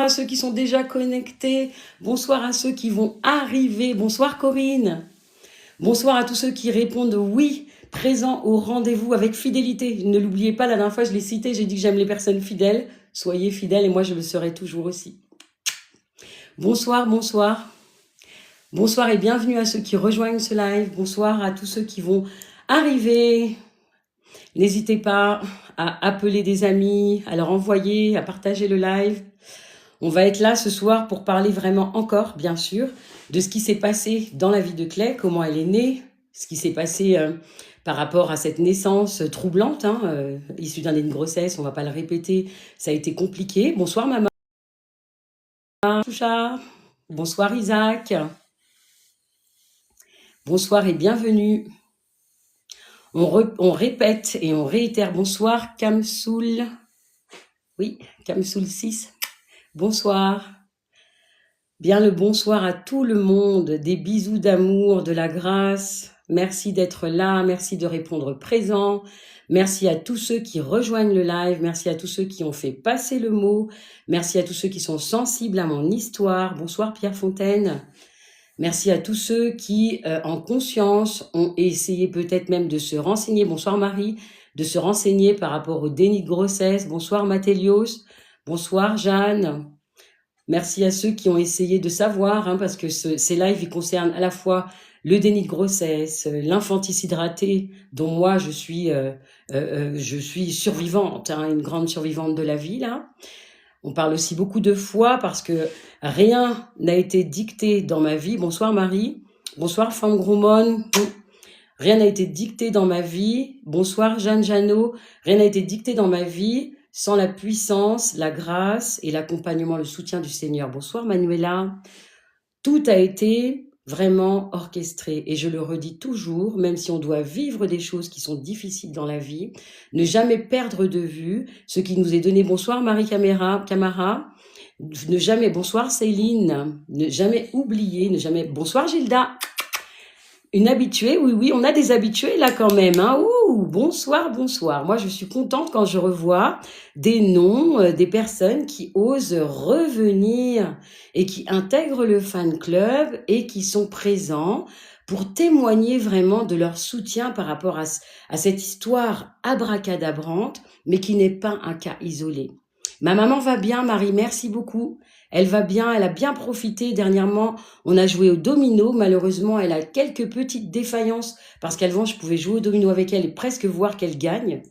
à ceux qui sont déjà connectés. Bonsoir à ceux qui vont arriver. Bonsoir Corinne. Bonsoir à tous ceux qui répondent oui, présents au rendez-vous avec fidélité. Ne l'oubliez pas, la dernière fois je l'ai cité, j'ai dit que j'aime les personnes fidèles. Soyez fidèles et moi je le serai toujours aussi. Bonsoir, bonsoir. Bonsoir et bienvenue à ceux qui rejoignent ce live. Bonsoir à tous ceux qui vont arriver. N'hésitez pas à appeler des amis, à leur envoyer, à partager le live. On va être là ce soir pour parler vraiment encore, bien sûr, de ce qui s'est passé dans la vie de Clay, comment elle est née, ce qui s'est passé par rapport à cette naissance troublante, issue d'une grossesse, on ne va pas le répéter, ça a été compliqué. Bonsoir maman. Choucha. Bonsoir Isaac. Bonsoir et bienvenue. On répète et on réitère. Bonsoir Kamsoul. Oui, Kamsoul 6. Bonsoir. Bien le bonsoir à tout le monde, des bisous d'amour, de la grâce. Merci d'être là, merci de répondre présent. Merci à tous ceux qui rejoignent le live, merci à tous ceux qui ont fait passer le mot, merci à tous ceux qui sont sensibles à mon histoire. Bonsoir Pierre Fontaine. Merci à tous ceux qui, en conscience, ont essayé peut-être même de se renseigner. Bonsoir Marie, de se renseigner par rapport au déni de grossesse. Bonsoir Mathélios. Bonsoir Jeanne. Merci à ceux qui ont essayé de savoir, parce que ces lives ils concernent à la fois le déni de grossesse, l'infanticide raté, dont moi je suis survivante, une grande survivante de la vie là. On parle aussi beaucoup de foi parce que rien n'a été dicté dans ma vie. Bonsoir Marie, bonsoir Femme Groumon. Rien n'a été dicté dans ma vie. Bonsoir Jeanne Janot. Rien n'a été dicté dans ma vie sans la puissance, la grâce et l'accompagnement, le soutien du Seigneur. Bonsoir Manuela. Tout a été vraiment orchestré et je le redis toujours, même si on doit vivre des choses qui sont difficiles dans la vie, ne jamais perdre de vue ce qui nous est donné. Bonsoir Marie Camara. Ne jamais, bonsoir Céline, ne jamais oublier, ne jamais, bonsoir Gilda. Une habituée, oui, on a des habitués là quand même. Ouh, bonsoir, bonsoir. Moi, je suis contente quand je revois des noms, des personnes qui osent revenir et qui intègrent le fan club et qui sont présents pour témoigner vraiment de leur soutien par rapport à cette histoire abracadabrante, mais qui n'est pas un cas isolé. Ma maman va bien, Marie, merci beaucoup. Elle va bien, elle a bien profité. Dernièrement, on a joué au domino. Malheureusement, elle a quelques petites défaillances parce qu'avant, je pouvais jouer au domino avec elle et presque voir qu'elle gagne.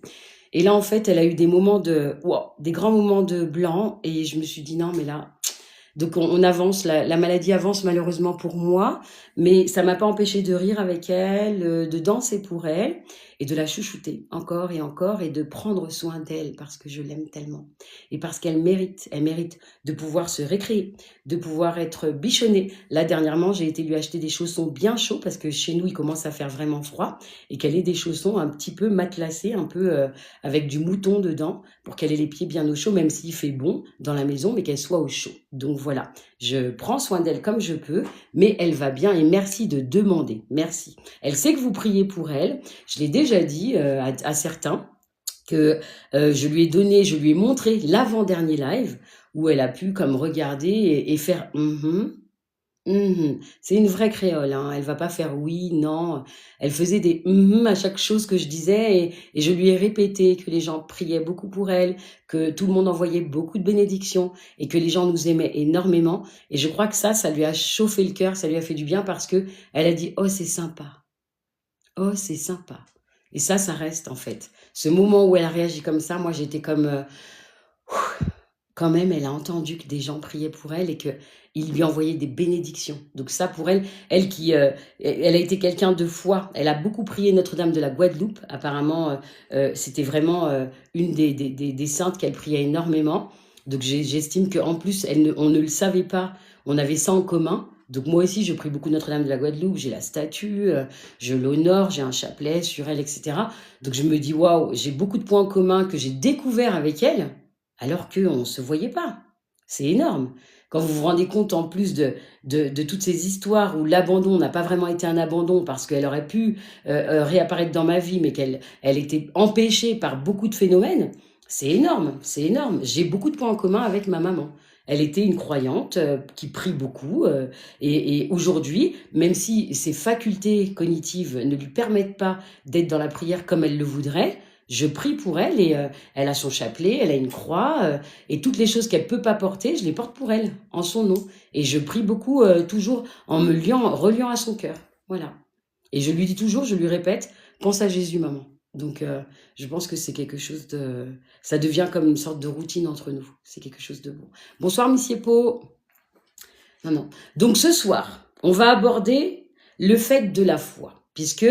Et là, en fait, elle a eu des moments des grands moments de blanc. Et je me suis dit, non, mais là... Donc, on avance, la maladie avance malheureusement pour moi. Mais ça m'a pas empêché de rire avec elle, de danser pour elle et de la chouchouter encore et de prendre soin d'elle parce que je l'aime tellement et parce qu'elle mérite de pouvoir se récréer, de pouvoir être bichonnée. Là, dernièrement, j'ai été lui acheter des chaussons bien chauds parce que chez nous, il commence à faire vraiment froid et qu'elle ait des chaussons un petit peu matelassés, un peu avec du mouton dedans pour qu'elle ait les pieds bien au chaud, même s'il fait bon dans la maison, mais qu'elle soit au chaud. Donc voilà, je prends soin d'elle comme je peux, mais elle va bien et merci de demander, merci. Elle sait que vous priez pour elle, je l'ai déjà dit à certains, que je lui ai montré l'avant-dernier live où elle a pu comme regarder et faire C'est une vraie créole, elle va pas faire oui, non. Elle faisait des à chaque chose que je disais et je lui ai répété que les gens priaient beaucoup pour elle, que tout le monde envoyait beaucoup de bénédictions et que les gens nous aimaient énormément. Et je crois que ça lui a chauffé le cœur, ça lui a fait du bien parce que elle a dit « Oh, c'est sympa. Oh, c'est sympa. » Et ça reste en fait. Ce moment où elle a réagi comme ça, moi j'étais comme... quand même, elle a entendu que des gens priaient pour elle et qu'ils lui envoyaient des bénédictions. Donc ça, pour elle, elle a été quelqu'un de foi. Elle a beaucoup prié Notre-Dame de la Guadeloupe. Apparemment, c'était vraiment une des saintes qu'elle priait énormément. Donc j'estime qu'en plus, on ne le savait pas. On avait ça en commun. Donc moi aussi, je prie beaucoup Notre-Dame de la Guadeloupe. J'ai la statue, je l'honore, j'ai un chapelet sur elle, etc. Donc je me dis, waouh, j'ai beaucoup de points communs que j'ai découverts avec elle. Alors qu'on ne se voyait pas. C'est énorme. Quand vous vous rendez compte en plus de toutes ces histoires où l'abandon n'a pas vraiment été un abandon parce qu'elle aurait pu réapparaître dans ma vie, mais qu'elle était empêchée par beaucoup de phénomènes, c'est énorme, c'est énorme. J'ai beaucoup de points en commun avec ma maman. Elle était une croyante qui prie beaucoup. Et aujourd'hui, même si ses facultés cognitives ne lui permettent pas d'être dans la prière comme elle le voudrait, je prie pour elle et elle a son chapelet, elle a une croix et toutes les choses qu'elle peut pas porter, je les porte pour elle, en son nom. Et je prie beaucoup, toujours en me reliant à son cœur. Voilà. Et je lui dis toujours, je lui répète, pense à Jésus, maman. Donc, je pense que c'est quelque chose de... Ça devient comme une sorte de routine entre nous. C'est quelque chose de bon. Bonsoir, Monsieur Po. Non, non. Donc, ce soir, on va aborder le fait de la foi. Puisque,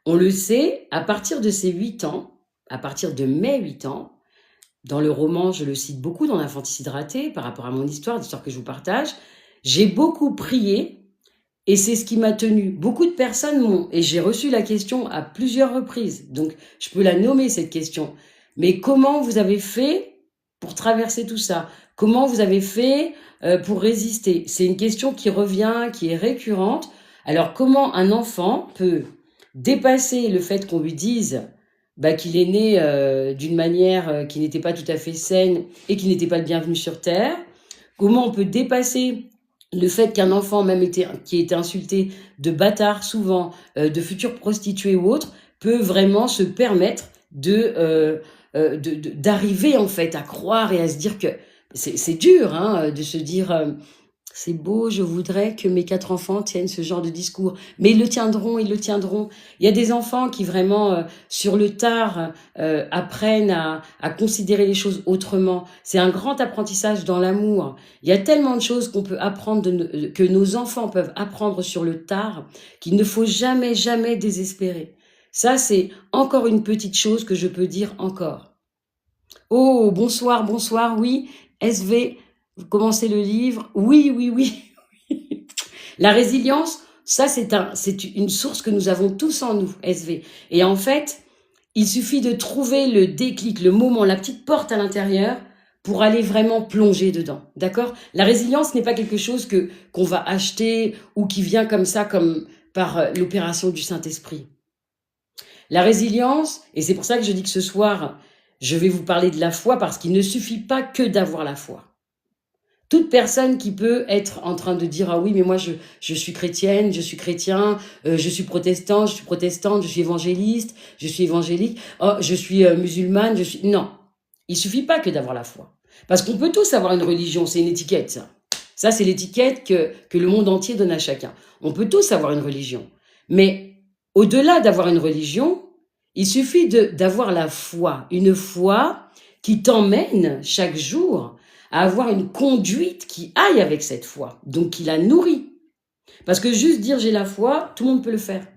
on le sait, à partir de ses 8 ans, à partir de mes 8 ans, dans le roman, je le cite beaucoup dans l'infanticide raté, par rapport à mon histoire, l'histoire que je vous partage, j'ai beaucoup prié et c'est ce qui m'a tenu. Beaucoup de personnes m'ont, et j'ai reçu la question à plusieurs reprises, donc je peux la nommer cette question. Mais comment vous avez fait pour traverser tout ça? Comment vous avez fait pour résister? C'est une question qui revient, qui est récurrente. Alors comment un enfant peut dépasser le fait qu'on lui dise qu'il est né d'une manière qui n'était pas tout à fait saine et qui n'était pas le bienvenu sur Terre? Comment on peut dépasser le fait qu'un enfant, même qui était insulté de bâtard souvent, de futures prostituées ou autres, peut vraiment se permettre d'arriver en fait à croire et à se dire que c'est dur de se dire c'est beau, je voudrais que mes 4 enfants tiennent ce genre de discours. Mais ils le tiendront, ils le tiendront. Il y a des enfants qui vraiment, sur le tard, apprennent à considérer les choses autrement. C'est un grand apprentissage dans l'amour. Il y a tellement de choses qu'on peut apprendre, que nos enfants peuvent apprendre sur le tard, qu'il ne faut jamais, jamais désespérer. Ça, c'est encore une petite chose que je peux dire encore. Oh, bonsoir, bonsoir, oui, SV... Vous commencez le livre. Oui, oui, oui. La résilience, ça, c'est une source que nous avons tous en nous, SV. Et en fait, il suffit de trouver le déclic, le moment, la petite porte à l'intérieur pour aller vraiment plonger dedans. D'accord? La résilience n'est pas quelque chose qu'on va acheter ou qui vient comme ça, comme par l'opération du Saint-Esprit. La résilience, et c'est pour ça que je dis que ce soir, je vais vous parler de la foi, parce qu'il ne suffit pas que d'avoir la foi. Toute personne qui peut être en train de dire « Ah oui, mais moi, je suis chrétienne, je suis chrétien, je suis protestant, je suis protestante, je suis évangéliste, je suis évangélique, oh, je suis musulmane, je suis... » Non, il suffit pas que d'avoir la foi. Parce qu'on peut tous avoir une religion, c'est une étiquette, ça. Ça, c'est l'étiquette que le monde entier donne à chacun. On peut tous avoir une religion. Mais au-delà d'avoir une religion, il suffit d'avoir la foi. Une foi qui t'emmène chaque jour à avoir une conduite qui aille avec cette foi, donc qui la nourrit. Parce que juste dire j'ai la foi, tout le monde peut le faire.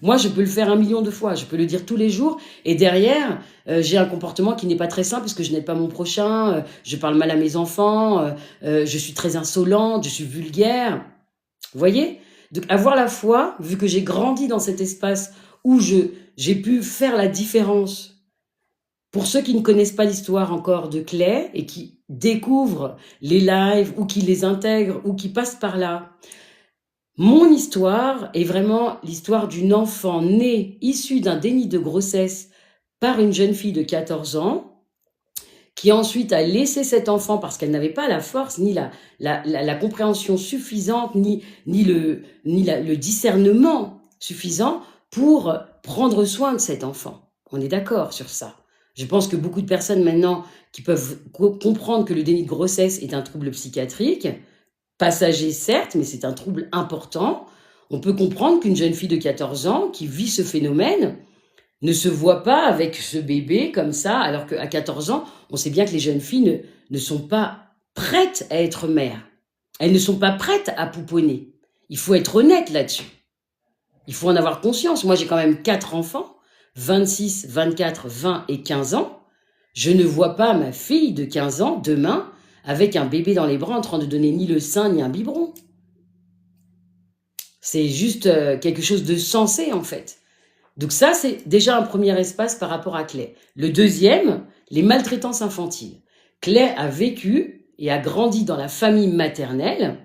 Moi, je peux le faire 1 million de fois, je peux le dire tous les jours, et derrière, j'ai un comportement qui n'est pas très sain, parce que je n'aide pas mon prochain, je parle mal à mes enfants, je suis très insolente, je suis vulgaire. Vous voyez? Donc avoir la foi, vu que j'ai grandi dans cet espace où j'ai pu faire la différence. Pour ceux qui ne connaissent pas l'histoire encore de Clay et qui découvrent les lives ou qui les intègrent ou qui passent par là, mon histoire est vraiment l'histoire d'une enfant née, issue d'un déni de grossesse par une jeune fille de 14 ans, qui ensuite a laissé cet enfant parce qu'elle n'avait pas la force, ni la compréhension suffisante, ni le discernement suffisant pour prendre soin de cet enfant. On est d'accord sur ça. Je pense que beaucoup de personnes maintenant qui peuvent comprendre que le déni de grossesse est un trouble psychiatrique, passager certes, mais c'est un trouble important. On peut comprendre qu'une jeune fille de 14 ans qui vit ce phénomène ne se voit pas avec ce bébé comme ça, alors qu'à 14 ans, on sait bien que les jeunes filles ne sont pas prêtes à être mères. Elles ne sont pas prêtes à pouponner. Il faut être honnête là-dessus. Il faut en avoir conscience. Moi, j'ai quand même 4 enfants. 26, 24, 20 et 15 ans, je ne vois pas ma fille de 15 ans demain avec un bébé dans les bras en train de donner ni le sein ni un biberon. C'est juste quelque chose de sensé en fait. Donc ça, c'est déjà un premier espace par rapport à Clay. Le deuxième, les maltraitances infantiles. Clay a vécu et a grandi dans la famille maternelle,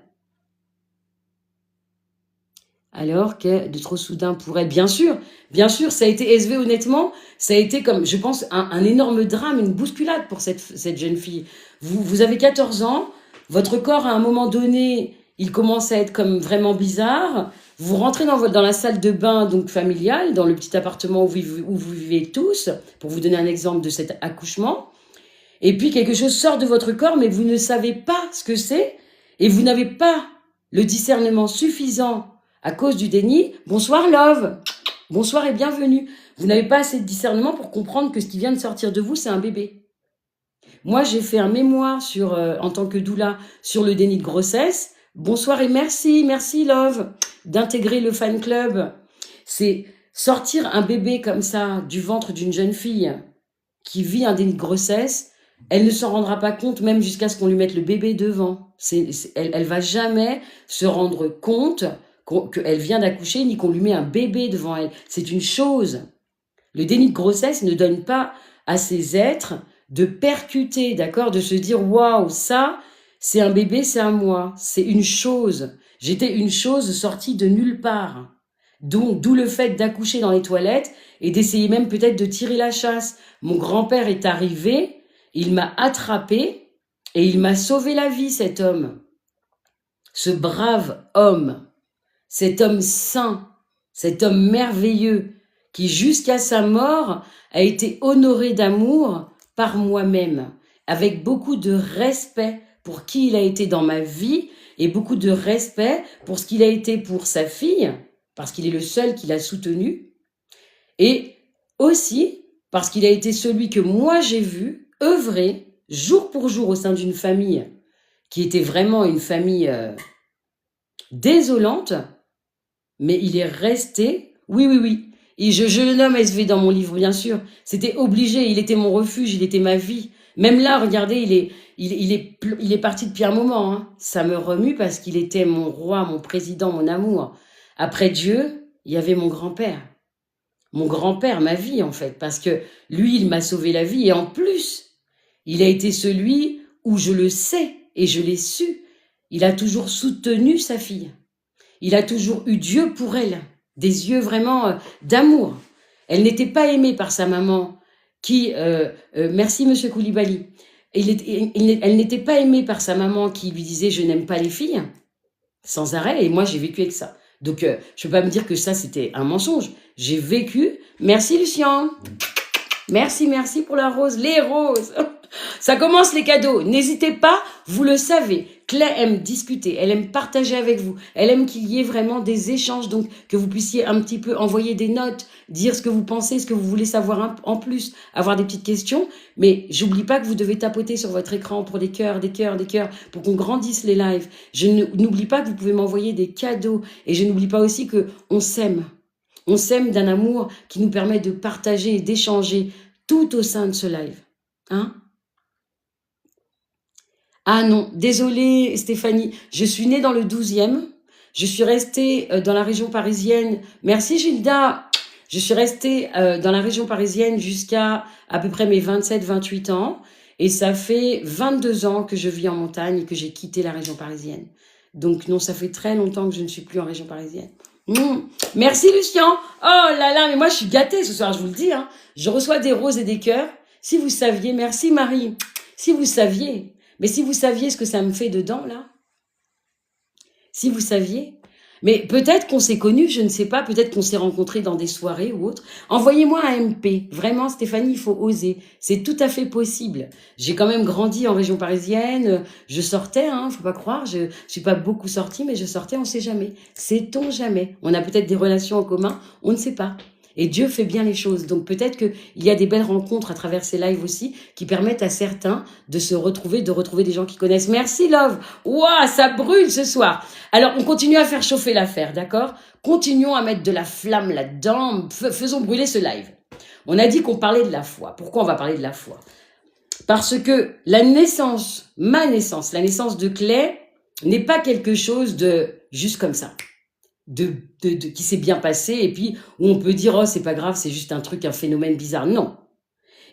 alors que de trop soudain pour elle, bien sûr, ça a été SV, honnêtement, ça a été comme, je pense, un énorme drame, une bousculade pour cette jeune fille. Vous avez 14 ans, Votre corps, à un moment donné, il commence à être comme vraiment bizarre. Vous rentrez dans la salle de bain donc familiale, dans le petit appartement où vous vivez tous, pour vous donner un exemple de cet accouchement. Et puis quelque chose sort de votre corps, mais vous ne savez pas ce que c'est, et vous n'avez pas le discernement suffisant à cause du déni. Bonsoir Love, bonsoir et bienvenue. Vous n'avez pas assez de discernement pour comprendre que ce qui vient de sortir de vous, c'est un bébé. Moi, j'ai fait un mémoire en tant que doula sur le déni de grossesse. Bonsoir et merci Love, d'intégrer le fan club. C'est sortir un bébé comme ça du ventre d'une jeune fille qui vit un déni de grossesse. Elle ne s'en rendra pas compte même jusqu'à ce qu'on lui mette le bébé devant. Elle va jamais se rendre compte qu'elle vient d'accoucher ni qu'on lui met un bébé devant elle. C'est une chose. Le déni de grossesse ne donne pas à ces êtres de percuter, d'accord, de se dire waouh, ça, c'est un bébé, c'est un moi, c'est une chose. J'étais une chose sortie de nulle part. D'où le fait d'accoucher dans les toilettes et d'essayer même peut-être de tirer la chasse. Mon grand-père est arrivé, il m'a attrapé et il m'a sauvé la vie, cet homme. Ce brave homme, cet homme saint, cet homme merveilleux qui jusqu'à sa mort a été honoré d'amour par moi-même, avec beaucoup de respect pour qui il a été dans ma vie et beaucoup de respect pour ce qu'il a été pour sa fille, parce qu'il est le seul qui l'a soutenu, et aussi parce qu'il a été celui que moi j'ai vu œuvrer jour pour jour au sein d'une famille qui était vraiment une famille désolante, mais il est resté, oui, et je le nomme SV dans mon livre, bien sûr, c'était obligé, il était mon refuge, il était ma vie. Même là, regardez, il est parti depuis un moment, hein. Ça me remue parce qu'il était mon roi, mon président, mon amour. Après Dieu, il y avait mon grand-père. Mon grand-père, ma vie en fait, parce que lui, il m'a sauvé la vie et en plus, il a été celui où je le sais et je l'ai su. Il a toujours soutenu sa fille. Il a toujours eu Dieu pour elle, des yeux vraiment d'amour. Elle n'était pas aimée par sa maman qui, merci Monsieur Koulibaly, elle n'était pas aimée par sa maman qui lui disait je n'aime pas les filles, sans arrêt, et moi j'ai vécu avec ça. Donc je peux pas me dire que ça c'était un mensonge. J'ai vécu, merci Lucien, merci pour la rose, les roses. Ça commence les cadeaux. N'hésitez pas, vous le savez. Claire aime discuter, elle aime partager avec vous, elle aime qu'il y ait vraiment des échanges, donc que vous puissiez un petit peu envoyer des notes, dire ce que vous pensez, ce que vous voulez savoir en plus, avoir des petites questions. Mais j'oublie pas que vous devez tapoter sur votre écran pour des cœurs, pour qu'on grandisse les lives. Je n'oublie pas que vous pouvez m'envoyer des cadeaux et je n'oublie pas aussi que on s'aime. On s'aime d'un amour qui nous permet de partager et d'échanger tout au sein de ce live. Hein? Ah non, désolée Stéphanie, je suis née dans le 12e, je suis restée dans la région parisienne. Merci Gilda, je suis restée dans la région parisienne jusqu'à à peu près mes 27-28 ans. Et ça fait 22 ans que je vis en montagne et que j'ai quitté la région parisienne. Donc non, ça fait très longtemps que je ne suis plus en région parisienne. Merci Lucien. Oh là là, mais moi je suis gâtée ce soir, je vous le dis. Hein. Je reçois des roses et des cœurs. Si vous saviez, merci Marie. Si vous saviez, mais si vous saviez ce que ça me fait dedans là. Si vous saviez. Mais peut-être qu'on s'est connus, je ne sais pas, peut-être qu'on s'est rencontrés dans des soirées ou autres. Envoyez-moi un MP. Vraiment, Stéphanie, il faut oser. C'est tout à fait possible. J'ai quand même grandi en région parisienne. Je sortais, hein, faut pas croire. Je suis pas beaucoup sortie, mais je sortais, on sait jamais. Sait-on jamais? On a peut-être des relations en commun, on ne sait pas. Et Dieu fait bien les choses. Donc peut-être qu'il y a des belles rencontres à travers ces lives aussi qui permettent à certains de se retrouver, de retrouver des gens qui connaissent. Merci Love. Ouah, ça brûle ce soir. Alors on continue à faire chauffer l'affaire, d'accord? Continuons à mettre de la flamme là-dedans. Faisons brûler ce live. On a dit qu'on parlait de la foi. Pourquoi on va parler de la foi? Parce que la naissance, ma naissance, la naissance de Clay n'est pas quelque chose de juste comme ça. Qui s'est bien passé et puis où on peut dire oh c'est pas grave, c'est juste un truc, un phénomène bizarre. Non,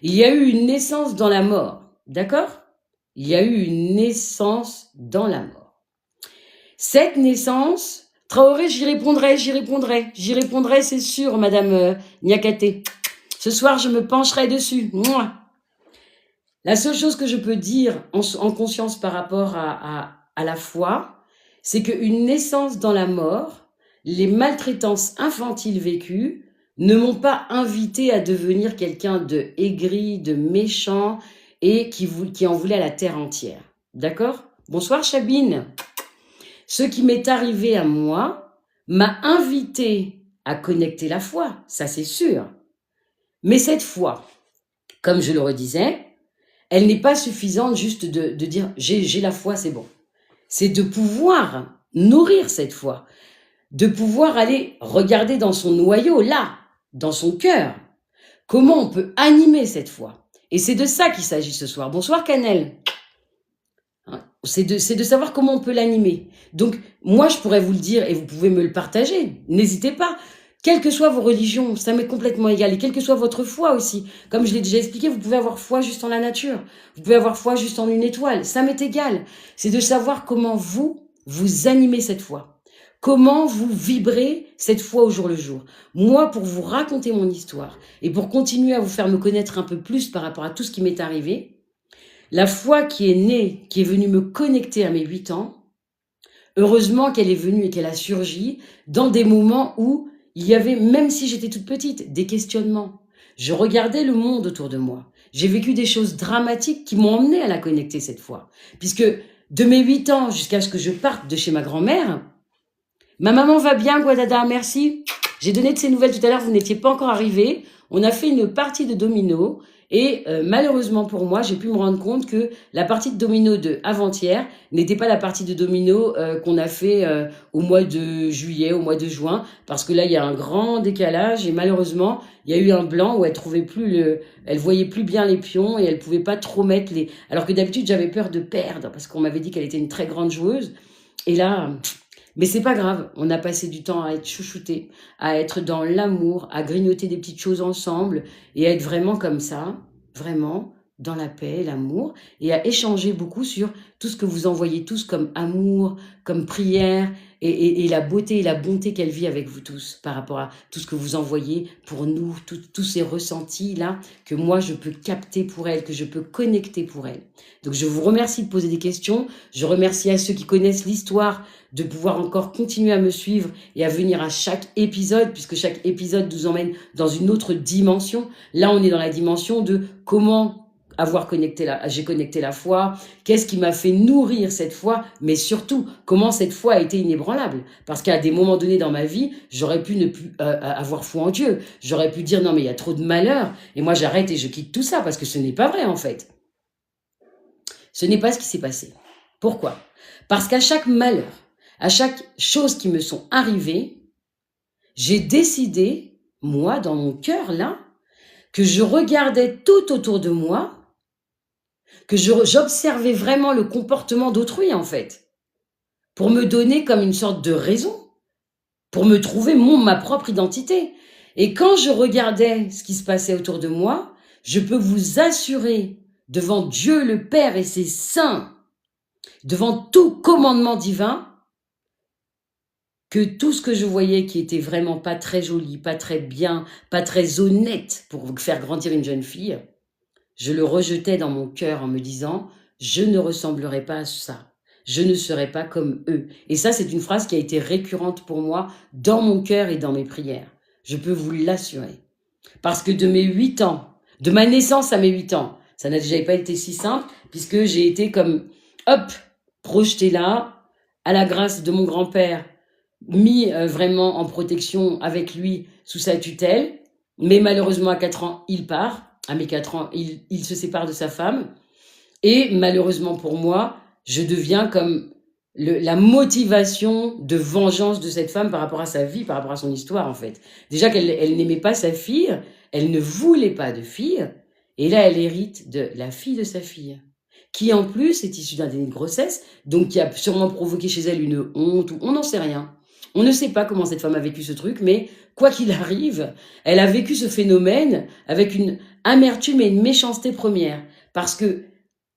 il y a eu une naissance dans la mort, d'accord? Il y a eu une naissance dans la mort. Cette naissance, Traoré, j'y répondrai, c'est sûr, Madame Niakate. Ce soir, je me pencherai dessus. Mouah. La seule chose que je peux dire en conscience par rapport à la foi, c'est qu'une naissance dans la mort, les maltraitances infantiles vécues ne m'ont pas invité à devenir quelqu'un de aigri, de méchant et qui en voulait à la terre entière. D'accord? Bonsoir Chabine. Ce qui m'est arrivé à moi m'a invité à connecter la foi, ça c'est sûr. Mais cette foi, comme je le redisais, elle n'est pas suffisante juste de dire j'ai la foi, c'est bon. C'est de pouvoir nourrir cette foi, de pouvoir aller regarder dans son noyau, là, dans son cœur, comment on peut animer cette foi. Et c'est de ça qu'il s'agit ce soir. Bonsoir Canel. C'est de savoir comment on peut l'animer. Donc, moi, je pourrais vous le dire et vous pouvez me le partager. N'hésitez pas. Quelles que soient vos religions, ça m'est complètement égal. Et quelle que soit votre foi aussi. Comme je l'ai déjà expliqué, vous pouvez avoir foi juste en la nature. Vous pouvez avoir foi juste en une étoile. Ça m'est égal. C'est de savoir comment vous animez cette foi. Comment vous vibrez cette foi au jour le jour. Moi, pour vous raconter mon histoire et pour continuer à vous faire me connaître un peu plus par rapport à tout ce qui m'est arrivé, la foi qui est née, qui est venue me connecter à mes 8 ans, heureusement qu'elle est venue et qu'elle a surgi dans des moments où il y avait, même si j'étais toute petite, des questionnements. Je regardais le monde autour de moi. J'ai vécu des choses dramatiques qui m'ont emmené à la connecter cette fois. Puisque de mes 8 ans jusqu'à ce que je parte de chez ma grand-mère, ma maman va bien, Guadada, merci. J'ai donné de ses nouvelles tout à l'heure, vous n'étiez pas encore arrivés. On a fait une partie de domino et malheureusement pour moi, j'ai pu me rendre compte que la partie de domino de avant-hier n'était pas la partie de domino qu'on a fait au mois de juillet, au mois de juin, parce que là, il y a un grand décalage et malheureusement, il y a eu un blanc où elle voyait plus bien les pions et elle pouvait pas trop mettre les... Alors que d'habitude, j'avais peur de perdre parce qu'on m'avait dit qu'elle était une très grande joueuse. Et là... Mais c'est pas grave, on a passé du temps à être chouchoutés, à être dans l'amour, à grignoter des petites choses ensemble et à être vraiment comme ça, vraiment dans la paix, l'amour, et à échanger beaucoup sur tout ce que vous envoyez tous comme amour, comme prière, et la beauté et la bonté qu'elle vit avec vous tous par rapport à tout ce que vous envoyez pour nous, tous ces ressentis-là que moi je peux capter pour elle, que je peux connecter pour elle. Donc je vous remercie de poser des questions, je remercie à ceux qui connaissent l'histoire de pouvoir encore continuer à me suivre et à venir à chaque épisode, puisque chaque épisode nous emmène dans une autre dimension. Là, on est dans la dimension de comment j'ai connecté la foi, qu'est-ce qui m'a fait nourrir cette foi, mais surtout, comment cette foi a été inébranlable. Parce qu'à des moments donnés dans ma vie, j'aurais pu ne plus avoir foi en Dieu. J'aurais pu dire non, mais il y a trop de malheur, et moi j'arrête et je quitte tout ça, parce que ce n'est pas vrai en fait. Ce n'est pas ce qui s'est passé. Pourquoi? Parce qu'à chaque malheur, à chaque chose qui me sont arrivées, j'ai décidé, moi, dans mon cœur, là, que je regardais tout autour de moi, que j'observais vraiment le comportement d'autrui, en fait, pour me donner comme une sorte de raison, pour me trouver ma propre identité. Et quand je regardais ce qui se passait autour de moi, je peux vous assurer, devant Dieu le Père et ses saints, devant tout commandement divin, que tout ce que je voyais qui était vraiment pas très joli, pas très bien, pas très honnête pour faire grandir une jeune fille, je le rejetais dans mon cœur en me disant « je ne ressemblerai pas à ça, je ne serai pas comme eux ». Et ça, c'est une phrase qui a été récurrente pour moi dans mon cœur et dans mes prières. Je peux vous l'assurer. Parce que de mes 8 ans, de ma naissance à mes 8 ans, ça n'a déjà pas été si simple, puisque j'ai été comme, hop, projetée là, à la grâce de mon grand-père, mis vraiment en protection avec lui sous sa tutelle, mais malheureusement à 4 ans, il part. À mes 4 ans, il se sépare de sa femme. Et malheureusement pour moi, je deviens comme la motivation de vengeance de cette femme par rapport à sa vie, par rapport à son histoire en fait. Déjà qu'elle n'aimait pas sa fille, elle ne voulait pas de fille, et là elle hérite de la fille de sa fille, qui en plus est issue d'un déni de grossesse, donc qui a sûrement provoqué chez elle une honte, ou on n'en sait rien. On ne sait pas comment cette femme a vécu ce truc, mais quoi qu'il arrive, elle a vécu ce phénomène avec une amertume et une méchanceté première. Parce que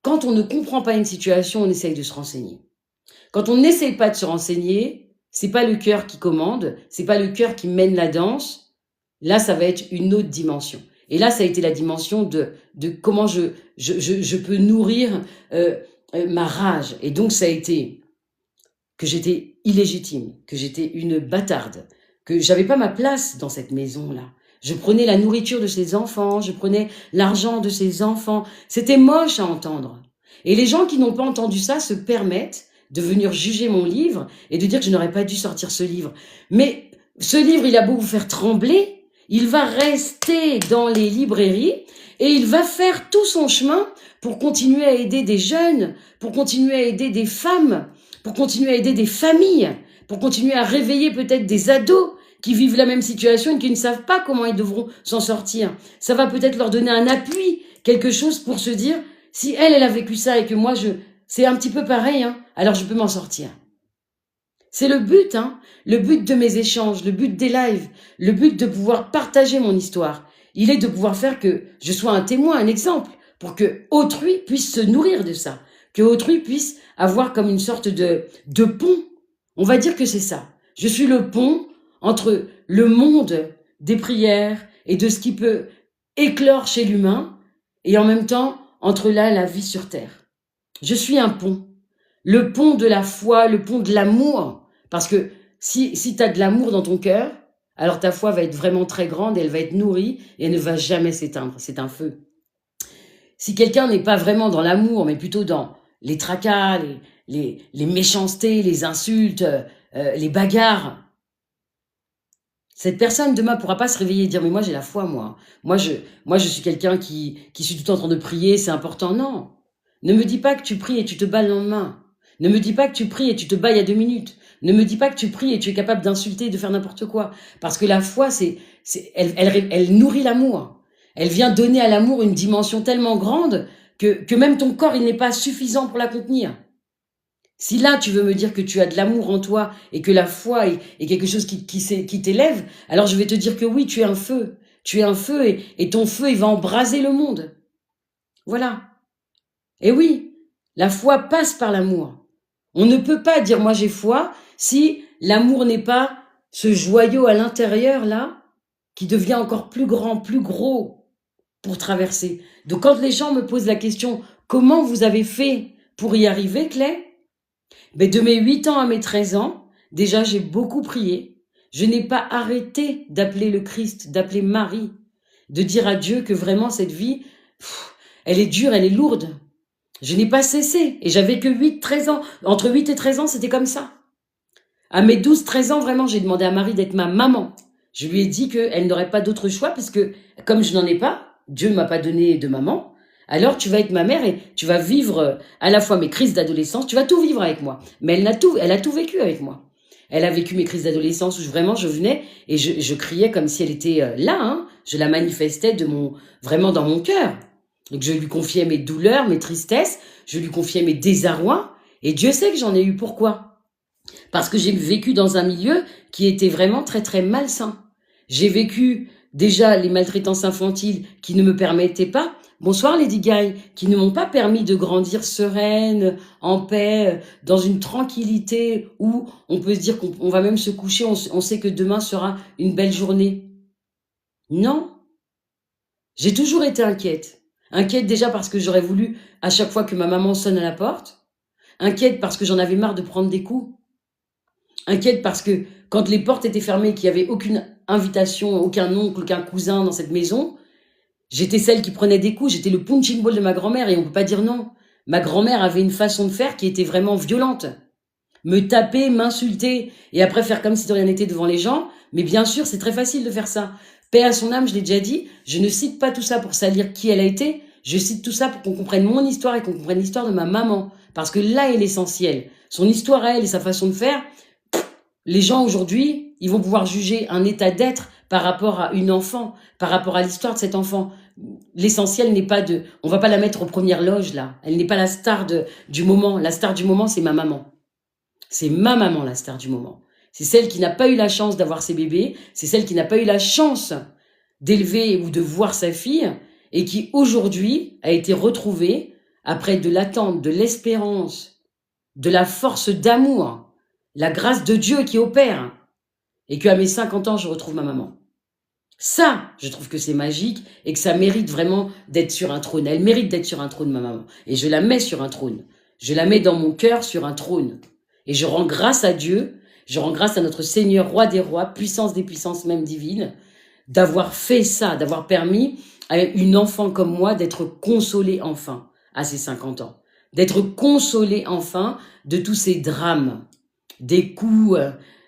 quand on ne comprend pas une situation, on essaye de se renseigner. Quand on n'essaye pas de se renseigner, c'est pas le cœur qui commande, c'est pas le cœur qui mène la danse. Là, ça va être une autre dimension. Et là, ça a été la dimension de comment je peux nourrir ma rage. Et donc, ça a été que j'étais illégitime, que j'étais une bâtarde, que j'avais pas ma place dans cette maison-là. Je prenais la nourriture de ses enfants, je prenais l'argent de ses enfants. C'était moche à entendre. Et les gens qui n'ont pas entendu ça se permettent de venir juger mon livre et de dire que je n'aurais pas dû sortir ce livre. Mais ce livre, il a beau vous faire trembler, il va rester dans les librairies et il va faire tout son chemin pour continuer à aider des jeunes, pour continuer à aider des femmes, pour continuer à aider des familles, pour continuer à réveiller peut-être des ados qui vivent la même situation et qui ne savent pas comment ils devront s'en sortir. Ça va peut-être leur donner un appui, quelque chose pour se dire, si elle a vécu ça et que moi, c'est un petit peu pareil, hein, alors je peux m'en sortir. C'est le but, hein, le but de mes échanges, le but des lives, le but de pouvoir partager mon histoire. Il est de pouvoir faire que je sois un témoin, un exemple, pour que autrui puisse se nourrir de ça, que autrui puisse avoir comme une sorte de pont. On va dire que c'est ça. Je suis le pont entre le monde des prières et de ce qui peut éclore chez l'humain et en même temps entre là la vie sur terre. Je suis un pont. Le pont de la foi, le pont de l'amour. Parce que si tu as de l'amour dans ton cœur, alors ta foi va être vraiment très grande et elle va être nourrie et elle ne va jamais s'éteindre. C'est un feu. Si quelqu'un n'est pas vraiment dans l'amour, mais plutôt dans les tracas, les méchancetés, les insultes, les bagarres, cette personne demain pourra pas se réveiller et dire mais moi j'ai la foi moi. Moi je suis quelqu'un qui suis tout le temps en train de prier, c'est important. Non. Ne me dis pas que tu pries et tu te bats le lendemain. Ne me dis pas que tu pries et tu te bats il y a 2 minutes. Ne me dis pas que tu pries et tu es capable d'insulter et de faire n'importe quoi. Parce que la foi, elle nourrit l'amour. Elle vient donner à l'amour une dimension tellement grande que même ton corps, il n'est pas suffisant pour la contenir. Si là, tu veux me dire que tu as de l'amour en toi et que la foi est quelque chose qui t'élève, alors je vais te dire que oui, tu es un feu. Tu es un feu et ton feu, il va embraser le monde. Voilà. Et oui, la foi passe par l'amour. On ne peut pas dire moi j'ai foi si l'amour n'est pas ce joyau à l'intérieur là qui devient encore plus grand, plus gros pour traverser. Donc quand les gens me posent la question comment vous avez fait pour y arriver, Clay? Ben, de mes 8 ans à mes 13 ans, déjà j'ai beaucoup prié. Je n'ai pas arrêté d'appeler le Christ, d'appeler Marie, de dire à Dieu que vraiment cette vie, elle est dure, elle est lourde. Je n'ai pas cessé. Et j'avais que 13 ans. Entre 8 et 13 ans, c'était comme ça. À mes 13 ans, vraiment, j'ai demandé à Marie d'être ma maman. Je lui ai dit qu'elle n'aurait pas d'autre choix parce que, comme je n'en ai pas, Dieu ne m'a pas donné de maman, alors tu vas être ma mère et tu vas vivre à la fois mes crises d'adolescence, tu vas tout vivre avec moi. Mais elle a tout vécu avec moi. Elle a vécu mes crises d'adolescence où vraiment je venais et je criais comme si elle était là, hein. Je la manifestais vraiment dans mon cœur. Donc je lui confiais mes douleurs, mes tristesses, je lui confiais mes désarrois, et Dieu sait que j'en ai eu. Pourquoi? Parce que j'ai vécu dans un milieu qui était vraiment très très malsain. J'ai vécu déjà les maltraitances infantiles qui ne me permettaient pas, bonsoir Lady Guy, qui ne m'ont pas permis de grandir sereine, en paix, dans une tranquillité où on peut se dire qu'on va même se coucher, on sait que demain sera une belle journée. Non, j'ai toujours été inquiète. Inquiète déjà parce que j'aurais voulu à chaque fois que ma maman sonne à la porte. Inquiète parce que j'en avais marre de prendre des coups. Inquiète parce que quand les portes étaient fermées, qu'il n'y avait aucune invitation, aucun oncle, aucun cousin dans cette maison, j'étais celle qui prenait des coups. J'étais le punching ball de ma grand-mère et on ne peut pas dire non. Ma grand-mère avait une façon de faire qui était vraiment violente. Me taper, m'insulter et après faire comme si de rien n'était devant les gens. Mais bien sûr, c'est très facile de faire ça. Paix à son âme, je l'ai déjà dit, je ne cite pas tout ça pour salir qui elle a été, je cite tout ça pour qu'on comprenne mon histoire et qu'on comprenne l'histoire de ma maman. Parce que là est l'essentiel. Son histoire à elle et sa façon de faire, les gens aujourd'hui, ils vont pouvoir juger un état d'être par rapport à une enfant, par rapport à l'histoire de cet enfant. L'essentiel n'est pas on va pas la mettre aux premières loges là. Elle n'est pas la star du moment. La star du moment, c'est ma maman. C'est ma maman la star du moment. C'est celle qui n'a pas eu la chance d'avoir ses bébés, c'est celle qui n'a pas eu la chance d'élever ou de voir sa fille et qui aujourd'hui a été retrouvée après de l'attente, de l'espérance, de la force d'amour, la grâce de Dieu qui opère et qu'à mes 50 ans, je retrouve ma maman. Ça, je trouve que c'est magique et que ça mérite vraiment d'être sur un trône. Elle mérite d'être sur un trône, ma maman. Et je la mets sur un trône. Je la mets dans mon cœur sur un trône. Et je rends grâce à Dieu, je rends grâce à notre Seigneur, roi des rois, puissance des puissances même divines, d'avoir fait ça, d'avoir permis à une enfant comme moi d'être consolée enfin à ses 50 ans. D'être consolée enfin de tous ces drames, des coups,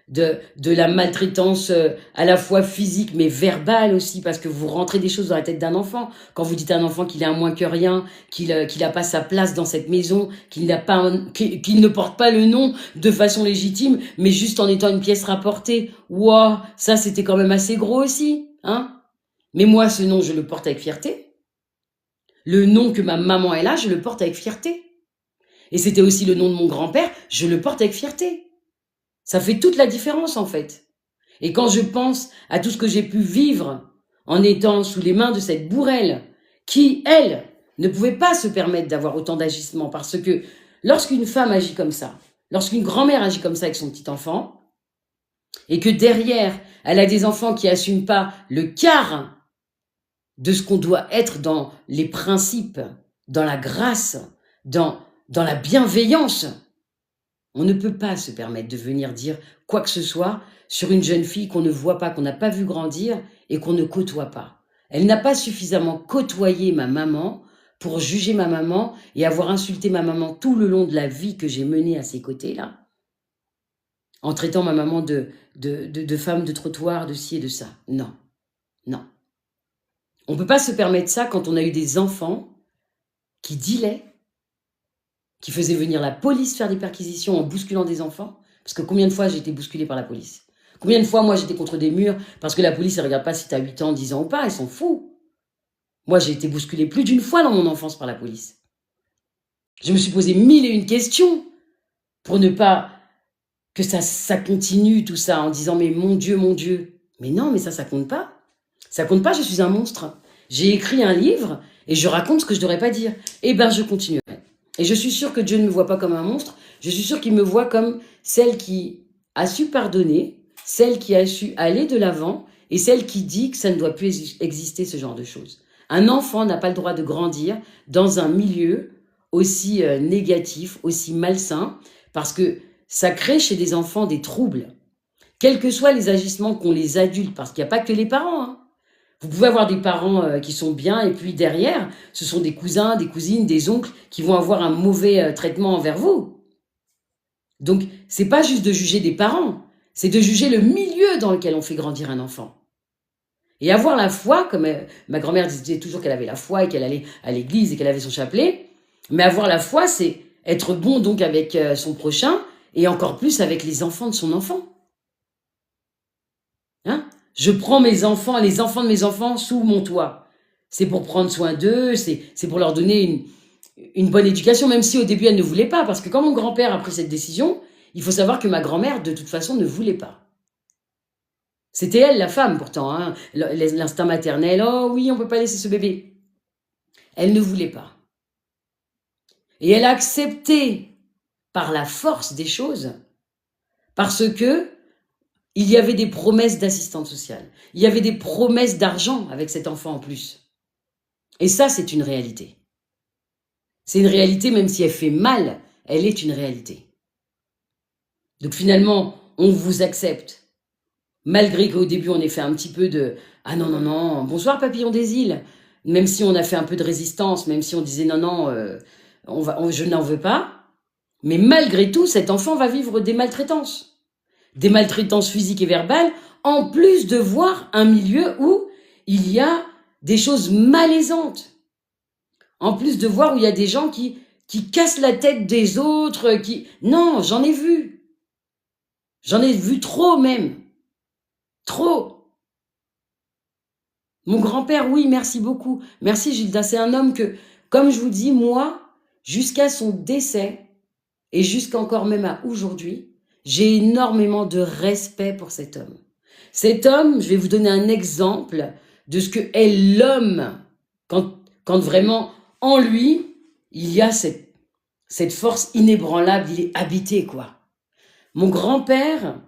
de la maltraitance à la fois physique mais verbale aussi, parce que vous rentrez des choses dans la tête d'un enfant. Quand vous dites à un enfant qu'il est un moins que rien, qu'il n'a pas sa place dans cette maison, qu'il ne porte pas le nom de façon légitime, mais juste en étant une pièce rapportée. Wow, ça c'était quand même assez gros aussi, hein. Mais moi, ce nom, je le porte avec fierté. Le nom que ma maman est là, je le porte avec fierté. Et c'était aussi le nom de mon grand-père, je le porte avec fierté. Ça fait toute la différence, en fait. Et quand je pense à tout ce que j'ai pu vivre en étant sous les mains de cette bourrelle, qui, elle, ne pouvait pas se permettre d'avoir autant d'agissements, parce que lorsqu'une femme agit comme ça, lorsqu'une grand-mère agit comme ça avec son petit enfant, et que derrière, elle a des enfants qui n'assument pas le quart de ce qu'on doit être dans les principes, dans la grâce, dans la bienveillance, on ne peut pas se permettre de venir dire quoi que ce soit sur une jeune fille qu'on ne voit pas, qu'on n'a pas vu grandir et qu'on ne côtoie pas. Elle n'a pas suffisamment côtoyé ma maman pour juger ma maman et avoir insulté ma maman tout le long de la vie que j'ai menée à ses côtés, là, en traitant ma maman de femme de trottoir, de ci et de ça. Non, non. On ne peut pas se permettre ça quand on a eu des enfants qui dealaient, qui faisaient venir la police faire des perquisitions en bousculant des enfants. Parce que combien de fois j'ai été bousculée par la police? Combien de fois, moi, j'étais contre des murs parce que la police, elle regarde pas si tu as 8 ans, 10 ans ou pas, elle s'en fout. Moi, j'ai été bousculée plus d'une fois dans mon enfance par la police. Je me suis posé 1001 questions pour ne pas que ça continue, tout ça, en disant, mais mon Dieu, mon Dieu. Mais non, mais ça compte pas. Ça compte pas, je suis un monstre. J'ai écrit un livre et je raconte ce que je devrais pas dire. Eh ben, je continuerai. Et je suis sûre que Dieu ne me voit pas comme un monstre. Je suis sûre qu'il me voit comme celle qui a su pardonner, celle qui a su aller de l'avant et celle qui dit que ça ne doit plus exister, ce genre de choses. Un enfant n'a pas le droit de grandir dans un milieu aussi négatif, aussi malsain, parce que ça crée chez des enfants des troubles. Quels que soient les agissements qu'ont les adultes, parce qu'il n'y a pas que les parents, hein. Vous pouvez avoir des parents qui sont bien et puis derrière, ce sont des cousins, des cousines, des oncles qui vont avoir un mauvais traitement envers vous. Donc, c'est pas juste de juger des parents, c'est de juger le milieu dans lequel on fait grandir un enfant. Et avoir la foi, comme ma grand-mère disait toujours qu'elle avait la foi et qu'elle allait à l'église et qu'elle avait son chapelet, mais avoir la foi, c'est être bon donc avec son prochain et encore plus avec les enfants de son enfant. Hein? Je prends mes enfants, les enfants de mes enfants sous mon toit. C'est pour prendre soin d'eux, c'est pour leur donner une bonne éducation, même si au début elle ne voulait pas. Parce que quand mon grand-père a pris cette décision, il faut savoir que ma grand-mère, de toute façon, ne voulait pas. C'était elle, la femme, pourtant, hein, l'instinct maternel. Oh oui, on ne peut pas laisser ce bébé. Elle ne voulait pas. Et elle a accepté par la force des choses, parce que il y avait des promesses d'assistante sociale. Il y avait des promesses d'argent avec cet enfant en plus. Et ça, c'est une réalité. C'est une réalité, même si elle fait mal, elle est une réalité. Donc finalement, on vous accepte. Malgré qu'au début, on ait fait un petit peu de « Ah non, non, non, bonsoir papillon des îles ». Même si on a fait un peu de résistance, même si on disait « Non, non, je n'en veux pas ». Mais malgré tout, cet enfant va vivre des maltraitances. Des maltraitances physiques et verbales, en plus de voir un milieu où il y a des choses malaisantes. En plus de voir où il y a des gens qui cassent la tête des autres, Non, j'en ai vu. J'en ai vu trop même. Trop. Mon grand-père, oui, merci beaucoup. Merci Gilda, c'est un homme que, comme je vous dis, moi, jusqu'à son décès, et jusqu'encore même à aujourd'hui, j'ai énormément de respect pour cet homme. Cet homme, je vais vous donner un exemple de ce que est l'homme quand vraiment en lui, il y a cette force inébranlable, il est habité, quoi. Mon grand-père,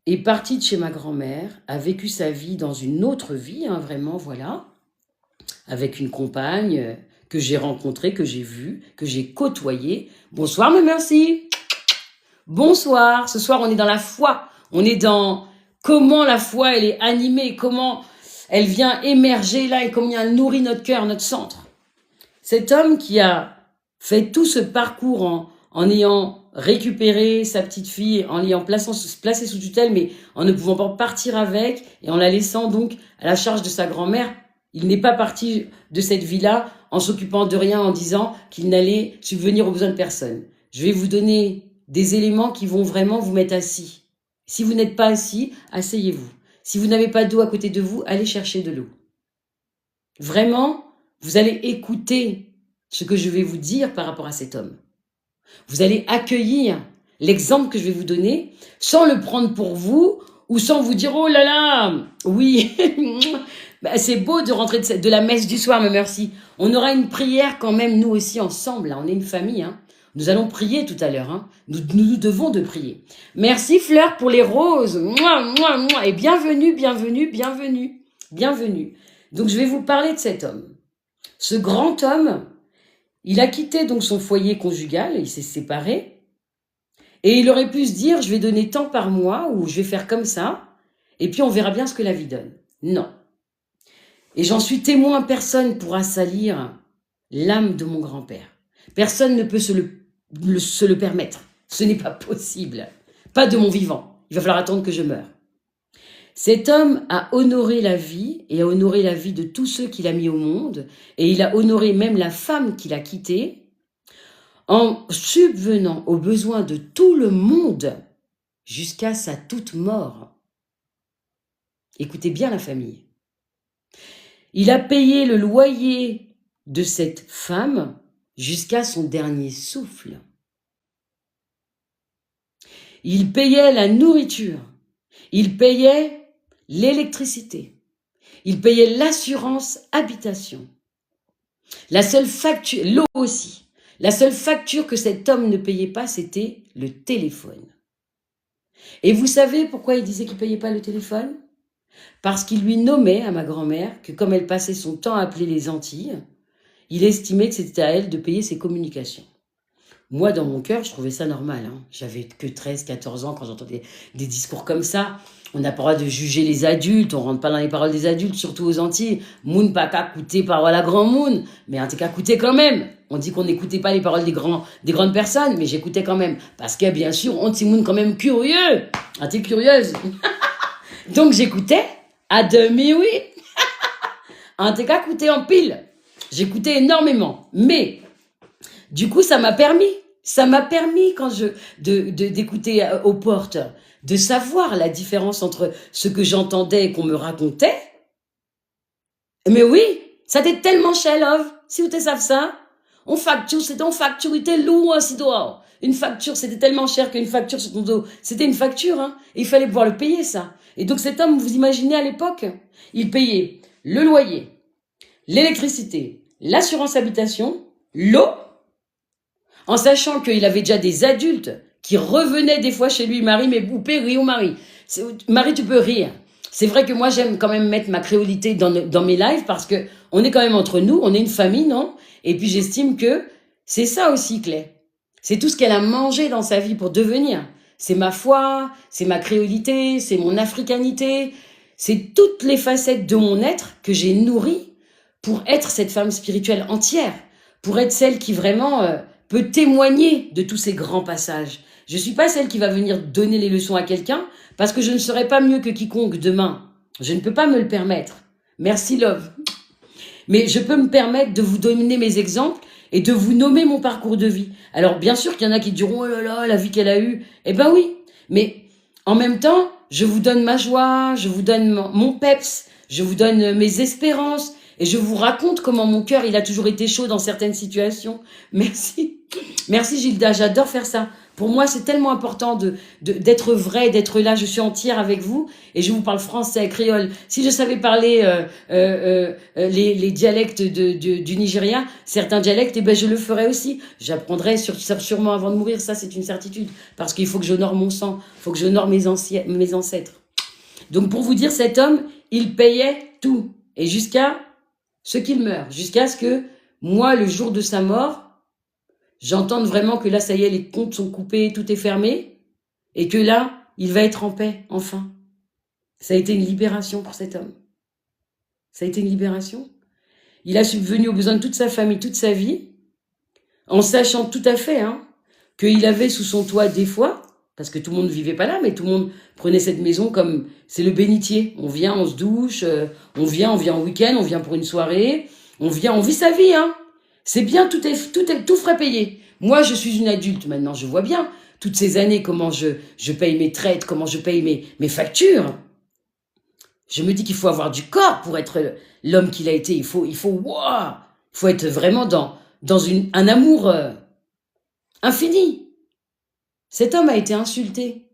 est parti de chez ma grand-mère, a vécu sa vie dans une autre vie, hein, vraiment, voilà, avec une compagne que j'ai rencontrée, que j'ai vue, que j'ai côtoyée. Bonsoir, mais merci. Bonsoir. Ce soir, on est dans la foi. On est dans comment la foi, elle est animée, comment elle vient émerger là et comment elle nourrit notre cœur, notre centre. Cet homme qui a fait tout ce parcours en ayant récupéré sa petite fille, en l'ayant placée sous tutelle, mais en ne pouvant pas partir avec et en la laissant donc à la charge de sa grand-mère, il n'est pas parti de cette vie-là en s'occupant de rien, en disant qu'il n'allait subvenir aux besoins de personne. Je vais vous donner des éléments qui vont vraiment vous mettre assis. Si vous n'êtes pas assis, asseyez-vous. Si vous n'avez pas d'eau à côté de vous, allez chercher de l'eau. Vraiment, vous allez écouter ce que je vais vous dire par rapport à cet homme. Vous allez accueillir l'exemple que je vais vous donner sans le prendre pour vous ou sans vous dire « Oh là là, oui, c'est beau de rentrer de la messe du soir, mais merci. » On aura une prière quand même, nous aussi, ensemble. Là. On est une famille. Hein. Nous allons prier tout à l'heure. Hein. Nous devons de prier. Merci Fleur pour les roses. Mouah, mouah, mouah. Et bienvenue, bienvenue, bienvenue, bienvenue. Donc je vais vous parler de cet homme. Ce grand homme, il a quitté donc son foyer conjugal, il s'est séparé, et il aurait pu se dire, je vais donner tant par mois, ou je vais faire comme ça, et puis on verra bien ce que la vie donne. Non. Et j'en suis témoin, personne pourra salir l'âme de mon grand-père. Personne ne peut se le permettre. Ce n'est pas possible. Pas de mon vivant. Il va falloir attendre que je meure. Cet homme a honoré la vie et a honoré la vie de tous ceux qu'il a mis au monde, et il a honoré même la femme qu'il a quittée en subvenant aux besoins de tout le monde jusqu'à sa toute mort. Écoutez bien la famille. Il a payé le loyer de cette femme jusqu'à son dernier souffle. Il payait la nourriture. Il payait l'électricité. Il payait l'assurance habitation. La seule facture, l'eau aussi. La seule facture que cet homme ne payait pas, c'était le téléphone. Et vous savez pourquoi il disait qu'il ne payait pas le téléphone? Parce qu'il lui nommait à ma grand-mère que comme elle passait son temps à appeler les Antilles, il estimait que c'était à elle de payer ses communications. Moi, dans mon cœur, je trouvais ça normal. Hein. J'avais que 13, 14 ans quand j'entendais des discours comme ça. On n'a pas le droit de juger les adultes, on ne rentre pas dans les paroles des adultes, surtout aux Antilles. Moun pas qu'à coûter parole à grand moun, mais on qu'à coûter quand même. On dit qu'on n'écoutait pas les paroles des grandes personnes, mais j'écoutais quand même. Parce que bien sûr, on t'y moun quand même curieux. Ah, t'es curieuse. Donc j'écoutais à demi, oui. On qu'à coûter en pile. J'écoutais énormément. Mais du coup, ça m'a permis quand d'écouter aux portes, de savoir la différence entre ce que j'entendais et qu'on me racontait. Mais oui, ça était tellement cher, love. Si vous savez ça, on facturité lourd ainsi dehors. Une facture, c'était tellement cher qu'une facture sur ton dos, c'était une facture, hein. Et il fallait pouvoir le payer, ça. Et donc cet homme, vous imaginez à l'époque, il payait le loyer, l'électricité, l'assurance habitation, l'eau, en sachant qu'il avait déjà des adultes qui revenaient des fois chez lui. Marie, mais vous pouvez rire, Marie. Marie, tu peux rire. C'est vrai que moi, j'aime quand même mettre ma créolité dans mes lives parce que on est quand même entre nous, on est une famille, non? Et puis j'estime que c'est ça aussi, Clé. C'est tout ce qu'elle a mangé dans sa vie pour devenir. C'est ma foi, c'est ma créolité, c'est mon africanité. C'est toutes les facettes de mon être que j'ai nourries pour être cette femme spirituelle entière, pour être celle qui vraiment peut témoigner de tous ces grands passages. Je suis pas celle qui va venir donner les leçons à quelqu'un parce que je ne serai pas mieux que quiconque demain. Je ne peux pas me le permettre. Merci, love. Mais je peux me permettre de vous donner mes exemples et de vous nommer mon parcours de vie. Alors, bien sûr qu'il y en a qui diront « Oh là là, la vie qu'elle a eue ». Eh ben oui, mais en même temps, je vous donne ma joie, je vous donne mon peps, je vous donne mes espérances et je vous raconte comment mon cœur, il a toujours été chaud dans certaines situations. Merci. Merci Gilda, j'adore faire ça. Pour moi, c'est tellement important d'être vrai, d'être là. Je suis entière avec vous et je vous parle français, créole. Si je savais parler les dialectes du Nigeria, certains dialectes, eh ben, je le ferais aussi. J'apprendrais sûrement avant de mourir, ça c'est une certitude. Parce qu'il faut que j'honore mon sang, il faut que j'honore mes ancêtres. Donc pour vous dire, cet homme, il payait tout. Et jusqu'à ce qu'il meure, jusqu'à ce que moi, le jour de sa mort, j'entende vraiment que là, ça y est, les comptes sont coupés, tout est fermé, et que là, il va être en paix, enfin. Ça a été une libération pour cet homme. Ça a été une libération. Il a subvenu aux besoins de toute sa famille, toute sa vie, en sachant tout à fait qu'il avait sous son toit des fois, parce que tout le monde ne vivait pas là, mais tout le monde prenait cette maison comme c'est le bénitier. On vient, on se douche, on vient en week-end, on vient pour une soirée, on vit sa vie, C'est bien, tout frais payé. Moi, je suis une adulte maintenant, je vois bien toutes ces années comment je paye mes traites, comment je paye mes factures. Je me dis qu'il faut avoir du corps pour être l'homme qu'il a été. Il faut être vraiment dans un amour infini. Cet homme a été insulté.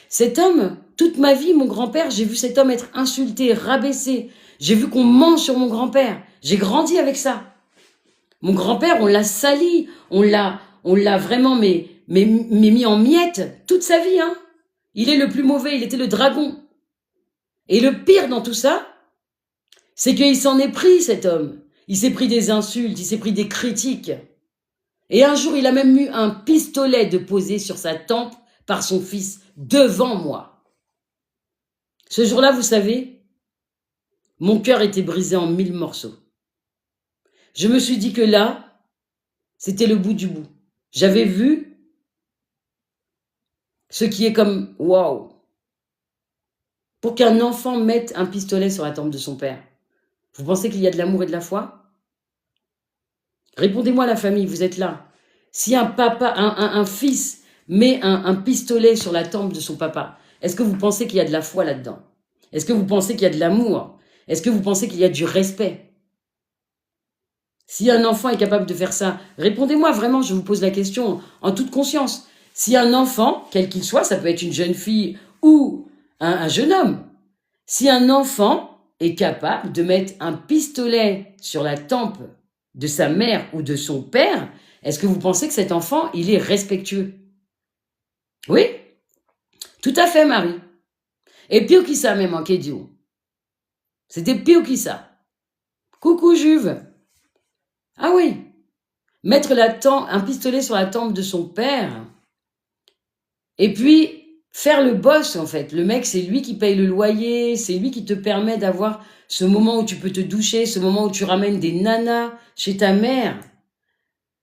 Cet homme, toute ma vie, mon grand-père, j'ai vu cet homme être insulté, rabaissé. J'ai vu qu'on ment sur mon grand-père. J'ai grandi avec ça. Mon grand-père, on l'a sali, on l'a vraiment mis en miettes toute sa vie. Il est le plus mauvais, il était le dragon. Et le pire dans tout ça, c'est qu'il s'en est pris, cet homme. Il s'est pris des insultes, il s'est pris des critiques. Et un jour, il a même eu un pistolet de poser sur sa tempe par son fils, devant moi. Ce jour-là, vous savez, mon cœur était brisé en 1000 morceaux. Je me suis dit que là, c'était le bout du bout. J'avais vu ce qui est comme, waouh. Pour qu'un enfant mette un pistolet sur la tempe de son père, vous pensez qu'il y a de l'amour et de la foi? Répondez-moi la famille, vous êtes là. Si un papa, un fils met un pistolet sur la tempe de son papa, est-ce que vous pensez qu'il y a de la foi là-dedans? Est-ce que vous pensez qu'il y a de l'amour? Est-ce que vous pensez qu'il y a du respect? Si un enfant est capable de faire ça, répondez-moi vraiment, je vous pose la question en toute conscience. Si un enfant, quel qu'il soit, ça peut être une jeune fille ou un jeune homme, si un enfant est capable de mettre un pistolet sur la tempe de sa mère ou de son père, est-ce que vous pensez que cet enfant, il est respectueux? Oui, tout à fait, Marie. Et pire que ça, même en Kédio. C'était pire que ça. Coucou, Juve. Ah oui, mettre un pistolet sur la tempe de son père, et puis faire le boss, en fait. Le mec, c'est lui qui paye le loyer, c'est lui qui te permet d'avoir ce moment où tu peux te doucher, ce moment où tu ramènes des nanas chez ta mère,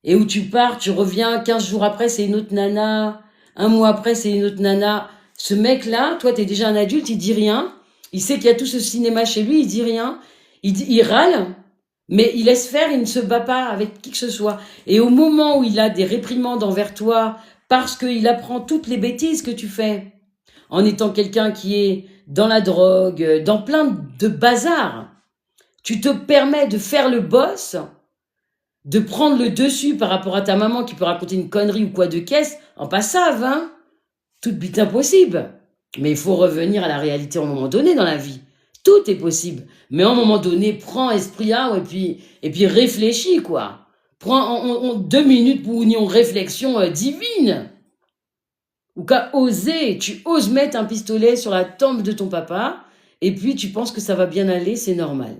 et où tu pars, tu reviens, 15 jours après, c'est une autre nana, un mois après, c'est une autre nana. Ce mec-là, toi, t'es déjà un adulte, il dit rien, il sait qu'il y a tout ce cinéma chez lui, il dit rien, il râle, mais il laisse faire, il ne se bat pas avec qui que ce soit. Et au moment où il a des réprimandes envers toi, parce qu'il apprend toutes les bêtises que tu fais, en étant quelqu'un qui est dans la drogue, dans plein de bazar, tu te permets de faire le boss, de prendre le dessus par rapport à ta maman qui peut raconter une connerie ou quoi de caisse, en passave, toute bite impossible. Mais il faut revenir à la réalité à un moment donné dans la vie. Tout est possible. Mais à un moment donné, prends esprit et puis réfléchis, quoi. Prends 2 minutes pour une réflexion divine. Ou qu'à oser, tu oses mettre un pistolet sur la tempe de ton papa, et puis tu penses que ça va bien aller, c'est normal.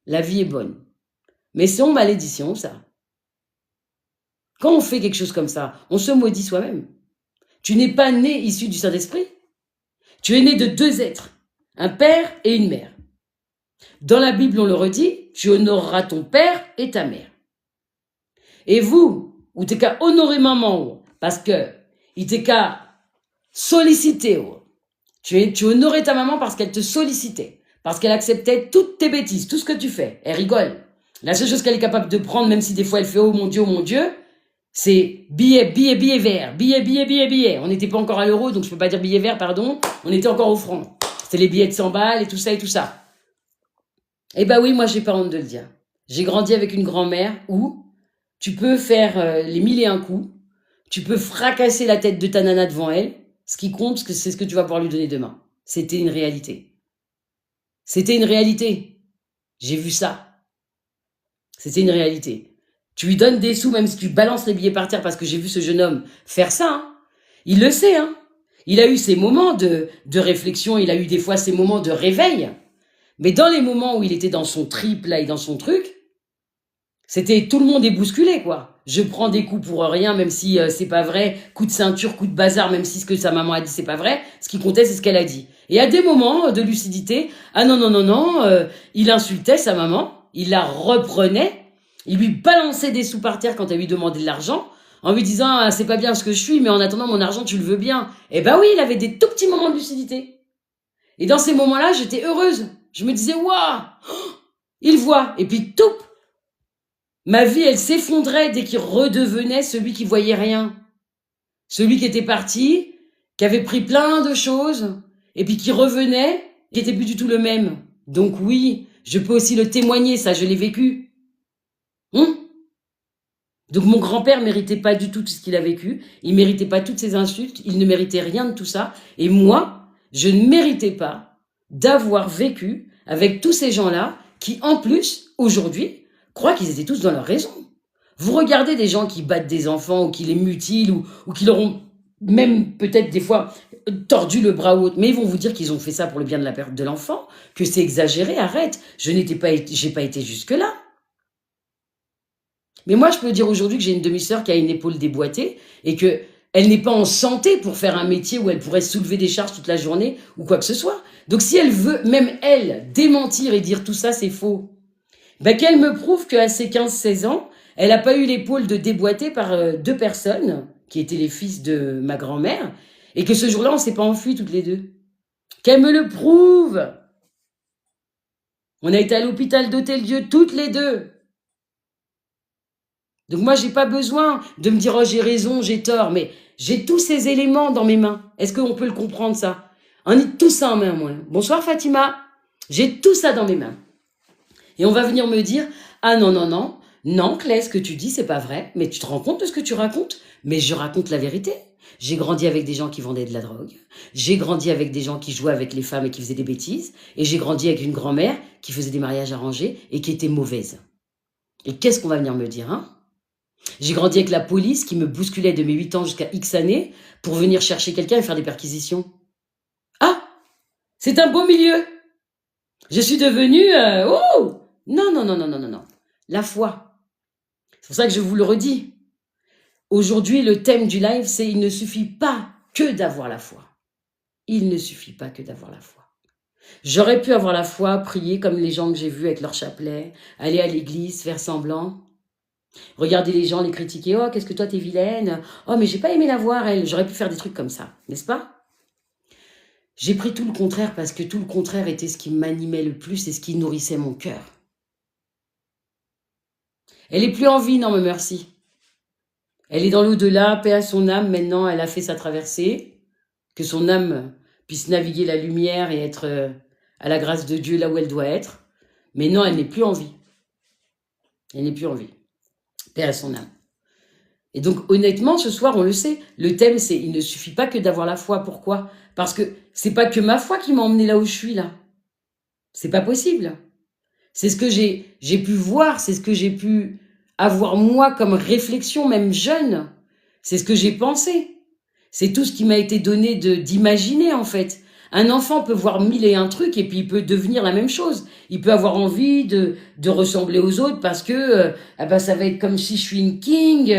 La vie est bonne. Mais c'est en malédiction, ça. Quand on fait quelque chose comme ça, on se maudit soi-même. Tu n'es pas né issu du Saint-Esprit. Tu es né de 2 êtres, un père et une mère. Dans la Bible, on le redit, tu honoreras ton père et ta mère. Et vous, ou t'es qu'à honorer maman, parce que il t'est qu'à solliciter. Tu honorais ta maman parce qu'elle te sollicitait, parce qu'elle acceptait toutes tes bêtises, tout ce que tu fais. Elle rigole. La seule chose qu'elle est capable de prendre, même si des fois elle fait oh mon Dieu, c'est billet vert, billet. On n'était pas encore à l'euro, donc je peux pas dire billet vert, pardon. On était encore au franc. C'était les billets de 100 balles et tout ça et tout ça. Eh ben oui, moi j'ai pas honte de le dire. J'ai grandi avec une grand-mère où tu peux faire les 1001 coups, Tu peux fracasser la tête de ta nana devant elle. Ce qui compte, c'est ce que tu vas pouvoir lui donner demain. C'était une réalité. C'était une réalité. J'ai vu ça. C'était une réalité. Tu lui donnes des sous, même si tu balances les billets par terre, parce que j'ai vu ce jeune homme faire ça. Hein. Il le sait. Hein. Il a eu ses moments de réflexion, il a eu des fois ses moments de réveil. Mais dans les moments où il était dans son trip, là, et dans son truc, c'était tout le monde est bousculé, quoi. Je prends des coups pour rien, même si c'est pas vrai. Coup de ceinture, coup de bazar, même si ce que sa maman a dit, c'est pas vrai. Ce qui comptait, c'est ce qu'elle a dit. Et à des moments de lucidité, ah non, non, non, non, il insultait sa maman, il la reprenait, il lui balançait des sous par terre quand elle lui demandait de l'argent, en lui disant, ah, c'est pas bien ce que je suis, mais en attendant, mon argent, tu le veux bien. Eh ben oui, il avait des tout petits moments de lucidité. Et dans ces moments-là, j'étais heureuse. Je me disais, waouh, il voit. Et puis, tout. Ma vie, elle s'effondrait dès qu'il redevenait celui qui voyait rien. Celui qui était parti, qui avait pris plein de choses, et puis qui revenait, qui était plus du tout le même. Donc oui, je peux aussi le témoigner, ça, je l'ai vécu. Donc mon grand-père méritait pas du tout tout ce qu'il a vécu, il méritait pas toutes ces insultes, il ne méritait rien de tout ça. Et moi, je ne méritais pas d'avoir vécu avec tous ces gens-là qui, en plus, aujourd'hui, croient qu'ils étaient tous dans leur raison. Vous regardez des gens qui battent des enfants ou qui les mutilent ou qui leur ont même peut-être des fois tordu le bras ou autre, mais ils vont vous dire qu'ils ont fait ça pour le bien de la perte de l'enfant, que c'est exagéré, arrête. J'ai pas été jusque-là. Mais moi, je peux dire aujourd'hui que j'ai une demi-sœur qui a une épaule déboîtée et que elle n'est pas en santé pour faire un métier où elle pourrait soulever des charges toute la journée ou quoi que ce soit. Donc si elle veut, même elle, démentir et dire tout ça, c'est faux, ben qu'elle me prouve qu'à ses 15-16 ans, elle n'a pas eu l'épaule de déboîtée par deux personnes, qui étaient les fils de ma grand-mère, et que ce jour-là, on ne s'est pas enfuis toutes les deux. Qu'elle me le prouve. On a été à l'hôpital d'Hôtel-Dieu toutes les deux. Donc moi, j'ai pas besoin de me dire « Oh, j'ai raison, j'ai tort », mais j'ai tous ces éléments dans mes mains. Est-ce qu'on peut le comprendre, ça? On est tout ça en main, moi. Bonsoir, Fatima. J'ai tout ça dans mes mains. Et on va venir me dire « Ah non, non, non, non, Claire, ce que tu dis, c'est pas vrai, mais tu te rends compte de ce que tu racontes? Mais je raconte la vérité. J'ai grandi avec des gens qui vendaient de la drogue. J'ai grandi avec des gens qui jouaient avec les femmes et qui faisaient des bêtises. Et j'ai grandi avec une grand-mère qui faisait des mariages arrangés et qui était mauvaise. Et qu'est-ce qu'on va venir me dire, hein? J'ai grandi avec la police qui me bousculait de mes 8 ans jusqu'à X années pour venir chercher quelqu'un et faire des perquisitions. Ah, c'est un beau milieu. Je suis devenue... oh non, non, non, non, non, non, non. La foi. C'est pour ça que je vous le redis. Aujourd'hui, le thème du live, c'est « Il ne suffit pas que d'avoir la foi ». Il ne suffit pas que d'avoir la foi. J'aurais pu avoir la foi, prier comme les gens que j'ai vus avec leur chapelet, aller à l'église, faire semblant. Regarder les gens, les critiquer. « Oh, qu'est-ce que toi, t'es vilaine. Oh, mais j'ai pas aimé la voir, elle. » J'aurais pu faire des trucs comme ça, n'est-ce pas? J'ai pris tout le contraire parce que tout le contraire était ce qui m'animait le plus et ce qui nourrissait mon cœur. Elle est plus en vie, non, mais merci. Elle est dans l'au-delà, paix à son âme. Maintenant, elle a fait sa traversée. Que son âme puisse naviguer la lumière et être à la grâce de Dieu là où elle doit être. Mais non, elle n'est plus en vie. Elle n'est plus en vie. Paix à son âme. Et donc, honnêtement, ce soir, on le sait, le thème, c'est « Il ne suffit pas que d'avoir la foi ». Pourquoi? Parce que c'est pas que ma foi qui m'a emmené là où je suis, là. C'est pas possible. C'est ce que j'ai pu voir, c'est ce que j'ai pu avoir moi comme réflexion, même jeune. C'est ce que j'ai pensé. C'est tout ce qui m'a été donné d'imaginer, en fait. Un enfant peut voir 1001 trucs et puis il peut devenir la même chose. Il peut avoir envie de ressembler aux autres parce que ça va être comme si je suis une king.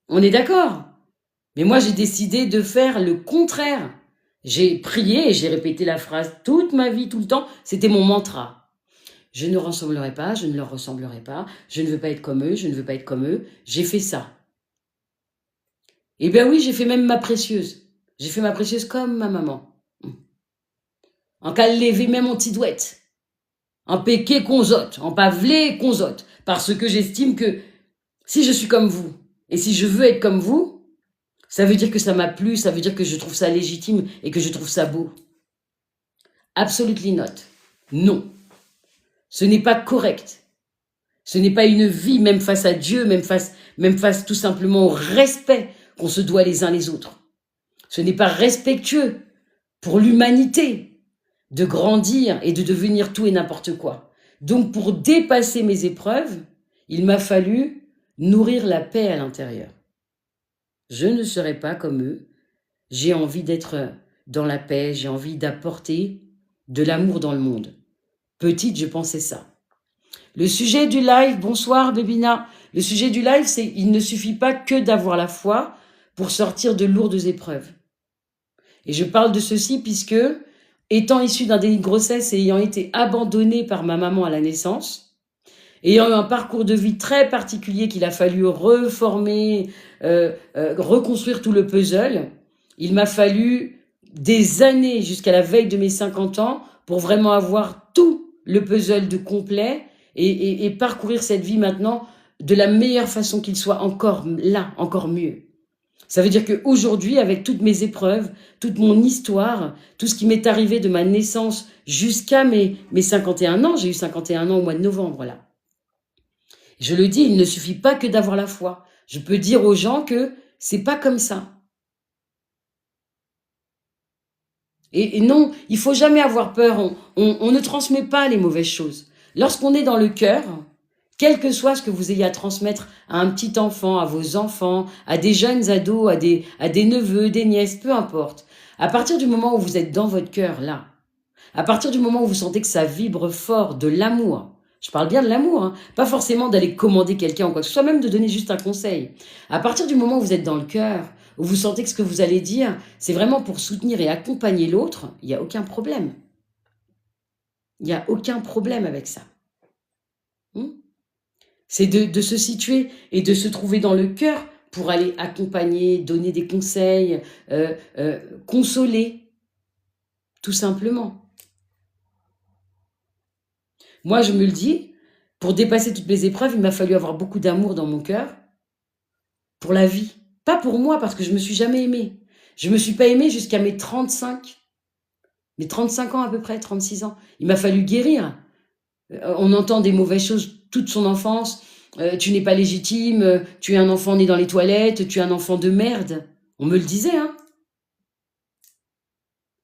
On est d'accord. Mais moi, j'ai décidé de faire le contraire. J'ai prié et j'ai répété la phrase toute ma vie, tout le temps. C'était mon mantra. Je ne ressemblerai pas, je ne leur ressemblerai pas. Je ne veux pas être comme eux, je ne veux pas être comme eux. J'ai fait ça. Eh bien oui, j'ai fait même ma précieuse. J'ai fait ma précieuse comme ma maman. En qu'à lever même en tidouette. En péqué conzote, en pavelé conzote. Parce que j'estime que si je suis comme vous, et si je veux être comme vous, ça veut dire que ça m'a plu, ça veut dire que je trouve ça légitime et que je trouve ça beau. Absolutely not. Non. Ce n'est pas correct. Ce n'est pas une vie, même face à Dieu, même face tout simplement au respect qu'on se doit les uns les autres. Ce n'est pas respectueux pour l'humanité de grandir et de devenir tout et n'importe quoi. Donc pour dépasser mes épreuves, il m'a fallu nourrir la paix à l'intérieur. Je ne serai pas comme eux. J'ai envie d'être dans la paix, j'ai envie d'apporter de l'amour dans le monde. Petite, je pensais ça. Le sujet du live, bonsoir Bébina. Le sujet du live, c'est il ne suffit pas que d'avoir la foi pour sortir de lourdes épreuves. Et je parle de ceci puisque, étant issue d'un déni de grossesse et ayant été abandonnée par ma maman à la naissance, ayant eu un parcours de vie très particulier qu'il a fallu reformer, reconstruire tout le puzzle, il m'a fallu des années jusqu'à la veille de mes 50 ans pour vraiment avoir tout le puzzle de complet et parcourir cette vie maintenant de la meilleure façon qu'il soit encore là, encore mieux. Ça veut dire qu'aujourd'hui, avec toutes mes épreuves, toute mon histoire, tout ce qui m'est arrivé de ma naissance jusqu'à mes 51 ans, j'ai eu 51 ans au mois de novembre, là. Je le dis, il ne suffit pas que d'avoir la foi. Je peux dire aux gens que c'est pas comme ça. Et non, il faut jamais avoir peur. On ne transmet pas les mauvaises choses. Lorsqu'on est dans le cœur, quel que soit ce que vous ayez à transmettre à un petit enfant, à vos enfants, à des jeunes ados, à des neveux, des nièces, peu importe. À partir du moment où vous êtes dans votre cœur, là, à partir du moment où vous sentez que ça vibre fort de l'amour, je parle bien de l'amour, hein, pas forcément d'aller commander quelqu'un ou quoi que ce soit, même de donner juste un conseil. À partir du moment où vous êtes dans le cœur, où vous sentez que ce que vous allez dire, c'est vraiment pour soutenir et accompagner l'autre, il n'y a aucun problème. Il n'y a aucun problème avec ça. C'est de se situer et de se trouver dans le cœur pour aller accompagner, donner des conseils, consoler, tout simplement. Moi, je me le dis, pour dépasser toutes mes épreuves, il m'a fallu avoir beaucoup d'amour dans mon cœur pour la vie. Pas pour moi, parce que je me suis jamais aimée. Je me suis pas aimée jusqu'à mes 35 ans à peu près, 36 ans. Il m'a fallu guérir. On entend des mauvaises choses toute son enfance. Tu n'es pas légitime, tu es un enfant né dans les toilettes, tu es un enfant de merde. On me le disait, hein.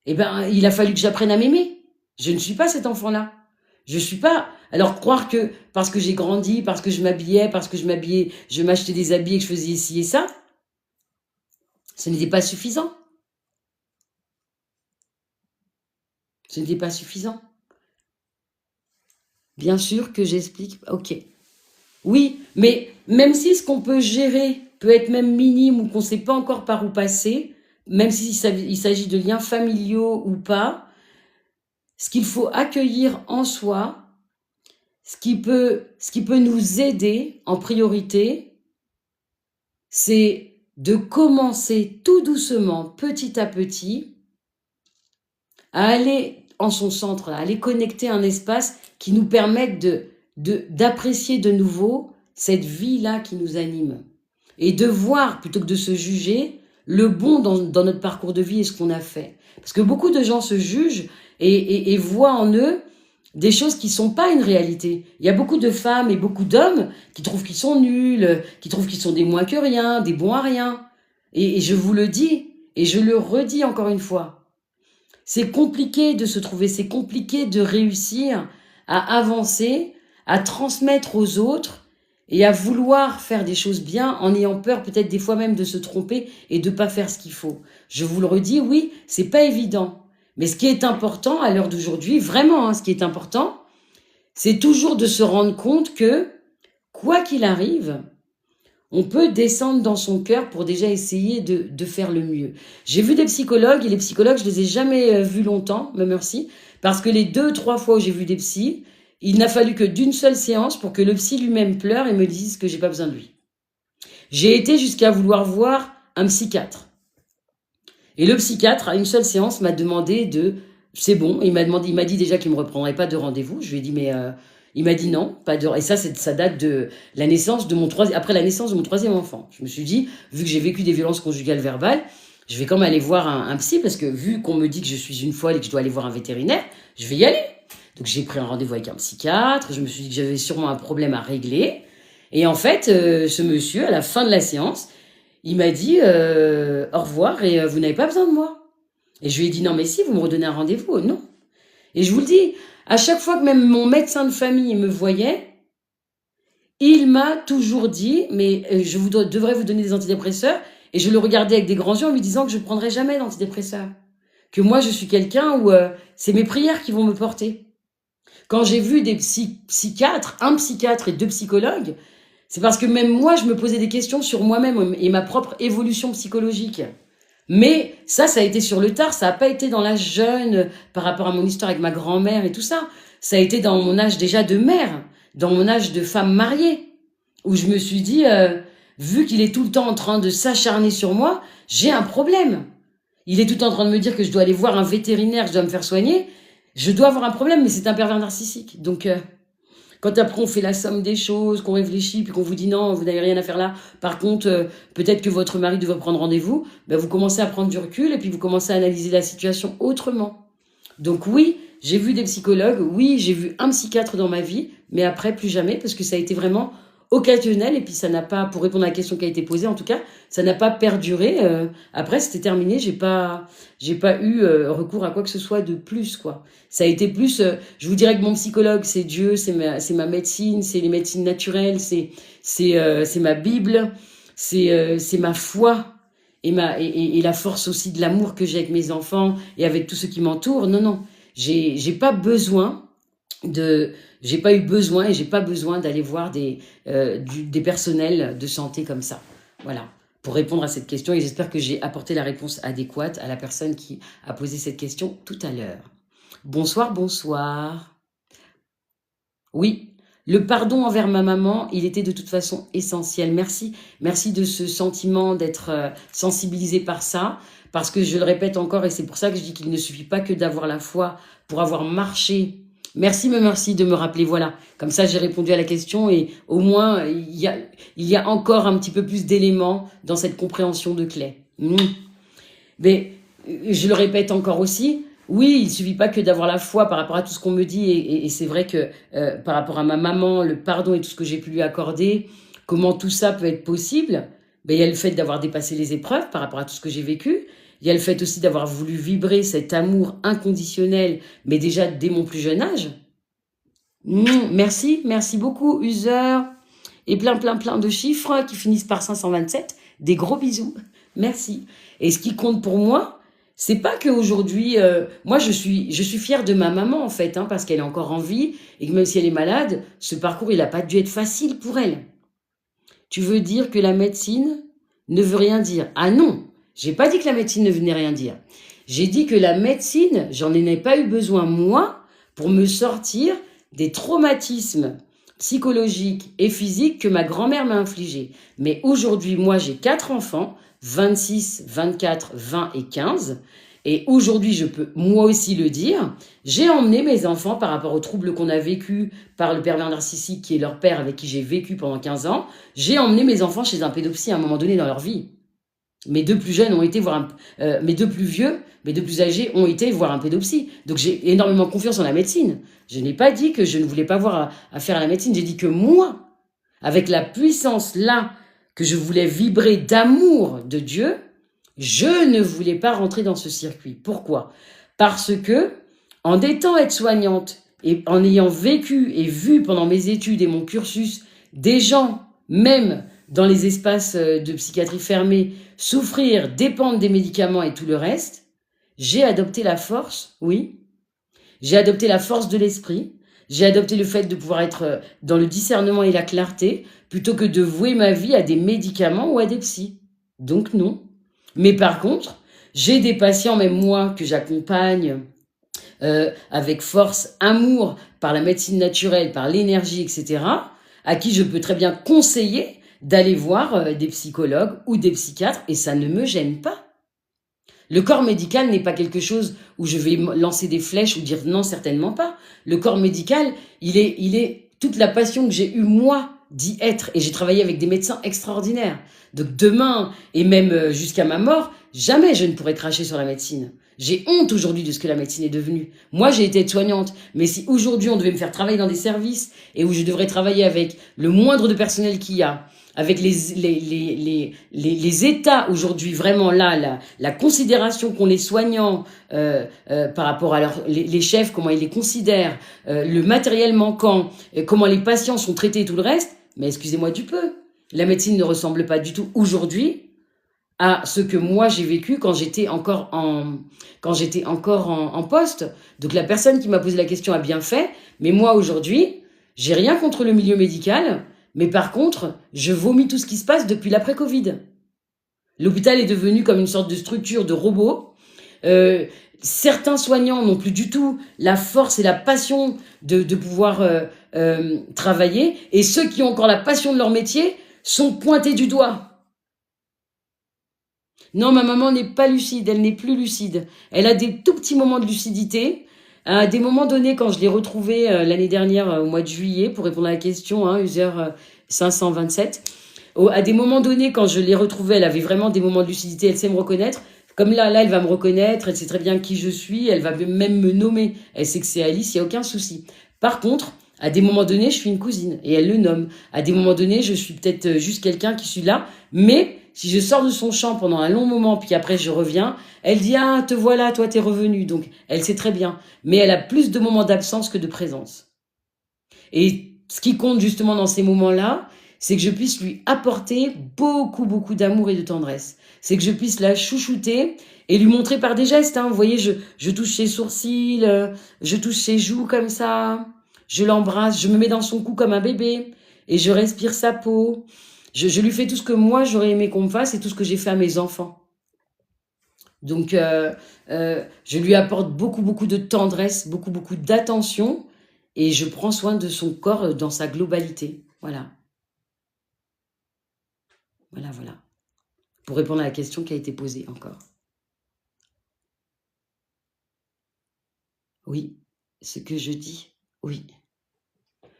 Eh ben, il a fallu que j'apprenne à m'aimer. Je ne suis pas cet enfant-là. Je suis pas. Alors croire que parce que j'ai grandi, parce que je m'habillais, je m'achetais des habits et que je faisais ci et ça, ce n'était pas suffisant. Ce n'était pas suffisant. Bien sûr que j'explique. Ok. Oui, mais même si ce qu'on peut gérer peut être même minime ou qu'on ne sait pas encore par où passer, même s'il s'agit de liens familiaux ou pas, ce qu'il faut accueillir en soi, ce qui peut nous aider en priorité, c'est de commencer tout doucement, petit à petit, à aller en son centre, à aller connecter un espace qui nous permette d'apprécier de nouveau cette vie-là qui nous anime. Et de voir, plutôt que de se juger, le bon dans notre parcours de vie et ce qu'on a fait. Parce que beaucoup de gens se jugent et voient en eux des choses qui sont pas une réalité. Il y a beaucoup de femmes et beaucoup d'hommes qui trouvent qu'ils sont nuls, qui trouvent qu'ils sont des moins que rien, des bons à rien. Et je vous le dis, et je le redis encore une fois, c'est compliqué de se trouver, c'est compliqué de réussir à avancer, à transmettre aux autres et à vouloir faire des choses bien en ayant peur peut-être des fois même de se tromper et de pas faire ce qu'il faut. Je vous le redis, oui, c'est pas évident. Mais ce qui est important à l'heure d'aujourd'hui, vraiment, hein, ce qui est important, c'est toujours de se rendre compte que, quoi qu'il arrive, on peut descendre dans son cœur pour déjà essayer de faire le mieux. J'ai vu des psychologues, et les psychologues, je les ai jamais vus longtemps, me merci, parce que les 2-3 fois où j'ai vu des psys, il n'a fallu que d'une seule séance pour que le psy lui-même pleure et me dise que j'ai pas besoin de lui. J'ai été jusqu'à vouloir voir un psychiatre. Et le psychiatre, à une seule séance, m'a demandé c'est bon, il m'a dit déjà qu'il me reprendrait pas de rendez-vous. Je lui ai dit, mais il m'a dit non, pas de. Et ça date de la naissance de après la naissance de mon 3e enfant. Je me suis dit, vu que j'ai vécu des violences conjugales verbales, je vais quand même aller voir un psy parce que vu qu'on me dit que je suis une folle et que je dois aller voir un vétérinaire, je vais y aller. Donc j'ai pris un rendez-vous avec un psychiatre. Je me suis dit que j'avais sûrement un problème à régler. Et en fait, ce monsieur, à la fin de la séance, Il m'a dit au revoir et vous n'avez pas besoin de moi. Et je lui ai dit non mais si, vous me redonnez un rendez-vous. Non. Et je vous le dis, à chaque fois que même mon médecin de famille me voyait, il m'a toujours dit mais devrais vous donner des antidépresseurs. Et je le regardais avec des grands yeux en lui disant que je ne prendrais jamais d'antidépresseurs. Que moi je suis quelqu'un où c'est mes prières qui vont me porter. Quand j'ai vu des psychiatres, un psychiatre et 2 psychologues, c'est parce que même moi, je me posais des questions sur moi-même et ma propre évolution psychologique. Mais ça a été sur le tard, ça n'a pas été dans l'âge jeune par rapport à mon histoire avec ma grand-mère et tout ça. Ça a été dans mon âge déjà de mère, dans mon âge de femme mariée, où je me suis dit, vu qu'il est tout le temps en train de s'acharner sur moi, j'ai un problème. Il est tout le temps en train de me dire que je dois aller voir un vétérinaire, je dois me faire soigner. Je dois avoir un problème, mais c'est un pervers narcissique. Donc, quand après on fait la somme des choses, qu'on réfléchit, puis qu'on vous dit non, vous n'avez rien à faire là. Par contre, peut-être que votre mari devrait prendre rendez-vous. Ben, vous commencez à prendre du recul et puis vous commencez à analyser la situation autrement. Donc oui, j'ai vu des psychologues, oui, j'ai vu un psychiatre dans ma vie, mais après plus jamais parce que ça a été vraiment occasionnel et puis ça n'a pas, pour répondre à la question qui a été posée en tout cas, ça n'a pas perduré. Après c'était terminé, j'ai pas eu recours à quoi que ce soit de plus quoi. Ça a été plus, je vous dirais que mon psychologue c'est Dieu, c'est ma médecine, c'est les médecines naturelles, c'est ma Bible, c'est ma foi et la force aussi de l'amour que j'ai avec mes enfants et avec tous ceux qui m'entourent. Non, j'ai pas besoin j'ai pas eu besoin et j'ai pas besoin d'aller voir des personnels de santé comme ça. Voilà, pour répondre à cette question et j'espère que j'ai apporté la réponse adéquate à la personne qui a posé cette question tout à l'heure. Bonsoir, bonsoir. Oui, le pardon envers ma maman, il était de toute façon essentiel. Merci de ce sentiment d'être sensibilisé par ça, parce que je le répète encore et c'est pour ça que je dis qu'il ne suffit pas que d'avoir la foi pour avoir marché. Merci de me rappeler, voilà. Comme ça, j'ai répondu à la question et au moins, il y a encore un petit peu plus d'éléments dans cette compréhension de clé. Mais je le répète encore aussi, oui, il suffit pas que d'avoir la foi par rapport à tout ce qu'on me dit et c'est vrai que par rapport à ma maman, le pardon et tout ce que j'ai pu lui accorder, comment tout ça peut être possible, il y a le fait d'avoir dépassé les épreuves par rapport à tout ce que j'ai vécu. Il y a le fait aussi d'avoir voulu vibrer cet amour inconditionnel, mais déjà dès mon plus jeune âge. Merci beaucoup, user. Et plein de chiffres qui finissent par 527. Des gros bisous. Merci. Et ce qui compte pour moi, c'est pas qu'aujourd'hui, moi je suis fière de ma maman en fait, parce qu'elle est encore en vie et que même si elle est malade, ce parcours il n'a pas dû être facile pour elle. Tu veux dire que la médecine ne veut rien dire? Ah non! J'ai pas dit que la médecine ne venait rien dire. J'ai dit que la médecine, j'en ai pas eu besoin moi pour me sortir des traumatismes psychologiques et physiques que ma grand-mère m'a infligés. Mais aujourd'hui, moi, j'ai 4 enfants, 26, 24, 20 et 15. Et aujourd'hui, je peux moi aussi le dire, j'ai emmené mes enfants par rapport aux troubles qu'on a vécu par le pervers narcissique qui est leur père avec qui j'ai vécu pendant 15 ans. J'ai emmené mes enfants chez un pédopsie à un moment donné dans leur vie. Mes 2 plus jeunes ont été voir mes 2 plus vieux, mes 2 plus âgés ont été voir un pédopsie. Donc j'ai énormément confiance en la médecine. Je n'ai pas dit que je ne voulais pas avoir à faire à la médecine. J'ai dit que moi, avec la puissance là, que je voulais vibrer d'amour de Dieu, je ne voulais pas rentrer dans ce circuit. Pourquoi? Parce que, en étant aide-soignante et en ayant vécu et vu pendant mes études et mon cursus des gens, même dans les espaces de psychiatrie fermée, souffrir, dépendre des médicaments et tout le reste, j'ai adopté la force, oui, j'ai adopté la force de l'esprit, j'ai adopté le fait de pouvoir être dans le discernement et la clarté, plutôt que de vouer ma vie à des médicaments ou à des psys. Donc non. Mais par contre, j'ai des patients, même moi, que j'accompagne avec force, amour, par la médecine naturelle, par l'énergie, etc., à qui je peux très bien conseiller d'aller voir des psychologues ou des psychiatres, et ça ne me gêne pas. Le corps médical n'est pas quelque chose où je vais lancer des flèches ou dire non, certainement pas. Le corps médical, il est toute la passion que j'ai eue moi d'y être, et j'ai travaillé avec des médecins extraordinaires. Donc demain, et même jusqu'à ma mort, jamais je ne pourrai cracher sur la médecine. J'ai honte aujourd'hui de ce que la médecine est devenue. Moi, j'ai été aide-soignante, mais si aujourd'hui on devait me faire travailler dans des services et où je devrais travailler avec le moindre de personnel qu'il y a, avec les états aujourd'hui, vraiment là, la considération qu'ont les soignants par rapport à les chefs, comment ils les considèrent, le matériel manquant, comment les patients sont traités et tout le reste, mais excusez-moi du peu. La médecine ne ressemble pas du tout aujourd'hui à ce que moi j'ai vécu quand j'étais encore en poste. Donc la personne qui m'a posé la question a bien fait, mais moi aujourd'hui, j'ai rien contre le milieu médical, mais par contre, je vomis tout ce qui se passe depuis l'après-Covid. L'hôpital est devenu comme une sorte de structure de robot. Certains soignants n'ont plus du tout la force et la passion de pouvoir travailler, et ceux qui ont encore la passion de leur métier sont pointés du doigt. Non, ma maman n'est pas lucide, elle n'est plus lucide. Elle a des tout petits moments de lucidité. À des moments donnés, quand je l'ai retrouvée l'année dernière, au mois de juillet, pour répondre à la question, user 527, à des moments donnés, quand je l'ai retrouvée, elle avait vraiment des moments de lucidité, elle sait me reconnaître. Comme là, elle va me reconnaître, elle sait très bien qui je suis, elle va même me nommer. Elle sait que c'est Alice, il n'y a aucun souci. Par contre, à des moments donnés, je suis une cousine, et elle le nomme. À des moments donnés, je suis peut-être juste quelqu'un qui suis là, mais si je sors de son champ pendant un long moment, puis après je reviens, elle dit « Ah, te voilà, toi t'es revenu ». Donc, elle sait très bien. Mais elle a plus de moments d'absence que de présence. Et ce qui compte justement dans ces moments-là, c'est que je puisse lui apporter beaucoup, beaucoup d'amour et de tendresse. C'est que je puisse la chouchouter et lui montrer par des gestes. Vous voyez, je touche ses sourcils, je touche ses joues comme ça, je l'embrasse, je me mets dans son cou comme un bébé et je respire sa peau. Je lui fais tout ce que moi, j'aurais aimé qu'on me fasse et tout ce que j'ai fait à mes enfants. Donc, je lui apporte beaucoup, beaucoup de tendresse, beaucoup, beaucoup d'attention et je prends soin de son corps dans sa globalité. Voilà. Voilà, voilà. Pour répondre à la question qui a été posée encore. Oui, ce que je dis, oui.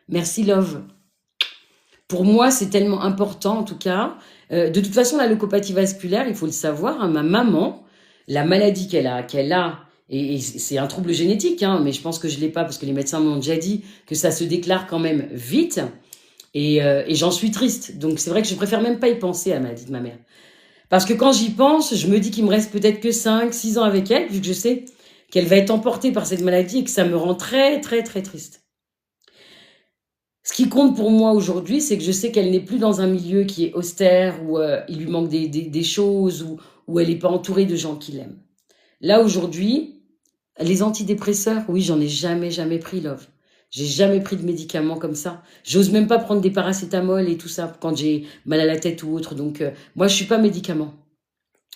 Merci, Love. Pour moi, c'est tellement important, en tout cas. De toute façon, la leucopathie vasculaire, il faut le savoir, ma maman, la maladie qu'elle a, et c'est un trouble génétique, mais je pense que je ne l'ai pas parce que les médecins m'ont déjà dit que ça se déclare quand même vite, et j'en suis triste. Donc c'est vrai que je préfère même pas y penser à la maladie de ma mère. Parce que quand j'y pense, je me dis qu'il me reste peut-être que 5, 6 ans avec elle, vu que je sais qu'elle va être emportée par cette maladie et que ça me rend très, très, très triste. Ce qui compte pour moi aujourd'hui, c'est que je sais qu'elle n'est plus dans un milieu qui est austère, où il lui manque des choses, où elle n'est pas entourée de gens qui l'aiment. Là, aujourd'hui, les antidépresseurs, oui, j'en ai jamais pris, Love. J'ai jamais pris de médicaments comme ça. J'ose même pas prendre des paracétamol et tout ça quand j'ai mal à la tête ou autre. Donc, moi, je suis pas médicament.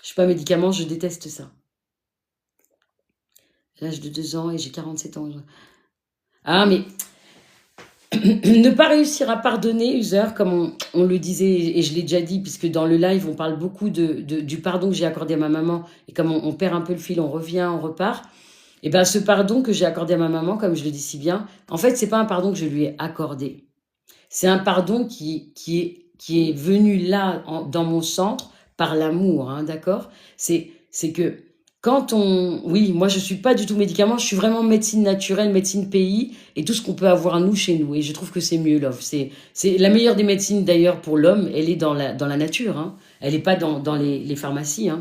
Je suis pas médicament, je déteste ça. À l'âge de 2 ans et j'ai 47 ans. Ah, mais ne pas réussir à pardonner, user, comme on le disait, et je l'ai déjà dit, puisque dans le live, on parle beaucoup du pardon que j'ai accordé à ma maman, et comme on perd un peu le fil, on revient, on repart, et bien ce pardon que j'ai accordé à ma maman, comme je le dis si bien, en fait, c'est pas un pardon que je lui ai accordé. C'est un pardon qui est venu là, dans mon centre, par l'amour, d'accord? C'est que quand oui, moi je suis pas du tout médicament, je suis vraiment médecine naturelle, médecine pays, et tout ce qu'on peut avoir nous chez nous. Et je trouve que c'est mieux, Love. C'est la meilleure des médecines d'ailleurs pour l'homme, elle est dans la nature, Elle n'est pas dans les pharmacies,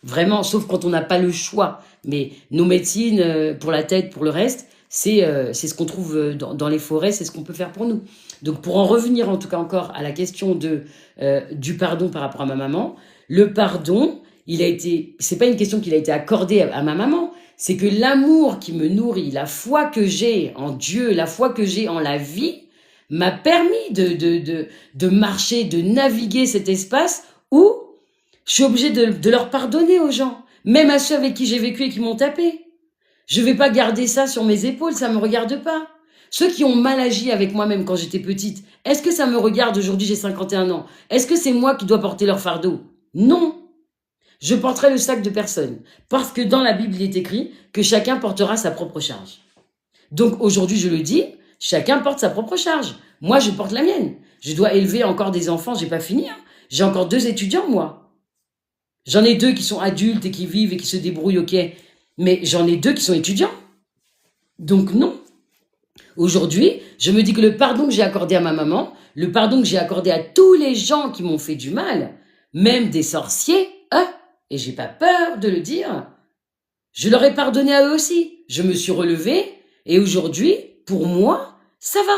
Vraiment, sauf quand on n'a pas le choix. Mais nos médecines, pour la tête, pour le reste, c'est ce qu'on trouve dans les forêts, c'est ce qu'on peut faire pour nous. Donc pour en revenir en tout cas encore à la question du pardon par rapport à ma maman, le pardon, c'est pas une question qu'il a été accordé à ma maman, c'est que l'amour qui me nourrit, la foi que j'ai en Dieu, la foi que j'ai en la vie, m'a permis de marcher, de naviguer cet espace où je suis obligée de leur pardonner aux gens, même à ceux avec qui j'ai vécu et qui m'ont tapé. Je vais pas garder ça sur mes épaules, ça me regarde pas. Ceux qui ont mal agi avec moi-même quand j'étais petite, est-ce que ça me regarde aujourd'hui, j'ai 51 ans? Est-ce que c'est moi qui dois porter leur fardeau? Non. Je porterai le sac de personne. Parce que dans la Bible, il est écrit que chacun portera sa propre charge. Donc aujourd'hui, je le dis, chacun porte sa propre charge. Moi, je porte la mienne. Je dois élever encore des enfants, j'ai pas fini. J'ai encore 2 étudiants, moi. J'en ai 2 qui sont adultes et qui vivent et qui se débrouillent, ok. Mais j'en ai 2 qui sont étudiants. Donc non. Aujourd'hui, je me dis que le pardon que j'ai accordé à ma maman, le pardon que j'ai accordé à tous les gens qui m'ont fait du mal, même des sorciers, et j'ai pas peur de le dire, je leur ai pardonné à eux aussi. Je me suis relevée et aujourd'hui, pour moi, ça va.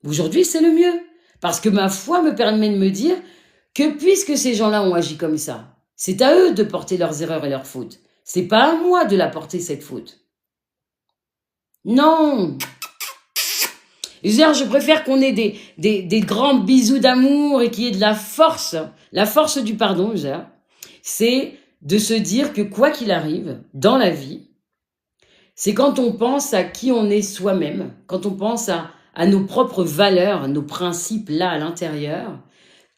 Aujourd'hui, c'est le mieux. Parce que ma foi me permet de me dire que puisque ces gens-là ont agi comme ça, c'est à eux de porter leurs erreurs et leurs fautes. C'est pas à moi de la porter, cette faute. Non. Je préfère qu'on ait des grands bisous d'amour et qu'il y ait de la force. La force du pardon, c'est de se dire que quoi qu'il arrive dans la vie, c'est quand on pense à qui on est soi-même, quand on pense à nos propres valeurs, nos principes là à l'intérieur,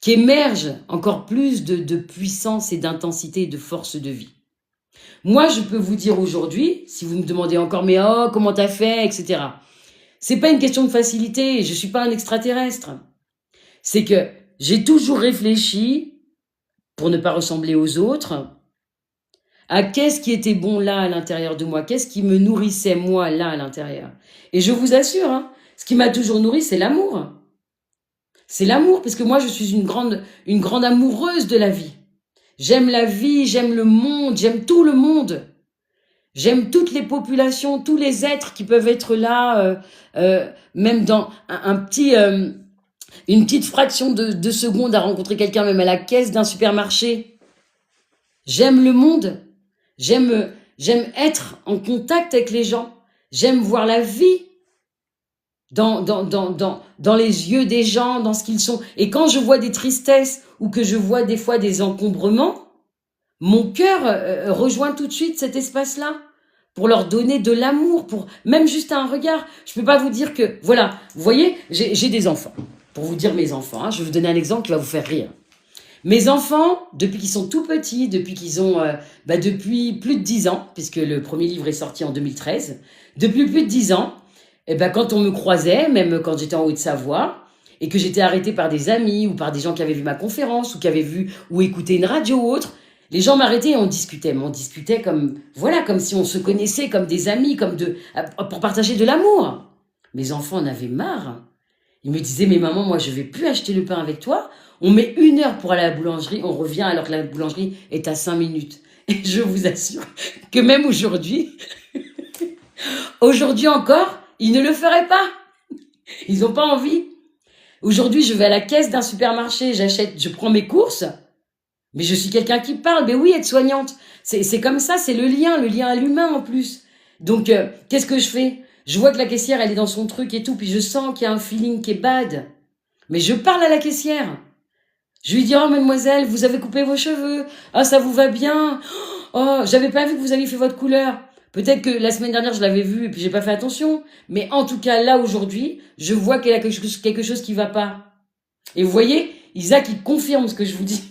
qu'émerge encore plus de puissance et d'intensité et de force de vie. Moi, je peux vous dire aujourd'hui, si vous me demandez encore, mais oh, comment t'as fait, etc. C'est pas une question de facilité, je suis pas un extraterrestre. C'est que j'ai toujours réfléchi, pour ne pas ressembler aux autres, à qu'est-ce qui était bon là à l'intérieur de moi, qu'est-ce qui me nourrissait moi là à l'intérieur. Et je vous assure, ce qui m'a toujours nourri, c'est l'amour. C'est l'amour, parce que moi, je suis une grande amoureuse de la vie. J'aime la vie, j'aime le monde, j'aime tout le monde. J'aime toutes les populations, tous les êtres qui peuvent être là, même dans une petite fraction de seconde à rencontrer quelqu'un, même à la caisse d'un supermarché. J'aime le monde. J'aime être en contact avec les gens. J'aime voir la vie dans les yeux des gens, dans ce qu'ils sont. Et quand je vois des tristesses ou que je vois des fois des encombrements, mon cœur rejoint tout de suite cet espace-là pour leur donner de l'amour, pour même juste un regard. Je peux pas vous dire que... Voilà, vous voyez, j'ai des enfants. Pour vous dire mes enfants, je vais vous donner un exemple qui va vous faire rire. Mes enfants, depuis qu'ils sont tout petits, depuis qu'ils ont... depuis plus de 10 ans, puisque le premier livre est sorti en 2013, depuis plus de 10 ans, quand on me croisait, même quand j'étais en Haute-Savoie, et que j'étais arrêtée par des amis ou par des gens qui avaient vu ma conférence ou qui avaient vu ou écouté une radio ou autre, les gens m'arrêtaient et on discutait. Mais on discutait comme, voilà, comme si on se connaissait, comme des amis, pour partager de l'amour. Mes enfants en avaient marre. Ils me disaient, mais maman, moi, je vais plus acheter le pain avec toi. On met 1 heure pour aller à la boulangerie, on revient alors que la boulangerie est à 5 minutes. Et je vous assure que même aujourd'hui, aujourd'hui encore, ils ne le feraient pas. Ils n'ont pas envie. Aujourd'hui, je vais à la caisse d'un supermarché, je prends mes courses, mais je suis quelqu'un qui parle. Mais oui, être soignante, c'est comme ça, c'est le lien à l'humain en plus. Donc, qu'est-ce que je fais? Je vois que la caissière, elle est dans son truc et tout, puis je sens qu'il y a un feeling qui est bad. Mais je parle à la caissière. Je lui dis, oh mademoiselle, vous avez coupé vos cheveux. Ah, ça vous va bien. Oh, j'avais pas vu que vous aviez fait votre couleur. Peut-être que la semaine dernière, je l'avais vu et puis j'ai pas fait attention. Mais en tout cas, là, aujourd'hui, je vois qu'il y a quelque chose qui va pas. Et vous voyez, Isaac, il confirme ce que je vous dis.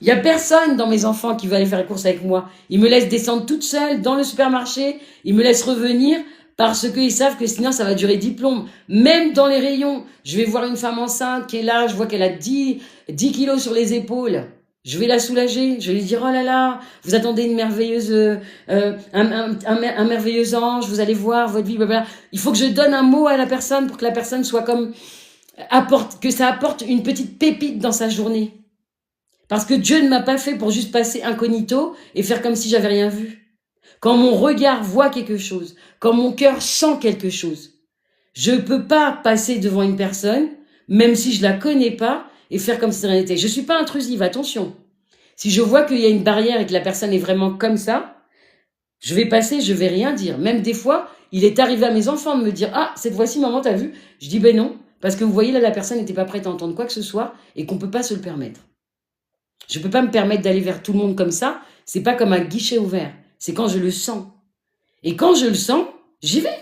Il y a personne dans mes enfants qui va aller faire les courses avec moi. Ils me laissent descendre toute seule dans le supermarché. Ils me laissent revenir parce qu'ils savent que sinon, ça va durer 10 plombes. Même dans les rayons, je vais voir une femme enceinte qui est là. Je vois qu'elle a 10 kilos sur les épaules. Je vais la soulager. Je vais lui dire, oh là là, vous attendez une merveilleuse, un merveilleux ange. Vous allez voir votre vie, blablabla. Il faut que je donne un mot à la personne pour que la personne soit comme, que ça apporte une petite pépite dans sa journée. Parce que Dieu ne m'a pas fait pour juste passer incognito et faire comme si j'avais rien vu. Quand mon regard voit quelque chose, quand mon cœur sent quelque chose, je ne peux pas passer devant une personne, même si je la connais pas, et faire comme si rien n'était. Je suis pas intrusive, attention. Si je vois qu'il y a une barrière et que la personne est vraiment comme ça, je vais passer, je vais rien dire. Même des fois, il est arrivé à mes enfants de me dire, ah, cette fois-ci, maman, t'as vu? Je dis, ben non, parce que vous voyez, là, la personne n'était pas prête à entendre quoi que ce soit et qu'on peut pas se le permettre. Je peux pas me permettre d'aller vers tout le monde comme ça. C'est pas comme un guichet ouvert. C'est quand je le sens. Et quand je le sens, j'y vais.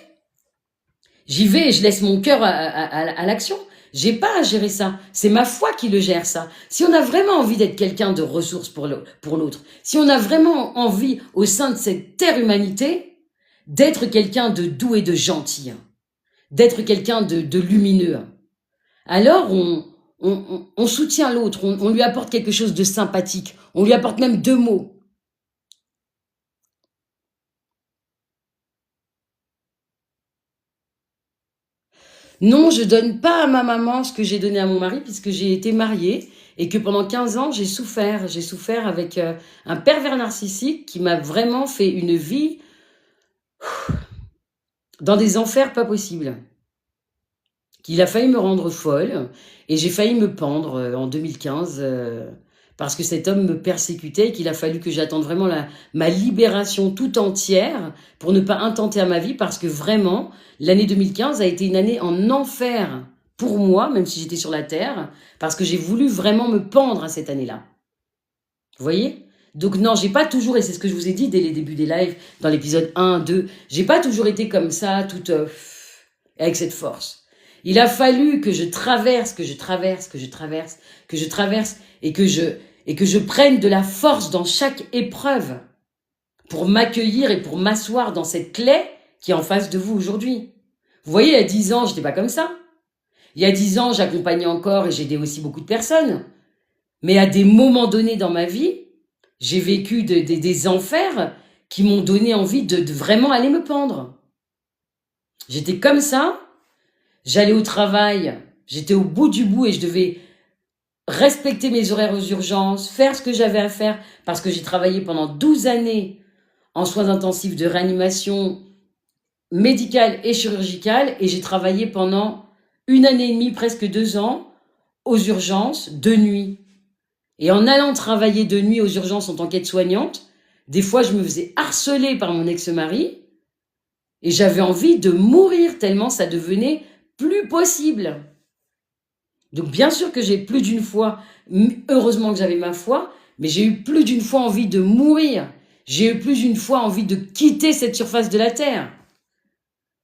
J'y vais et je laisse mon cœur à l'action. J'ai pas à gérer ça. C'est ma foi qui le gère, ça. Si on a vraiment envie d'être quelqu'un de ressources pour l'autre, si on a vraiment envie, au sein de cette terre humanité, d'être quelqu'un de doux et de gentil, d'être quelqu'un de lumineux, alors on soutient l'autre, on lui apporte quelque chose de sympathique, on lui apporte même 2 mots. Non, je donne pas à ma maman ce que j'ai donné à mon mari puisque j'ai été mariée et que pendant 15 ans, j'ai souffert. J'ai souffert avec un pervers narcissique qui m'a vraiment fait une vie dans des enfers pas possibles. Qu'il a failli me rendre folle et j'ai failli me pendre en 2015 parce que cet homme me persécutait et qu'il a fallu que j'attende vraiment ma libération tout entière pour ne pas intenter à ma vie parce que vraiment, l'année 2015 a été une année en enfer pour moi, même si j'étais sur la terre, parce que j'ai voulu vraiment me pendre à cette année-là. Vous voyez? Donc non, j'ai pas toujours, et c'est ce que je vous ai dit dès les débuts des lives, dans l'épisode 1, 2, j'ai pas toujours été comme ça, toute avec cette force. Il a fallu que je traverse, que je traverse, que je traverse, que je traverse, et que je prenne de la force dans chaque épreuve pour m'accueillir et pour m'asseoir dans cette clé qui est en face de vous aujourd'hui. Vous voyez, il y a 10 ans, j'étais pas comme ça. Il y a 10 ans, j'accompagnais encore et j'aidais aussi beaucoup de personnes. Mais à des moments donnés dans ma vie, j'ai vécu des enfers qui m'ont donné envie de vraiment aller me pendre. J'étais comme ça, j'allais au travail, j'étais au bout du bout et je devais respecter mes horaires aux urgences, faire ce que j'avais à faire, parce que j'ai travaillé pendant 12 années en soins intensifs de réanimation médicale et chirurgicale, et j'ai travaillé pendant 1 année et demie, presque 2 ans, aux urgences de nuit. Et en allant travailler de nuit aux urgences en tant qu'aide-soignante, des fois je me faisais harceler par mon ex-mari, et j'avais envie de mourir tellement ça devenait plus possible. Donc bien sûr que j'ai plus d'une fois, heureusement que j'avais ma foi, mais j'ai eu plus d'une fois envie de mourir. J'ai eu plus d'une fois envie de quitter cette surface de la terre.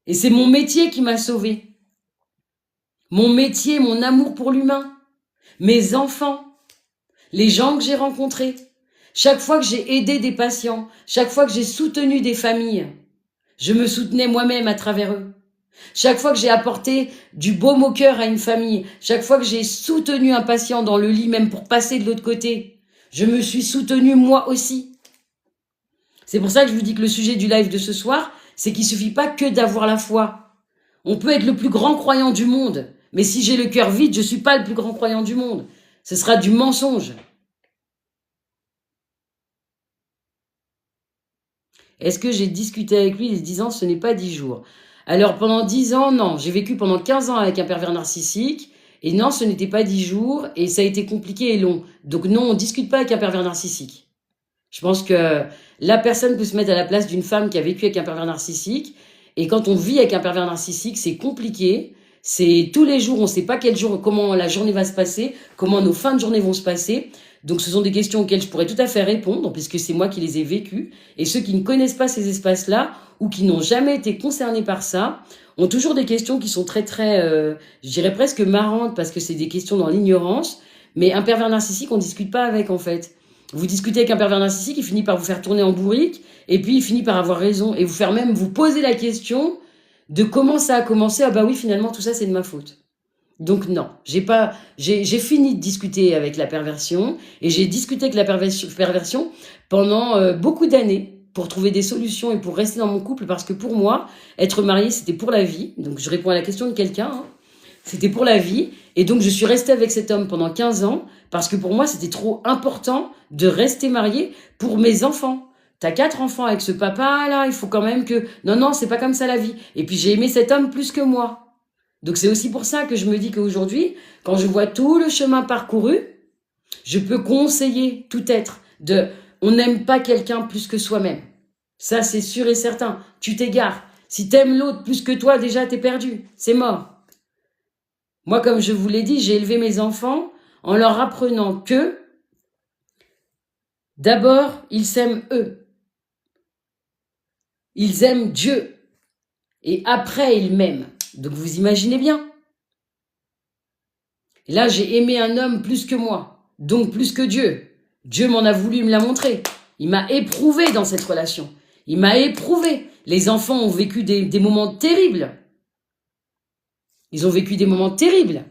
Et c'est mon métier qui m'a sauvée. Mon métier, mon amour pour l'humain, mes enfants, les gens que j'ai rencontrés. Chaque fois que j'ai aidé des patients, chaque fois que j'ai soutenu des familles, je me soutenais moi-même à travers eux. Chaque fois que j'ai apporté du baume au cœur à une famille, chaque fois que j'ai soutenu un patient dans le lit, même pour passer de l'autre côté, je me suis soutenue moi aussi. C'est pour ça que je vous dis que le sujet du live de ce soir, c'est qu'il suffit pas que d'avoir la foi. On peut être le plus grand croyant du monde, mais si j'ai le cœur vide, je suis pas le plus grand croyant du monde. Ce sera du mensonge. Est-ce que j'ai discuté avec lui les 10 ans? Ce n'est pas 10 jours. Alors, pendant 10 ans, non. J'ai vécu pendant 15 ans avec un pervers narcissique. Et non, ce n'était pas 10 jours. Et ça a été compliqué et long. Donc non, on ne discute pas avec un pervers narcissique. Je pense que la personne peut se mettre à la place d'une femme qui a vécu avec un pervers narcissique. Et quand on vit avec un pervers narcissique, c'est compliqué. C'est tous les jours, on ne sait pas quel jour, comment la journée va se passer, comment nos fins de journée vont se passer. Donc ce sont des questions auxquelles je pourrais tout à fait répondre, puisque c'est moi qui les ai vécues. Et ceux qui ne connaissent pas ces espaces-là, ou qui n'ont jamais été concernés par ça, ont toujours des questions qui sont très, je dirais presque marrantes, parce que c'est des questions dans l'ignorance. Mais un pervers narcissique, on ne discute pas avec, en fait. Vous discutez avec un pervers narcissique, il finit par vous faire tourner en bourrique, et puis il finit par avoir raison, et vous faire même vous poser la question de comment ça a commencé. Ah bah oui, finalement, tout ça, c'est de ma faute. Donc non, j'ai fini de discuter avec la perversion, et j'ai discuté avec la perversion pendant beaucoup d'années pour trouver des solutions et pour rester dans mon couple, parce que pour moi, être mariée, c'était pour la vie. Donc je réponds à la question de quelqu'un, hein. C'était pour la vie. Et donc je suis restée avec cet homme pendant 15 ans, parce que pour moi, c'était trop important de rester mariée pour mes enfants. T'as 4 enfants avec ce papa-là, il faut quand même que... Non, non, c'est pas comme ça la vie. Et puis j'ai aimé cet homme plus que moi. Donc c'est aussi pour ça que je me dis qu'aujourd'hui, quand je vois tout le chemin parcouru, je peux conseiller tout être de on n'aime pas quelqu'un plus que soi-même. Ça, c'est sûr et certain. Tu t'égares. Si t'aimes l'autre plus que toi, déjà, t'es perdu. C'est mort. Moi, comme je vous l'ai dit, j'ai élevé mes enfants en leur apprenant que, d'abord, ils s'aiment eux. Ils aiment Dieu. Et après, ils m'aiment. Donc, vous imaginez bien. Et là, j'ai aimé un homme plus que moi. Donc, plus que Dieu. Dieu m'en a voulu, il me l'a montré. Il m'a éprouvé dans cette relation. Il m'a éprouvé. Les enfants ont vécu des moments terribles. Ils ont vécu des moments terribles.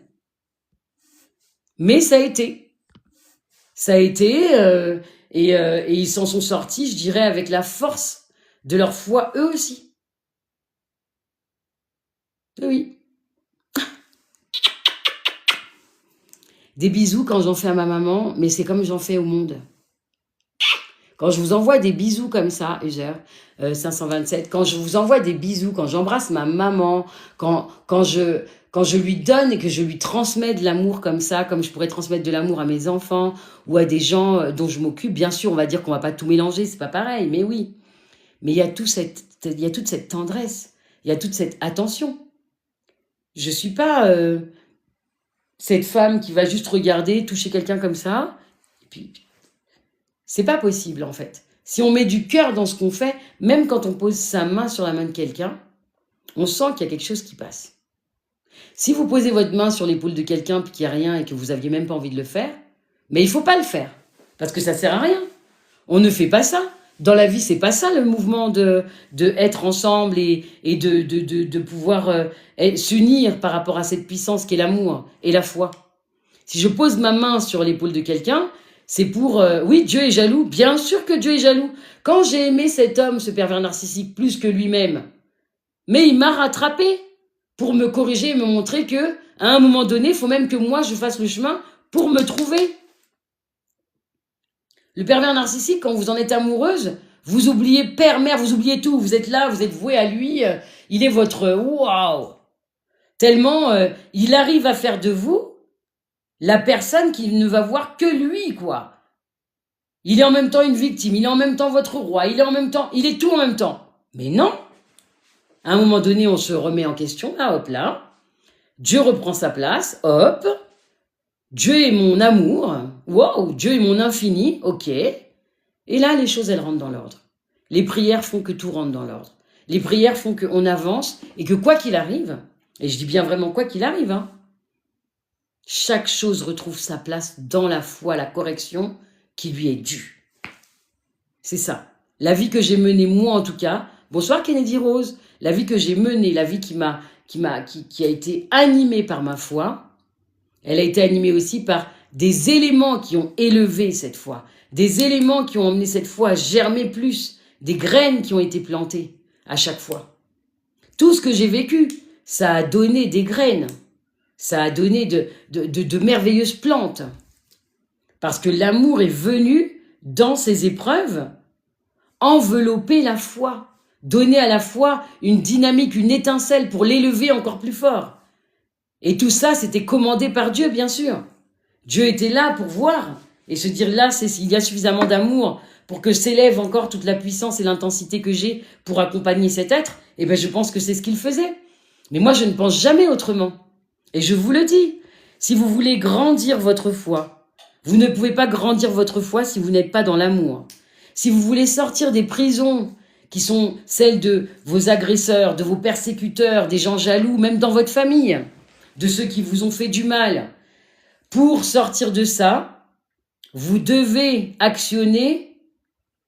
Mais ça a été. Ça a été, et ils s'en sont sortis, je dirais, avec la force de leur foi, eux aussi. Oui. Des bisous quand j'en fais à ma maman, mais c'est comme j'en fais au monde. Quand je vous envoie des bisous comme ça, User 527, quand je vous envoie des bisous, quand j'embrasse ma maman, quand je lui donne et que je lui transmets de l'amour comme ça, comme je pourrais transmettre de l'amour à mes enfants ou à des gens dont je m'occupe, bien sûr, on va dire qu'on va pas tout mélanger, c'est pas pareil, mais oui. Mais il y a toute cette tendresse, il y a toute cette attention. Je suis pas cette femme qui va juste regarder, toucher quelqu'un comme ça, et puis c'est pas possible en fait. Si on met du cœur dans ce qu'on fait, même quand on pose sa main sur la main de quelqu'un, on sent qu'il y a quelque chose qui passe. Si vous posez votre main sur l'épaule de quelqu'un puis qu'il n'y a rien et que vous aviez même pas envie de le faire, mais il faut pas le faire parce que ça sert à rien. On ne fait pas ça. Dans la vie, c'est pas ça le mouvement de être ensemble et de pouvoir s'unir par rapport à cette puissance qu'est l'amour et la foi. Si je pose ma main sur l'épaule de quelqu'un, c'est pour... oui, Dieu est jaloux. Bien sûr que Dieu est jaloux. Quand j'ai aimé cet homme, ce pervers narcissique, plus que lui-même, mais il m'a rattrapé pour me corriger et me montrer que, à un moment donné, il faut même que moi, je fasse le chemin pour me trouver. Le pervers narcissique, quand vous en êtes amoureuse, vous oubliez père, mère, vous oubliez tout. Vous êtes là, vous êtes voué à lui. Il est votre... Waouh! Tellement il arrive à faire de vous la personne qui ne va voir que lui, quoi. Il est en même temps une victime, il est en même temps votre roi, il est tout en même temps. Mais non! À un moment donné, on se remet en question, là, hop là. Dieu reprend sa place, hop. Dieu est mon amour, wow, Dieu est mon infini, ok. Et là, les choses, elles rentrent dans l'ordre. Les prières font que tout rentre dans l'ordre. Les prières font qu'on avance et que quoi qu'il arrive, et je dis bien vraiment quoi qu'il arrive, hein, chaque chose retrouve sa place dans la foi, la correction qui lui est due. C'est ça. La vie que j'ai menée, moi en tout cas, bonsoir Kennedy Rose, la vie que j'ai menée, la vie qui a été animée par ma foi, elle a été animée aussi par des éléments qui ont élevé cette foi, des éléments qui ont emmené cette foi à germer plus, des graines qui ont été plantées à chaque fois. Tout ce que j'ai vécu, ça a donné des graines, ça a donné de merveilleuses plantes. Parce que l'amour est venu, dans ces épreuves, envelopper la foi, donner à la foi une dynamique, une étincelle pour l'élever encore plus fort. Et tout ça, c'était commandé par Dieu, bien sûr. Dieu était là pour voir et se dire là, il y a suffisamment d'amour pour que s'élève encore toute la puissance et l'intensité que j'ai pour accompagner cet être. Et ben, je pense que c'est ce qu'il faisait. Mais moi, je ne pense jamais autrement. Et je vous le dis, si vous voulez grandir votre foi, vous ne pouvez pas grandir votre foi si vous n'êtes pas dans l'amour. Si vous voulez sortir des prisons qui sont celles de vos agresseurs, de vos persécuteurs, des gens jaloux, même dans votre famille, de ceux qui vous ont fait du mal. Pour sortir de ça, vous devez actionner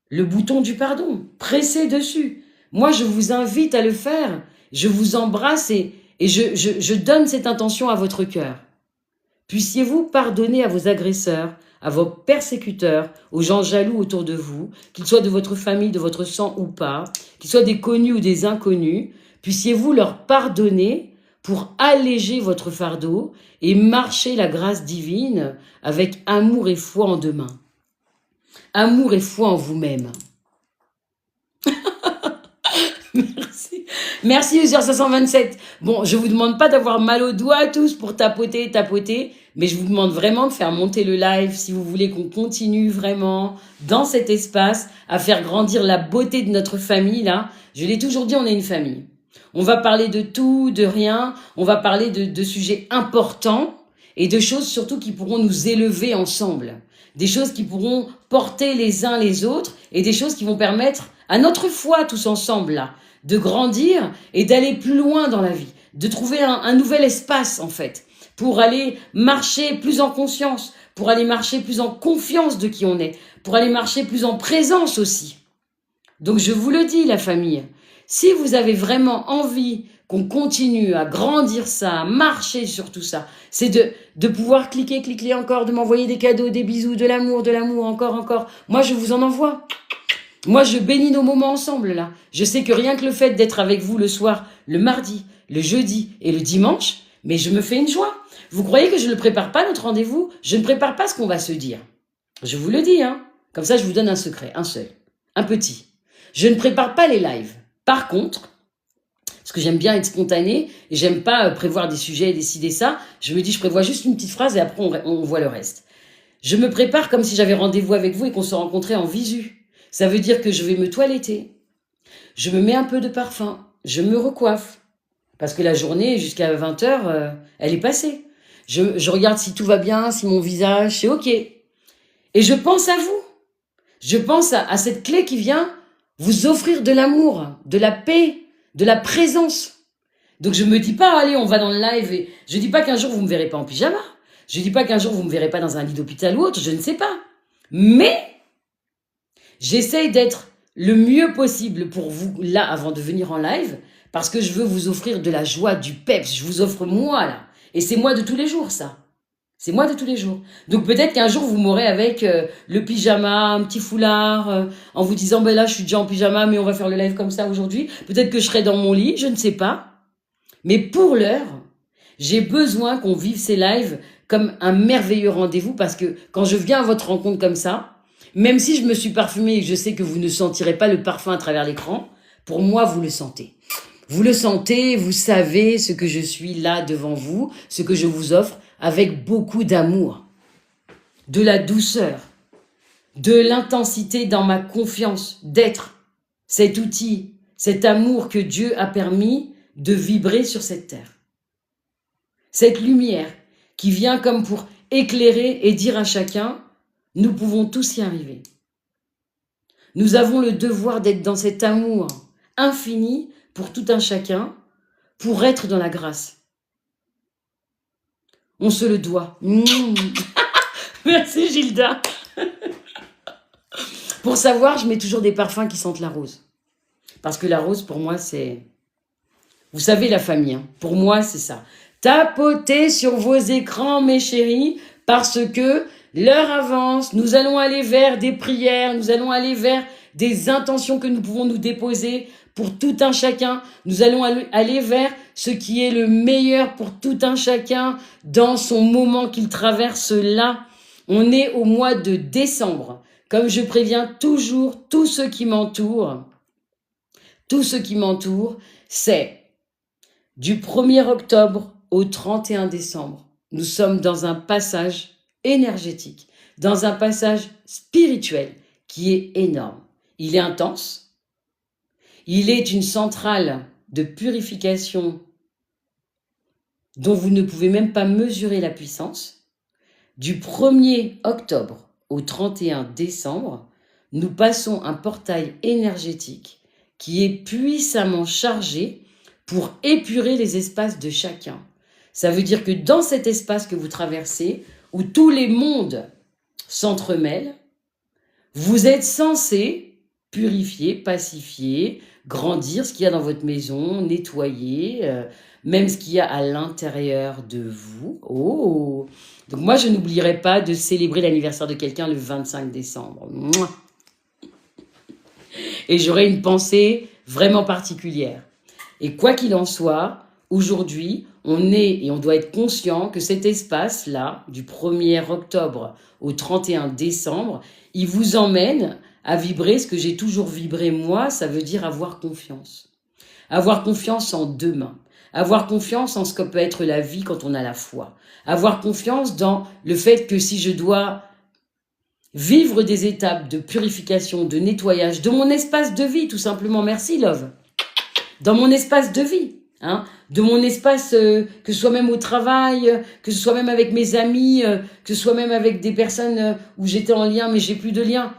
le bouton du pardon, presser dessus. Moi, je vous invite à le faire. Je vous embrasse et je donne cette intention à votre cœur. Puissiez-vous pardonner à vos agresseurs, à vos persécuteurs, aux gens jaloux autour de vous, qu'ils soient de votre famille, de votre sang ou pas, qu'ils soient des connus ou des inconnus, puissiez-vous leur pardonner pour alléger votre fardeau et marcher la grâce divine avec amour et foi en deux mains. Amour et foi en vous-même. Merci. Merci, User 527. Bon, je vous demande pas d'avoir mal aux doigts tous pour tapoter, mais je vous demande vraiment de faire monter le live si vous voulez qu'on continue vraiment dans cet espace à faire grandir la beauté de notre famille, là. Je l'ai toujours dit, on est une famille. On va parler de tout, de rien. On va parler de sujets importants et de choses surtout qui pourront nous élever ensemble. Des choses qui pourront porter les uns les autres et des choses qui vont permettre à notre foi tous ensemble là de grandir et d'aller plus loin dans la vie, de trouver un nouvel espace en fait, pour aller marcher plus en conscience, pour aller marcher plus en confiance de qui on est, pour aller marcher plus en présence aussi. Donc je vous le dis la famille, si vous avez vraiment envie qu'on continue à grandir ça, à marcher sur tout ça, c'est de pouvoir cliquer encore, de m'envoyer des cadeaux, des bisous, de l'amour, encore. Moi, je vous en envoie. Moi, je bénis nos moments ensemble, là. Je sais que rien que le fait d'être avec vous le soir, le mardi, le jeudi et le dimanche, mais je me fais une joie. Vous croyez que je ne prépare pas notre rendez-vous? Je ne prépare pas ce qu'on va se dire. Je vous le dis, hein. Comme ça, je vous donne un secret, un seul, un petit. Je ne prépare pas les lives. Par contre, parce que j'aime bien être spontanée et j'aime pas prévoir des sujets, décider ça, je me dis, je prévois juste une petite phrase et après, on voit le reste. Je me prépare comme si j'avais rendez-vous avec vous et qu'on se rencontrait en visu. Ça veut dire que je vais me toiletter. Je me mets un peu de parfum. Je me recoiffe. Parce que la journée, jusqu'à 20h, elle est passée. Je regarde si tout va bien, si mon visage, c'est OK. Et je pense à vous. Je pense à cette clé qui vient vous offrir de l'amour, de la paix, de la présence. Donc je me dis pas, allez, on va dans le live. Et je dis pas qu'un jour vous me verrez pas en pyjama. Je dis pas qu'un jour vous me verrez pas dans un lit d'hôpital ou autre, je ne sais pas. Mais j'essaye d'être le mieux possible pour vous là avant de venir en live parce que je veux vous offrir de la joie, du peps. Je vous offre moi là. Et c'est moi de tous les jours ça. C'est moi de tous les jours. Donc peut-être qu'un jour vous m'aurez avec le pyjama, un petit foulard, en vous disant ben là je suis déjà en pyjama mais on va faire le live comme ça aujourd'hui. Peut-être que je serai dans mon lit, je ne sais pas. Mais pour l'heure, j'ai besoin qu'on vive ces lives comme un merveilleux rendez-vous parce que quand je viens à votre rencontre comme ça, même si je me suis parfumée et que je sais que vous ne sentirez pas le parfum à travers l'écran, pour moi vous le sentez. Vous le sentez, vous savez ce que je suis là devant vous, ce que je vous offre avec beaucoup d'amour, de la douceur, de l'intensité dans ma confiance d'être cet outil, cet amour que Dieu a permis de vibrer sur cette terre. Cette lumière qui vient comme pour éclairer et dire à chacun, nous pouvons tous y arriver. Nous avons le devoir d'être dans cet amour infini pour tout un chacun, pour être dans la grâce. On se le doit. Merci Gilda. Pour savoir, je mets toujours des parfums qui sentent la rose. Parce que la rose, pour moi, c'est... Vous savez, la famille, hein. Pour moi, c'est ça. Tapotez sur vos écrans, mes chéris, parce que l'heure avance. Nous allons aller vers des prières, nous allons aller vers des intentions que nous pouvons nous déposer pour tout un chacun. Nous allons aller vers ce qui est le meilleur pour tout un chacun dans son moment qu'il traverse là. On est au mois de décembre. Comme je préviens toujours tous ceux qui m'entourent, c'est du 1er octobre au 31 décembre. Nous sommes dans un passage énergétique, dans un passage spirituel qui est énorme. Il est intense. Il est une centrale de purification dont vous ne pouvez même pas mesurer la puissance. Du 1er octobre au 31 décembre, nous passons un portail énergétique qui est puissamment chargé pour épurer les espaces de chacun. Ça veut dire que dans cet espace que vous traversez, où tous les mondes s'entremêlent, vous êtes censé purifier, pacifier, grandir ce qu'il y a dans votre maison, nettoyer, même ce qu'il y a à l'intérieur de vous. Oh! Donc moi, je n'oublierai pas de célébrer l'anniversaire de quelqu'un le 25 décembre. Mouah. Et j'aurai une pensée vraiment particulière. Et quoi qu'il en soit, aujourd'hui, on est et on doit être conscient que cet espace-là, du 1er octobre au 31 décembre, il vous emmène à vibrer ce que j'ai toujours vibré moi, ça veut dire avoir confiance. Avoir confiance en demain. Avoir confiance en ce que peut être la vie quand on a la foi. Avoir confiance dans le fait que si je dois vivre des étapes de purification, de nettoyage, de mon espace de vie, tout simplement, merci Love, dans mon espace de vie, hein, de mon espace, que ce soit même au travail, que ce soit même avec mes amis, que ce soit même avec des personnes où j'étais en lien mais j'ai plus de lien.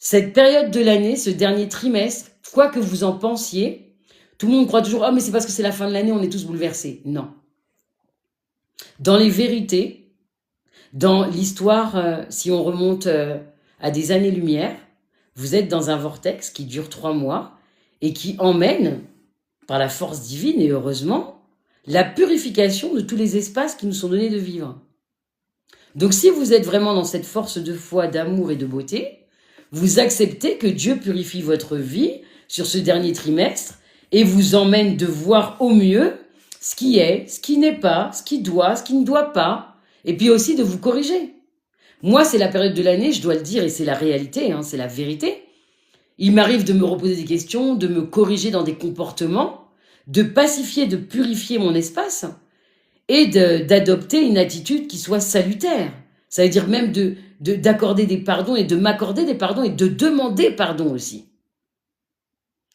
Cette période de l'année, ce dernier trimestre, quoi que vous en pensiez, tout le monde croit toujours « Ah, mais c'est parce que c'est la fin de l'année, on est tous bouleversés. » Non. Dans les vérités, dans l'histoire, si on remonte à des années-lumière, vous êtes dans un vortex qui dure 3 mois et qui emmène, par la force divine et heureusement, la purification de tous les espaces qui nous sont donnés de vivre. Donc si vous êtes vraiment dans cette force de foi, d'amour et de beauté, vous acceptez que Dieu purifie votre vie sur ce dernier trimestre et vous emmène de voir au mieux ce qui est, ce qui n'est pas, ce qui doit, ce qui ne doit pas, et puis aussi de vous corriger. Moi, c'est la période de l'année, je dois le dire, et c'est la réalité, hein, c'est la vérité. Il m'arrive de me reposer des questions, de me corriger dans des comportements, de pacifier, de purifier mon espace, et d'adopter une attitude qui soit salutaire. Ça veut dire même d'accorder des pardons et de m'accorder des pardons et de demander pardon aussi.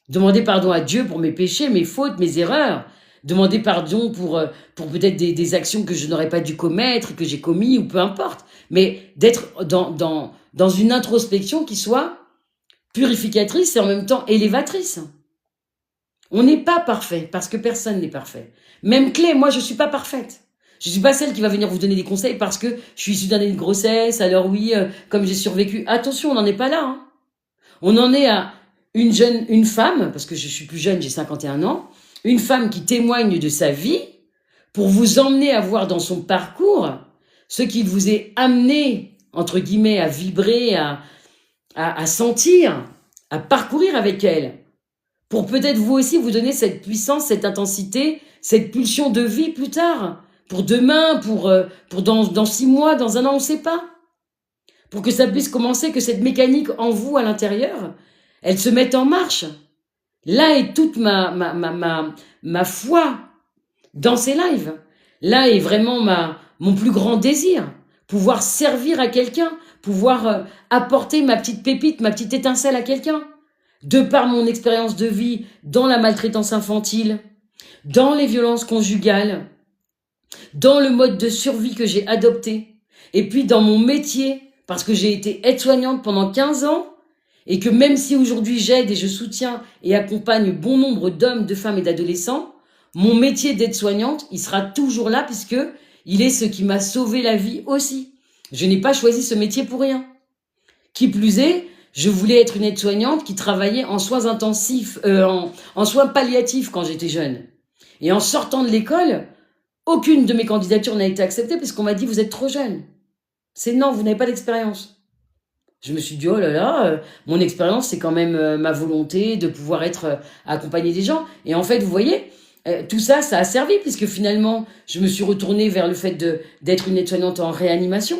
Demander pardon à Dieu pour mes péchés, mes fautes, mes erreurs. Demander pardon pour peut-être des actions que je n'aurais pas dû commettre, que j'ai commis ou peu importe. Mais d'être dans une introspection qui soit purificatrice et en même temps élévatrice. On n'est pas parfait parce que personne n'est parfait. Même Clé, moi je suis pas parfaite. Je suis pas celle qui va venir vous donner des conseils parce que je suis issue d'une grossesse, alors oui, comme j'ai survécu. Attention, on n'en est pas là. Hein. On en est à une femme, parce que je suis plus jeune, j'ai 51 ans, une femme qui témoigne de sa vie pour vous emmener à voir dans son parcours ce qui vous est amené, entre guillemets, à vibrer, à sentir, à parcourir avec elle, pour peut-être vous aussi vous donner cette puissance, cette intensité, cette pulsion de vie plus tard, pour demain, pour dans 6 mois, dans 1 an, on ne sait pas. Pour que ça puisse commencer, que cette mécanique en vous, à l'intérieur, elle se mette en marche. Là est toute ma foi dans ces lives. Là est vraiment mon plus grand désir. Pouvoir servir à quelqu'un, pouvoir apporter ma petite pépite, ma petite étincelle à quelqu'un. De par mon expérience de vie dans la maltraitance infantile, dans les violences conjugales, dans le mode de survie que j'ai adopté, et puis dans mon métier, parce que j'ai été aide-soignante pendant 15 ans, et que même si aujourd'hui j'aide et je soutiens et accompagne bon nombre d'hommes, de femmes et d'adolescents, mon métier d'aide-soignante, il sera toujours là puisque il est ce qui m'a sauvé la vie aussi. Je n'ai pas choisi ce métier pour rien. Qui plus est, je voulais être une aide-soignante qui travaillait en soins intensifs, en soins palliatifs quand j'étais jeune. Et en sortant de l'école, aucune de mes candidatures n'a été acceptée parce qu'on m'a dit « vous êtes trop jeune ». C'est non, vous n'avez pas d'expérience. Je me suis dit, oh là là, mon expérience, c'est quand même ma volonté de pouvoir être accompagnée des gens. Et en fait, vous voyez, tout ça, ça a servi, puisque finalement, je me suis retournée vers le fait d'être une aide-soignante en réanimation.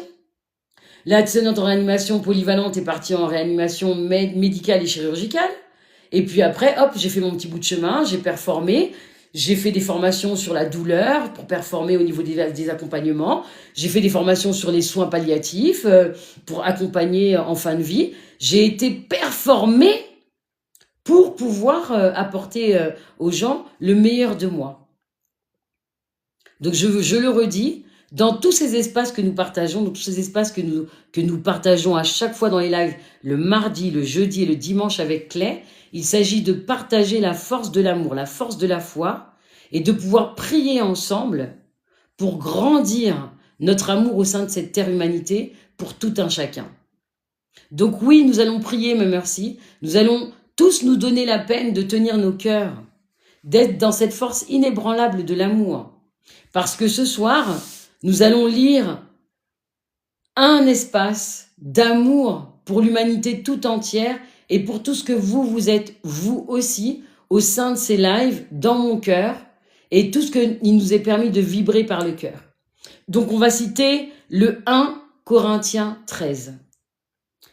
L'aide-soignante en réanimation polyvalente est partie en réanimation médicale et chirurgicale. Et puis après, hop, j'ai fait mon petit bout de chemin, j'ai performé. J'ai fait des formations sur la douleur pour performer au niveau des accompagnements. J'ai fait des formations sur les soins palliatifs pour accompagner en fin de vie. J'ai été performée pour pouvoir apporter aux gens le meilleur de moi. Donc je le redis, dans tous ces espaces que nous partageons, dans tous ces espaces que nous partageons à chaque fois dans les lives, le mardi, le jeudi et le dimanche avec Clay, il s'agit de partager la force de l'amour, la force de la foi, et de pouvoir prier ensemble pour grandir notre amour au sein de cette terre humanité pour tout un chacun. Donc oui, nous allons prier, mais merci. Nous allons tous nous donner la peine de tenir nos cœurs, d'être dans cette force inébranlable de l'amour. Parce que ce soir, nous allons lire un espace d'amour pour l'humanité tout entière et pour tout ce que vous êtes, vous aussi, au sein de ces lives, dans mon cœur, et tout ce qu'il nous est permis de vibrer par le cœur. Donc on va citer le 1 Corinthiens 13,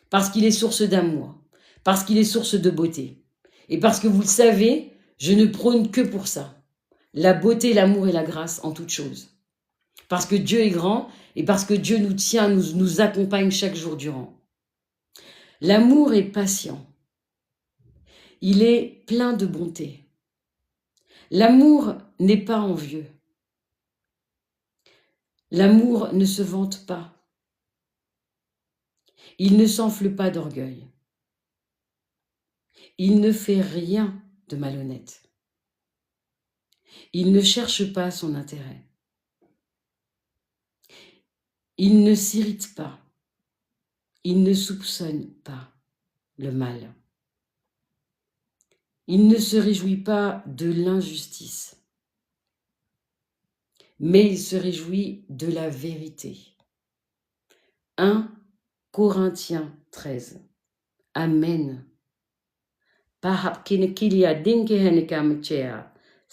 parce qu'il est source d'amour, parce qu'il est source de beauté, et parce que vous le savez, je ne prône que pour ça, la beauté, l'amour et la grâce en toutes choses. Parce que Dieu est grand, et parce que Dieu nous tient, nous accompagne chaque jour durant. L'amour est patient, il est plein de bonté. L'amour n'est pas envieux. L'amour ne se vante pas. Il ne s'enfle pas d'orgueil. Il ne fait rien de malhonnête. Il ne cherche pas son intérêt. Il ne s'irrite pas. Il ne soupçonne pas le mal. Il ne se réjouit pas de l'injustice, mais il se réjouit de la vérité. 1 Corinthiens 13. Amen.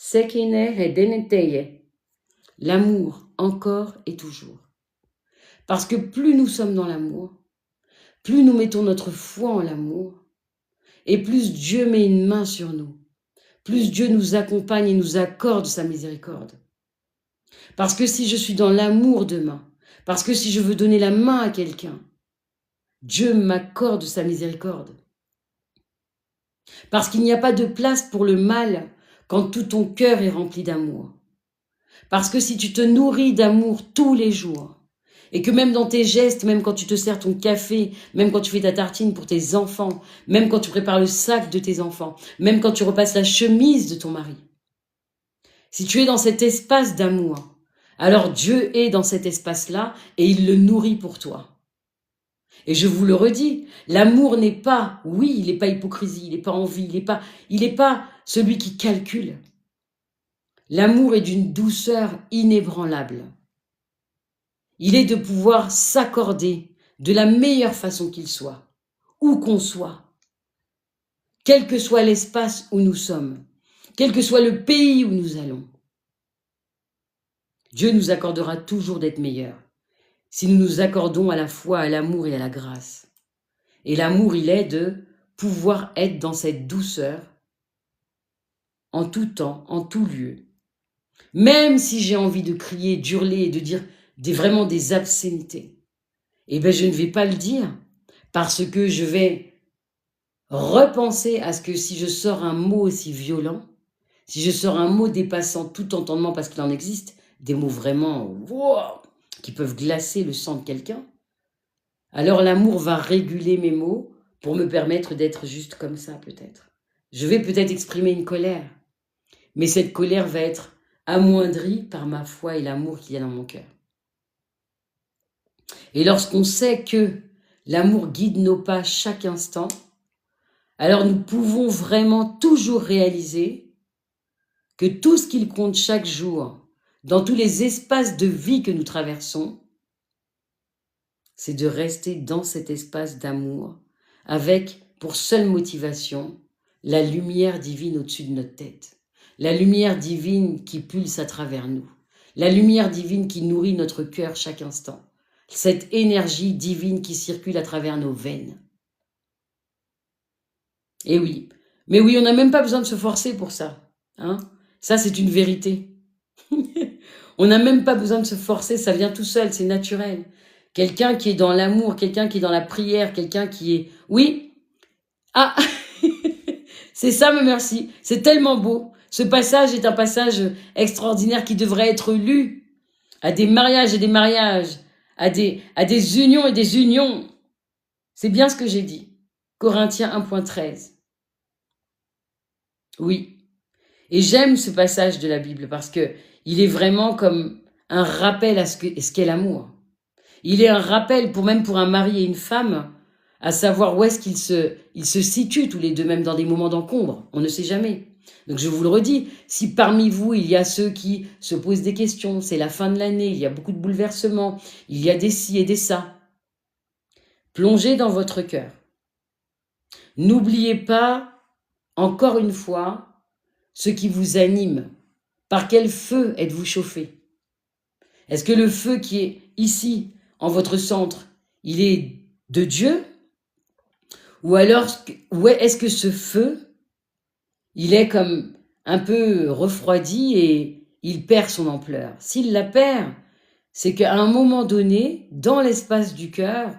Sekine Hedeneteye. L'amour, encore et toujours. Parce que plus nous sommes dans l'amour, plus nous mettons notre foi en l'amour, et plus Dieu met une main sur nous, plus Dieu nous accompagne et nous accorde sa miséricorde. Parce que si je suis dans l'amour demain, parce que si je veux donner la main à quelqu'un, Dieu m'accorde sa miséricorde. Parce qu'il n'y a pas de place pour le mal quand tout ton cœur est rempli d'amour. Parce que si tu te nourris d'amour tous les jours, et que même dans tes gestes, même quand tu te sers ton café, même quand tu fais ta tartine pour tes enfants, même quand tu prépares le sac de tes enfants, même quand tu repasses la chemise de ton mari, si tu es dans cet espace d'amour, alors Dieu est dans cet espace-là et il le nourrit pour toi. Et je vous le redis, l'amour n'est pas, oui, il n'est pas hypocrisie, il n'est pas envie, il n'est pas celui qui calcule. L'amour est d'une douceur inébranlable. Il est de pouvoir s'accorder de la meilleure façon qu'il soit, où qu'on soit, quel que soit l'espace où nous sommes, quel que soit le pays où nous allons. Dieu nous accordera toujours d'être meilleurs, si nous nous accordons à la foi, à l'amour et à la grâce. Et l'amour, il est de pouvoir être dans cette douceur, en tout temps, en tout lieu. Même si j'ai envie de crier, d'hurler et de dire vraiment des obscénités, eh bien je ne vais pas le dire, parce que je vais repenser à ce que si je sors un mot aussi violent, si je sors un mot dépassant tout entendement, parce qu'il en existe, des mots vraiment wow, qui peuvent glacer le sang de quelqu'un, alors l'amour va réguler mes mots pour me permettre d'être juste comme ça peut-être. Je vais peut-être exprimer une colère, mais cette colère va être amoindrie par ma foi et l'amour qu'il y a dans mon cœur. Et lorsqu'on sait que l'amour guide nos pas chaque instant, alors nous pouvons vraiment toujours réaliser que tout ce qu'il compte chaque jour, dans tous les espaces de vie que nous traversons, c'est de rester dans cet espace d'amour, avec pour seule motivation la lumière divine au-dessus de notre tête, la lumière divine qui pulse à travers nous, la lumière divine qui nourrit notre cœur chaque instant, cette énergie divine qui circule à travers nos veines. Et oui, mais oui, on n'a même pas besoin de se forcer pour ça. Hein, ça, c'est une vérité. On n'a même pas besoin de se forcer, ça vient tout seul, c'est naturel. Quelqu'un qui est dans l'amour, quelqu'un qui est dans la prière, quelqu'un qui est... Oui, ah, c'est ça, mais merci. C'est tellement beau. Ce passage est un passage extraordinaire qui devrait être lu à des mariages et des mariages, à des unions et des unions. C'est bien ce que j'ai dit. Corinthiens 1.13. Oui. Et j'aime ce passage de la Bible parce que il est vraiment comme un rappel à ce qu'est l'amour. Il est un rappel même pour un mari et une femme à savoir où est-ce qu'ils se situent tous les deux, même dans des moments d'encombre. On ne sait jamais. Donc je vous le redis, si parmi vous, il y a ceux qui se posent des questions, c'est la fin de l'année, il y a beaucoup de bouleversements, il y a des ci et des ça, plongez dans votre cœur. N'oubliez pas, encore une fois, ce qui vous anime. Par quel feu êtes-vous chauffé? Est-ce que le feu qui est ici, en votre centre, il est de Dieu? Ou alors, est-ce que ce feu, il est comme un peu refroidi et il perd son ampleur? S'il la perd, c'est qu'à un moment donné, dans l'espace du cœur,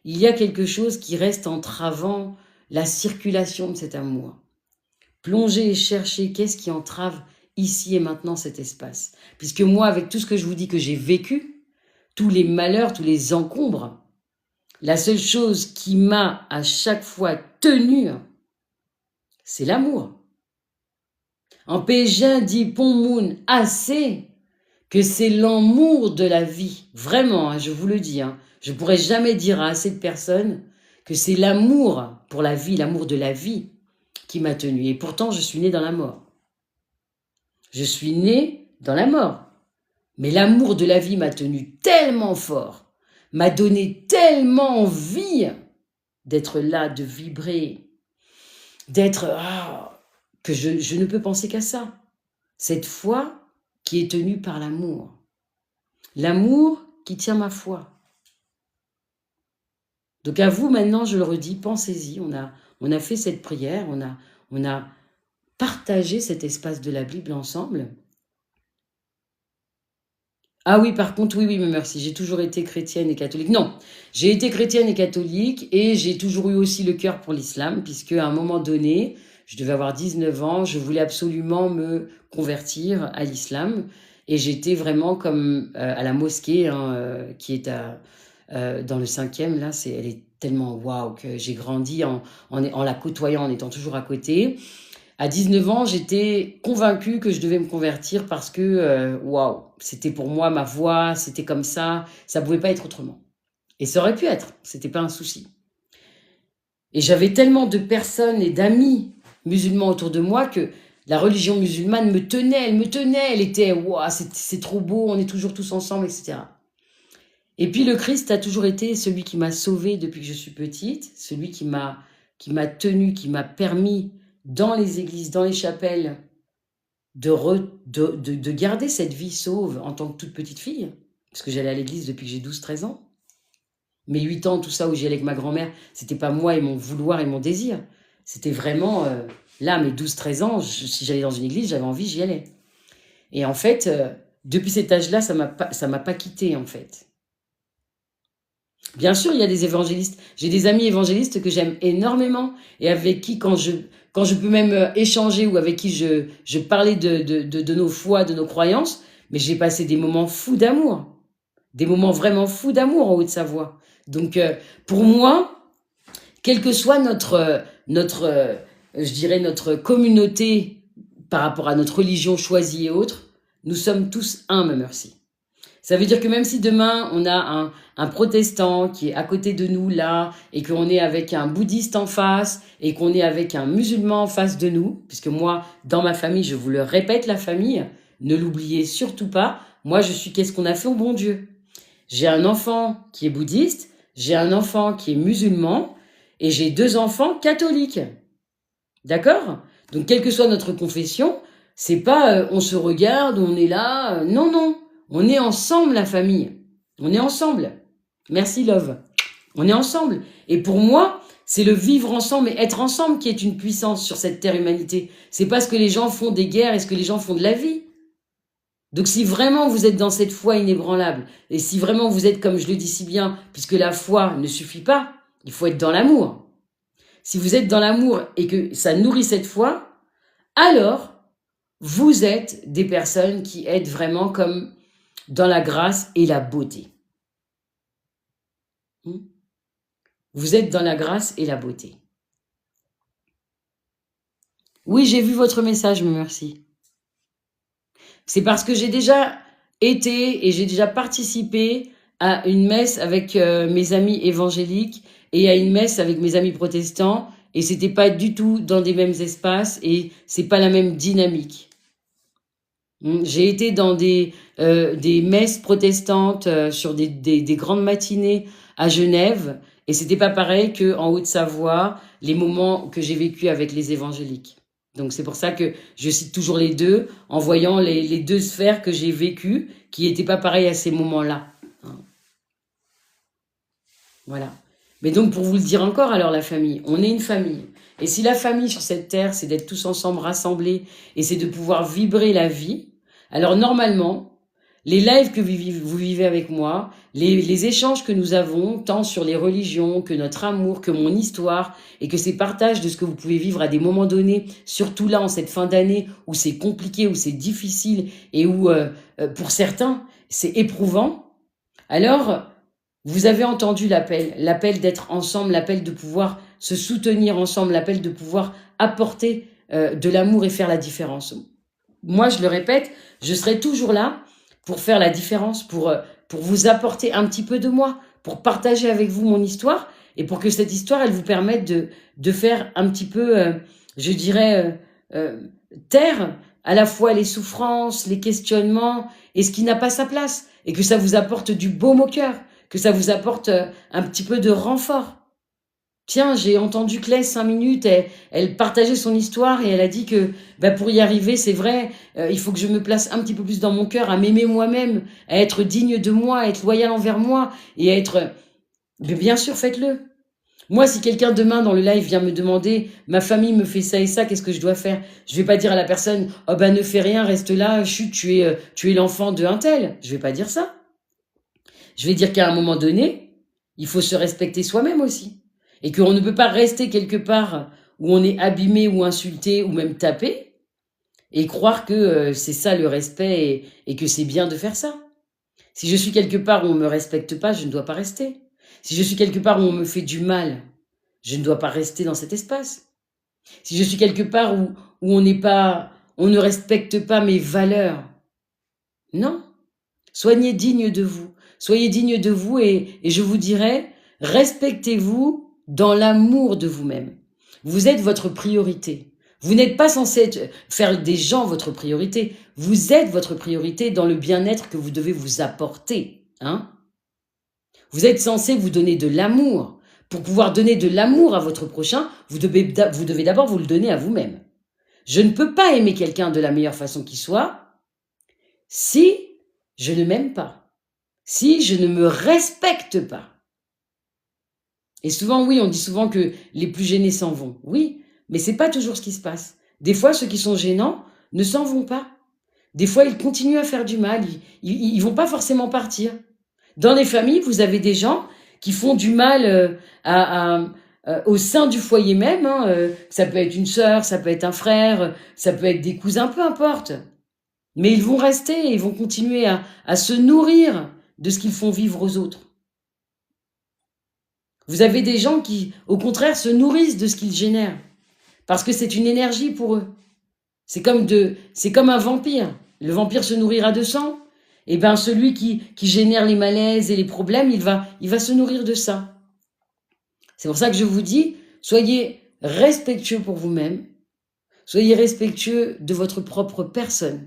il y a quelque chose qui reste entravant la circulation de cet amour. Plongez et cherchez qu'est-ce qui entrave ici et maintenant cet espace. Puisque moi, avec tout ce que je vous dis que j'ai vécu, tous les malheurs, tous les encombres, la seule chose qui m'a à chaque fois tenu, c'est l'amour. En Pégin dit Ponmoun assez que c'est l'amour de la vie. Vraiment, hein, je vous le dis. Hein, je ne pourrais jamais dire à assez de personnes que c'est l'amour pour la vie, l'amour de la vie qui m'a tenu. Et pourtant, je suis née dans la mort. Je suis née dans la mort. Mais l'amour de la vie m'a tenu tellement fort, m'a donné tellement envie d'être là, de vibrer, d'être... que je ne peux penser qu'à ça. Cette foi qui est tenue par l'amour. L'amour qui tient ma foi. Donc à vous maintenant, je le redis, pensez-y. On a fait cette prière, on a partagé cet espace de la Bible ensemble. Ah oui, par contre, oui, mais merci. J'ai toujours été chrétienne et catholique. Non, j'ai été chrétienne et catholique et j'ai toujours eu aussi le cœur pour l'islam, puisque à un moment donné, je devais avoir 19 ans, je voulais absolument me convertir à l'islam. Et j'étais vraiment comme à la mosquée, hein, qui est dans le 5e, là, elle est tellement waouh que j'ai grandi en la côtoyant, en étant toujours à côté. À 19 ans, j'étais convaincue que je devais me convertir parce que, waouh, c'était pour moi ma voie, c'était comme ça pouvait pas être autrement. Et ça aurait pu être, c'était pas un souci. Et j'avais tellement de personnes et d'amis musulmans autour de moi que la religion musulmane me tenait, elle était, waouh, c'est trop beau, on est toujours tous ensemble, etc. Et puis le Christ a toujours été celui qui m'a sauvée depuis que je suis petite, celui qui m'a tenue, qui m'a permis dans les églises, dans les chapelles, de garder cette vie sauve en tant que toute petite fille, parce que j'allais à l'église depuis que j'ai 12-13 ans. Mes 8 ans, tout ça, où j'y allais avec ma grand-mère, c'était pas moi et mon vouloir et mon désir. C'était vraiment, là, mes 12-13 ans, si j'allais dans une église, j'avais envie, j'y allais. Et en fait, depuis cet âge-là, ça m'a pas quitté en fait. Bien sûr, il y a des évangélistes. J'ai des amis évangélistes que j'aime énormément et avec qui, quand je peux même échanger ou avec qui je parlais de nos foi, de nos croyances, mais j'ai passé des moments fous d'amour. Des moments vraiment fous d'amour en Haute-Savoie. Donc, pour moi, quelle que soit je dirais notre communauté par rapport à notre religion choisie et autres, nous sommes tous un, me merci. Ça veut dire que même si demain, on a un protestant qui est à côté de nous, là, et qu'on est avec un bouddhiste en face, et qu'on est avec un musulman en face de nous, puisque moi, dans ma famille, je vous le répète, la famille, ne l'oubliez surtout pas, moi, je suis qu'est-ce qu'on a fait au bon Dieu. J'ai un enfant qui est bouddhiste, j'ai un enfant qui est musulman, et j'ai 2 enfants catholiques. D'accord? Donc, quelle que soit notre confession, c'est pas on se regarde, on est là, non, non. On est ensemble, la famille. On est ensemble. Merci, Love. On est ensemble. Et pour moi, c'est le vivre ensemble et être ensemble qui est une puissance sur cette terre humanité. C'est pas ce que les gens font des guerres et ce que les gens font de la vie. Donc si vraiment vous êtes dans cette foi inébranlable, et si vraiment vous êtes, comme je le dis si bien, puisque la foi ne suffit pas, il faut être dans l'amour. Si vous êtes dans l'amour et que ça nourrit cette foi, alors vous êtes des personnes qui êtes vraiment comme dans la grâce et la beauté. Vous êtes dans la grâce et la beauté. Oui, j'ai vu votre message, mais merci. C'est parce que j'ai déjà été et j'ai déjà participé à une messe avec mes amis évangéliques et à une messe avec mes amis protestants, et c'était pas du tout dans des mêmes espaces et c'est pas la même dynamique. J'ai été dans des messes protestantes sur des grandes matinées à Genève, et c'était pas pareil qu'en Haute-Savoie, les moments que j'ai vécus avec les évangéliques. Donc c'est pour ça que je cite toujours les deux, en voyant les 2 sphères que j'ai vécues, qui n'étaient pas pareilles à ces moments-là. Voilà. Mais donc pour vous le dire encore, alors la famille, on est une famille. Et si la famille sur cette terre, c'est d'être tous ensemble rassemblés, et c'est de pouvoir vibrer la vie, alors normalement, les lives que vous vivez avec moi, les échanges que nous avons, tant sur les religions, que notre amour, que mon histoire, et que ces partages de ce que vous pouvez vivre à des moments donnés, surtout là en cette fin d'année où c'est compliqué, où c'est difficile, et où pour certains c'est éprouvant, alors vous avez entendu l'appel d'être ensemble, l'appel de pouvoir se soutenir ensemble, l'appel de pouvoir apporter de l'amour et faire la différence. Moi, je le répète, je serai toujours là pour faire la différence, pour vous apporter un petit peu de moi, pour partager avec vous mon histoire, et pour que cette histoire, elle vous permette de faire un petit peu, je dirais, taire à la fois les souffrances, les questionnements, et ce qui n'a pas sa place, et que ça vous apporte du baume au cœur, que ça vous apporte un petit peu de renfort. Tiens, j'ai entendu Claire 5 minutes, elle partageait son histoire et elle a dit que pour y arriver, c'est vrai, il faut que je me place un petit peu plus dans mon cœur, à m'aimer moi-même, à être digne de moi, à être loyal envers moi et à être... Mais bien sûr, faites-le. Moi, si quelqu'un demain dans le live vient me demander, ma famille me fait ça et ça, qu'est-ce que je dois faire? Je vais pas dire à la personne, oh ne fais rien, reste là, chut, tu es l'enfant de un tel. Je vais pas dire ça. Je vais dire qu'à un moment donné, il faut se respecter soi-même aussi. Et qu'on ne peut pas rester quelque part où on est abîmé ou insulté ou même tapé et croire que c'est ça le respect et que c'est bien de faire ça. Si je suis quelque part où on me respecte pas, je ne dois pas rester. Si je suis quelque part où on me fait du mal, je ne dois pas rester dans cet espace. Si je suis quelque part où on ne respecte pas mes valeurs, non. Soyez digne de vous. Soyez digne de vous et je vous dirais, respectez-vous dans l'amour de vous-même. Vous êtes votre priorité. Vous n'êtes pas censé faire des gens votre priorité. Vous êtes votre priorité dans le bien-être que vous devez vous apporter. Hein? Vous êtes censé vous donner de l'amour. Pour pouvoir donner de l'amour à votre prochain, vous devez d'abord vous le donner à vous-même. Je ne peux pas aimer quelqu'un de la meilleure façon qui soit si je ne m'aime pas, si je ne me respecte pas. Et souvent, oui, on dit souvent que les plus gênés s'en vont. Oui, mais c'est pas toujours ce qui se passe. Des fois, ceux qui sont gênants ne s'en vont pas. Des fois, ils continuent à faire du mal. Ils vont pas forcément partir. Dans les familles, vous avez des gens qui font du mal au sein du foyer même. Hein. Ça peut être une sœur, ça peut être un frère, ça peut être des cousins, peu importe. Mais ils vont rester, ils vont continuer à se nourrir de ce qu'ils font vivre aux autres. Vous avez des gens qui, au contraire, se nourrissent de ce qu'ils génèrent. Parce que c'est une énergie pour eux. C'est comme un vampire. Le vampire se nourrira de sang. Et bien, celui qui génère les malaises et les problèmes, il va se nourrir de ça. C'est pour ça que je vous dis, soyez respectueux pour vous-même. Soyez respectueux de votre propre personne.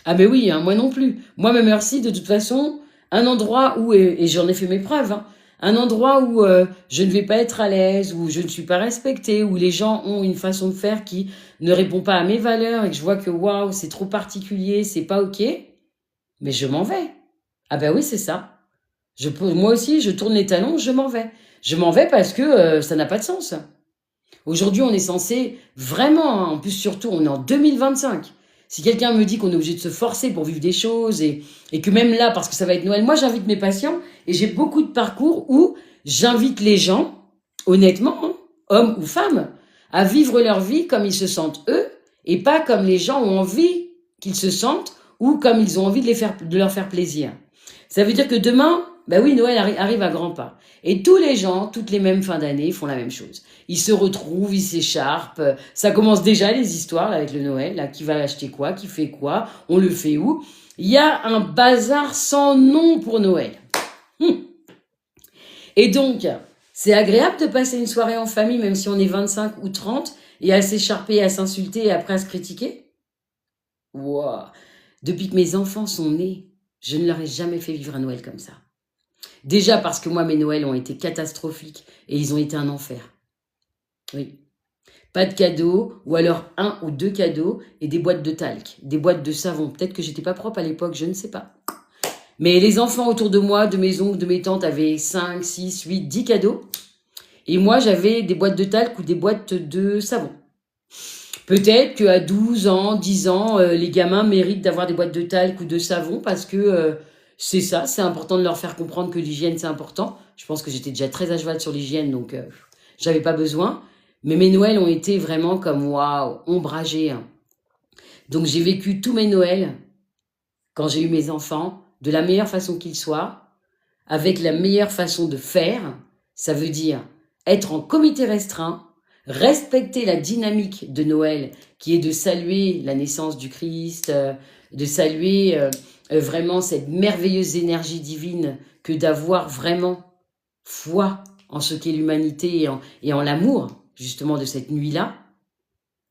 Ah ben oui, hein, moi non plus. Moi, même merci, de toute façon, un endroit où, et j'en ai fait mes preuves, hein, un endroit où je ne vais pas être à l'aise, où je ne suis pas respectée, où les gens ont une façon de faire qui ne répond pas à mes valeurs et que je vois que waouh, c'est trop particulier, c'est pas ok, mais je m'en vais. Ah ben oui, c'est ça. Moi aussi, je tourne les talons, je m'en vais. Je m'en vais parce que ça n'a pas de sens. Aujourd'hui, on est censé vraiment, hein, en plus surtout, on est en 2025. Si quelqu'un me dit qu'on est obligé de se forcer pour vivre des choses et que même là, parce que ça va être Noël, moi j'invite mes patients et j'ai beaucoup de parcours où j'invite les gens, honnêtement, hein, hommes ou femmes, à vivre leur vie comme ils se sentent eux et pas comme les gens ont envie qu'ils se sentent ou comme ils ont envie de leur faire plaisir. Ça veut dire que demain, ben oui, Noël arrive à grands pas. Et tous les gens, toutes les mêmes fins d'année, font la même chose. Ils se retrouvent, ils s'écharpent. Ça commence déjà les histoires là, avec le Noël. Là, qui va acheter quoi, qui fait quoi, on le fait où. Il y a un bazar sans nom pour Noël. Et donc, c'est agréable de passer une soirée en famille, même si on est 25 ou 30, et à s'écharper, à s'insulter et après à se critiquer. Wow. Depuis que mes enfants sont nés, je ne leur ai jamais fait vivre un Noël comme ça. Déjà parce que moi, mes Noëls ont été catastrophiques et ils ont été un enfer. Oui. Pas de cadeaux, ou alors 1 ou 2 cadeaux et des boîtes de talc, des boîtes de savon. Peut-être que j'étais pas propre à l'époque, je ne sais pas. Mais les enfants autour de moi, de mes oncles, de mes tantes, avaient 5, 6, 8, 10 cadeaux. Et moi, j'avais des boîtes de talc ou des boîtes de savon. Peut-être qu'à 12 ans, 10 ans, les gamins méritent d'avoir des boîtes de talc ou de savon parce que c'est ça, c'est important de leur faire comprendre que l'hygiène, c'est important. Je pense que j'étais déjà très à cheval sur l'hygiène, donc j'avais pas besoin. Mais mes Noëls ont été vraiment comme, waouh, ombragés. Hein. Donc j'ai vécu tous mes Noëls, quand j'ai eu mes enfants, de la meilleure façon qu'ils soient, avec la meilleure façon de faire. Ça veut dire être en comité restreint, respecter la dynamique de Noël, qui est de saluer la naissance du Christ, de saluer vraiment cette merveilleuse énergie divine que d'avoir vraiment foi en ce qu'est l'humanité et en l'amour, justement, de cette nuit-là.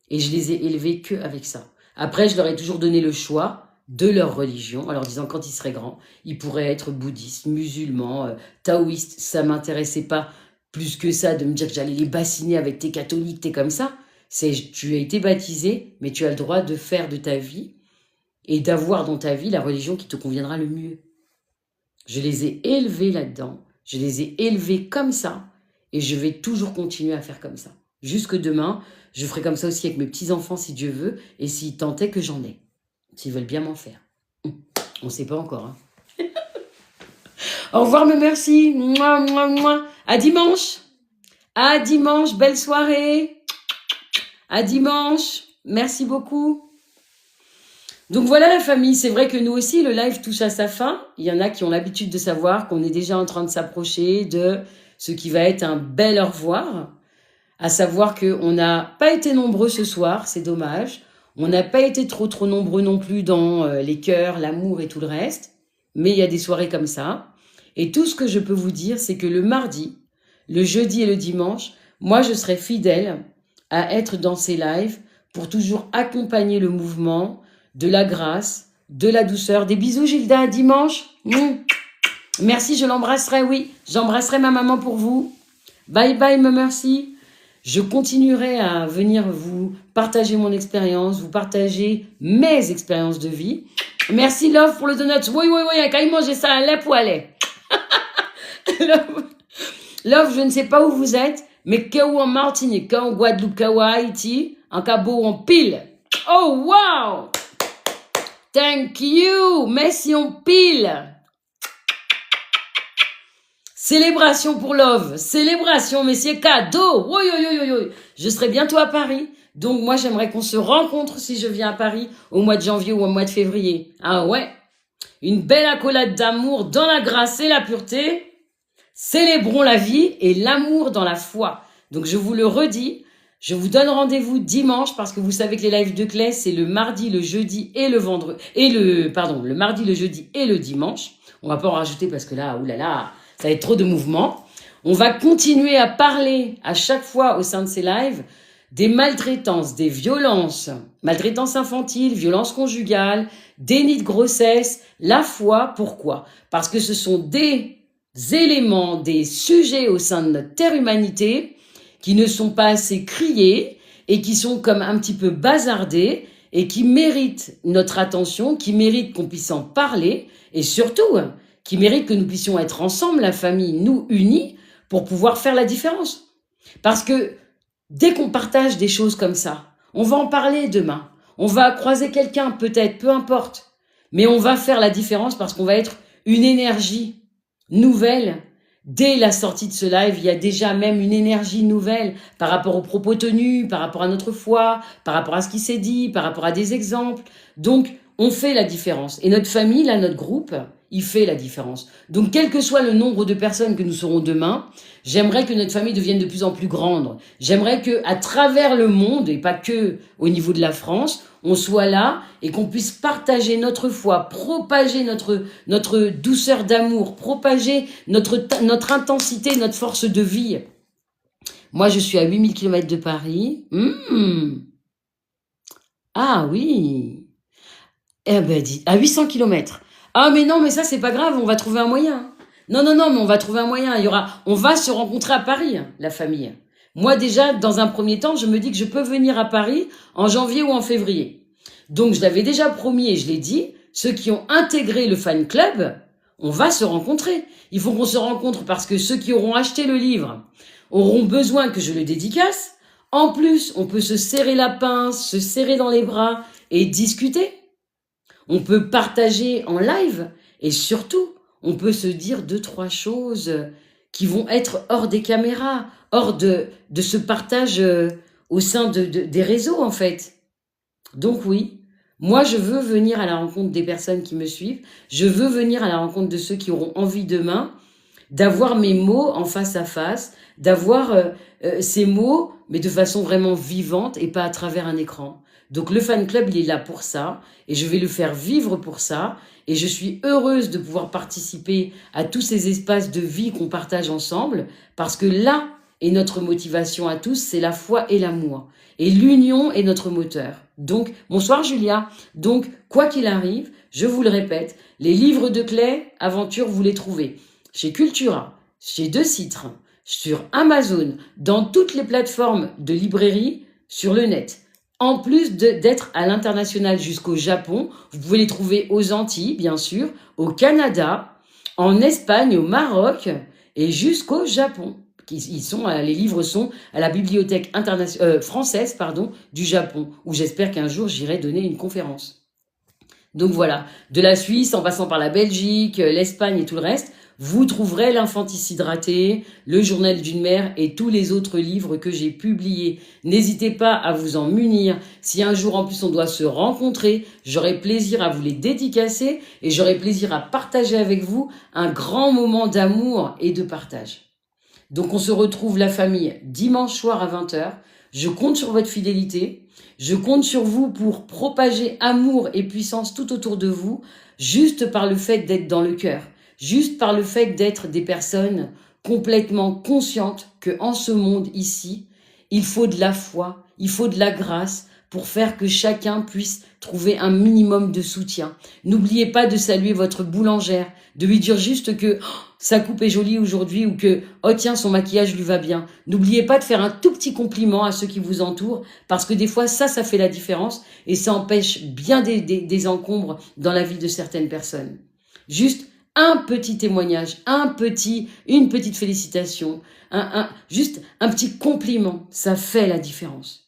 Et je les ai élevés que avec ça. Après, je leur ai toujours donné le choix de leur religion, en leur disant quand ils seraient grands, ils pourraient être bouddhistes, musulmans, taoïstes. Ça m'intéressait pas plus que ça de me dire que j'allais les bassiner avec t'es catholique, t'es comme ça. Tu as été baptisé, mais tu as le droit de faire de ta vie et d'avoir dans ta vie la religion qui te conviendra le mieux. Je les ai élevés là-dedans, je les ai élevés comme ça, et je vais toujours continuer à faire comme ça. Jusque demain, je ferai comme ça aussi avec mes petits-enfants si Dieu veut, et s'il tentait que j'en ai, s'ils veulent bien m'en faire. On ne sait pas encore. Hein. Au revoir, mais merci. Mouah, mouah, mouah. À dimanche. À dimanche, belle soirée. À dimanche. Merci beaucoup. Donc voilà la famille, c'est vrai que nous aussi, le live touche à sa fin. Il y en a qui ont l'habitude de savoir qu'on est déjà en train de s'approcher de ce qui va être un bel au revoir. À savoir qu'on n'a pas été nombreux ce soir, c'est dommage. On n'a pas été trop nombreux non plus dans les cœurs, l'amour et tout le reste. Mais il y a des soirées comme ça. Et tout ce que je peux vous dire, c'est que le mardi, le jeudi et le dimanche, moi je serai fidèle à être dans ces lives pour toujours accompagner le mouvement de la grâce, de la douceur. Des bisous Gilda, à dimanche. Merci, je l'embrasserai, oui. J'embrasserai ma maman pour vous. Bye bye, me merci. Je continuerai à venir vous partager mon expérience, vous partager mes expériences de vie. Merci Love pour le donut. Oui, quand il mangeait ça à lait pour aller. Love, je ne sais pas où vous êtes, mais que en Martinique, en Guadeloupe, que en Haïti, en Cabo, en pile. Oh, wow! Thank you! Merci, on pile! Célébration pour Love. Célébration, mais c'est cadeau. Oui. Je serai bientôt à Paris. Donc, moi, j'aimerais qu'on se rencontre si je viens à Paris au mois de janvier ou au mois de février. Ah ouais? Une belle accolade d'amour dans la grâce et la pureté. Célébrons la vie et l'amour dans la foi. Donc, je vous le redis. Je vous donne rendez-vous dimanche parce que vous savez que les lives de Clé, c'est le mardi, le jeudi et le vendredi. Le mardi, le jeudi et le dimanche. On va pas en rajouter parce que là, oulala, ça va être trop de mouvements. On va continuer à parler à chaque fois au sein de ces lives des maltraitances, des violences, maltraitance infantile, violence conjugale, déni de grossesse, la foi. Pourquoi? Parce que ce sont des éléments, des sujets au sein de notre terre humanité qui ne sont pas assez criés et qui sont comme un petit peu bazardés et qui méritent notre attention, qui méritent qu'on puisse en parler et surtout qui méritent que nous puissions être ensemble, la famille, nous unis, pour pouvoir faire la différence. Parce que dès qu'on partage des choses comme ça, on va en parler demain, on va croiser quelqu'un peut-être, peu importe, mais on va faire la différence parce qu'on va être une énergie nouvelle. Dès la sortie de ce live, il y a déjà même une énergie nouvelle par rapport aux propos tenus, par rapport à notre foi, par rapport à ce qui s'est dit, par rapport à des exemples. Donc, on fait la différence. Et notre famille, là, notre groupe, il fait la différence. Donc, quel que soit le nombre de personnes que nous serons demain, j'aimerais que notre famille devienne de plus en plus grande. J'aimerais que, à travers le monde, et pas que au niveau de la France, on soit là et qu'on puisse partager notre foi, propager notre douceur d'amour, propager notre intensité, notre force de vie. Moi, je suis à 8000 km de Paris. Ah oui. Eh ben, à 800 km. Ah mais non, mais ça, c'est pas grave, on va trouver un moyen. Non, mais on va trouver un moyen. On va se rencontrer à Paris, la famille. Moi, déjà, dans un premier temps, je me dis que je peux venir à Paris en janvier ou en février. Donc, je l'avais déjà promis et je l'ai dit, ceux qui ont intégré le fan club, on va se rencontrer. Il faut qu'on se rencontre parce que ceux qui auront acheté le livre auront besoin que je le dédicace. En plus, on peut se serrer la pince, se serrer dans les bras et discuter. On peut partager en live et surtout, on peut se dire 2-3 choses qui vont être hors des caméras, hors de ce partage au sein des réseaux, en fait. Donc oui, moi, je veux venir à la rencontre des personnes qui me suivent. Je veux venir à la rencontre de ceux qui auront envie demain d'avoir mes mots en face à face, d'avoir ces mots, mais de façon vraiment vivante et pas à travers un écran. Donc le fan club, il est là pour ça et je vais le faire vivre pour ça. Et je suis heureuse de pouvoir participer à tous ces espaces de vie qu'on partage ensemble parce que là est notre motivation à tous, c'est la foi et l'amour. Et l'union est notre moteur. Donc, bonsoir Julia. Donc, quoi qu'il arrive, Je vous le répète, les livres de Clay, aventure, vous les trouvez chez Cultura, chez De Citre, sur Amazon, dans toutes les plateformes de librairie sur le net. En plus d'être à l'international jusqu'au Japon, vous pouvez les trouver aux Antilles, bien sûr, au Canada, en Espagne, au Maroc et jusqu'au Japon. Les livres sont à la bibliothèque française du Japon, où j'espère qu'un jour j'irai donner une conférence. Donc voilà, de la Suisse en passant par la Belgique, l'Espagne et tout le reste, vous trouverez l'Infanticide raté, le Journal d'une mère et tous les autres livres que j'ai publiés. N'hésitez pas à vous en munir. Si un jour en plus on doit se rencontrer, j'aurai plaisir à vous les dédicacer et j'aurai plaisir à partager avec vous un grand moment d'amour et de partage. Donc on se retrouve la famille dimanche soir à 20h. Je compte sur votre fidélité. Je compte sur vous pour propager amour et puissance tout autour de vous, juste par le fait d'être dans le cœur, juste par le fait d'être des personnes complètement conscientes qu'en ce monde ici, il faut de la foi, il faut de la grâce pour faire que chacun puisse trouver un minimum de soutien. N'oubliez pas de saluer votre boulangère, de lui dire juste que sa coupe est jolie aujourd'hui ou que oh tiens son maquillage lui va bien. N'oubliez pas de faire un tout petit compliment à ceux qui vous entourent parce que des fois ça fait la différence et ça empêche bien des encombres dans la vie de certaines personnes. Juste un petit témoignage, une petite félicitation, juste un petit compliment, ça fait la différence.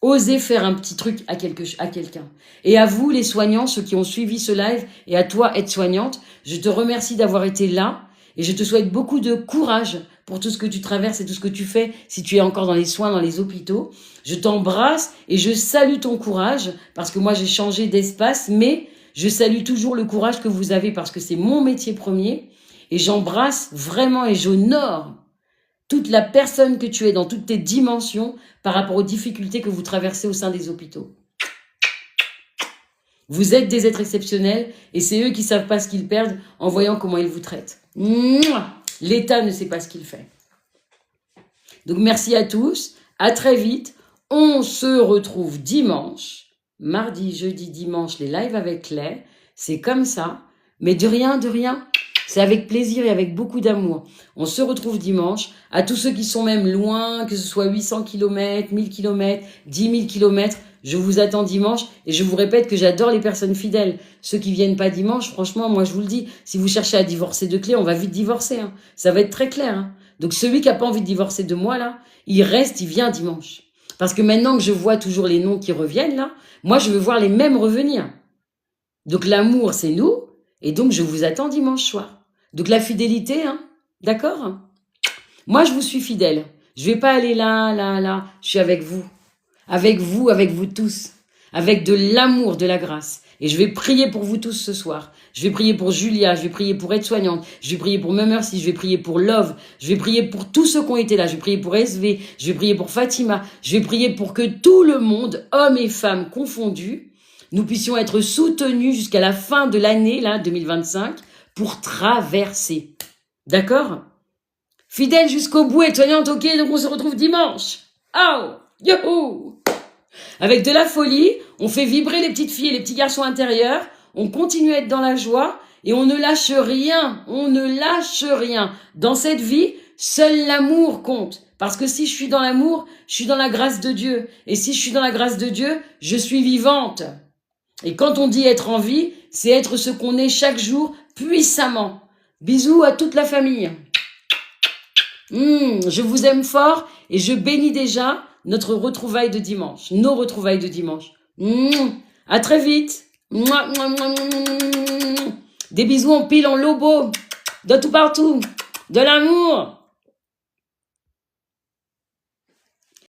Osez faire un petit truc à quelqu'un. Et à vous, les soignants, ceux qui ont suivi ce live, et à toi, aide-soignante, je te remercie d'avoir été là et je te souhaite beaucoup de courage pour tout ce que tu traverses et tout ce que tu fais si tu es encore dans les soins, dans les hôpitaux. Je t'embrasse et je salue ton courage parce que moi, j'ai changé d'espace, mais je salue toujours le courage que vous avez parce que c'est mon métier premier et j'embrasse vraiment et j'honore toute la personne que tu es dans toutes tes dimensions par rapport aux difficultés que vous traversez au sein des hôpitaux. Vous êtes des êtres exceptionnels et c'est eux qui savent pas ce qu'ils perdent en voyant comment ils vous traitent. L'État ne sait pas ce qu'il fait. Donc merci à tous, à très vite. On se retrouve dimanche, mardi, jeudi, dimanche, les lives avec Claire. C'est comme ça, mais de rien. C'est avec plaisir et avec beaucoup d'amour. On se retrouve dimanche. À tous ceux qui sont même loin, que ce soit 800 km, 1000 km, 10 000 km, je vous attends dimanche. Et je vous répète que j'adore les personnes fidèles. Ceux qui viennent pas dimanche, franchement, moi je vous le dis, si vous cherchez à divorcer de Clé, on va vite divorcer. Hein. Ça va être très clair. Hein. Donc celui qui a pas envie de divorcer de moi, là, il reste, il vient dimanche. Parce que maintenant que je vois toujours les noms qui reviennent, là, moi je veux voir les mêmes revenir. Donc l'amour, c'est nous. Et donc je vous attends dimanche soir. Donc la fidélité, hein, d'accord? Moi, je vous suis fidèle. Je vais pas aller là. Je suis avec vous. Avec vous tous. Avec de l'amour, de la grâce. Et je vais prier pour vous tous ce soir. Je vais prier pour Julia, je vais prier pour Aide-Soignante, je vais prier pour Mercy, je vais prier pour Love, je vais prier pour tous ceux qui ont été là, je vais prier pour SV, je vais prier pour Fatima, je vais prier pour que tout le monde, hommes et femmes confondus, nous puissions être soutenus jusqu'à la fin de l'année, là, 2025, pour traverser. D'accord? Fidèle jusqu'au bout, Aide-Soignante, ok, donc on se retrouve dimanche. Oh, youhou! Avec de la folie, on fait vibrer les petites filles et les petits garçons intérieurs, on continue à être dans la joie et on ne lâche rien, Dans cette vie, seul l'amour compte. Parce que si je suis dans l'amour, je suis dans la grâce de Dieu. Et si je suis dans la grâce de Dieu, je suis vivante. Et quand on dit être en vie, c'est être ce qu'on est chaque jour puissamment. Bisous à toute la famille. Je vous aime fort et je bénis déjà notre retrouvaille de dimanche, nos retrouvailles de dimanche. À très vite. Des bisous en pile, en lobo, de tout partout. De l'amour.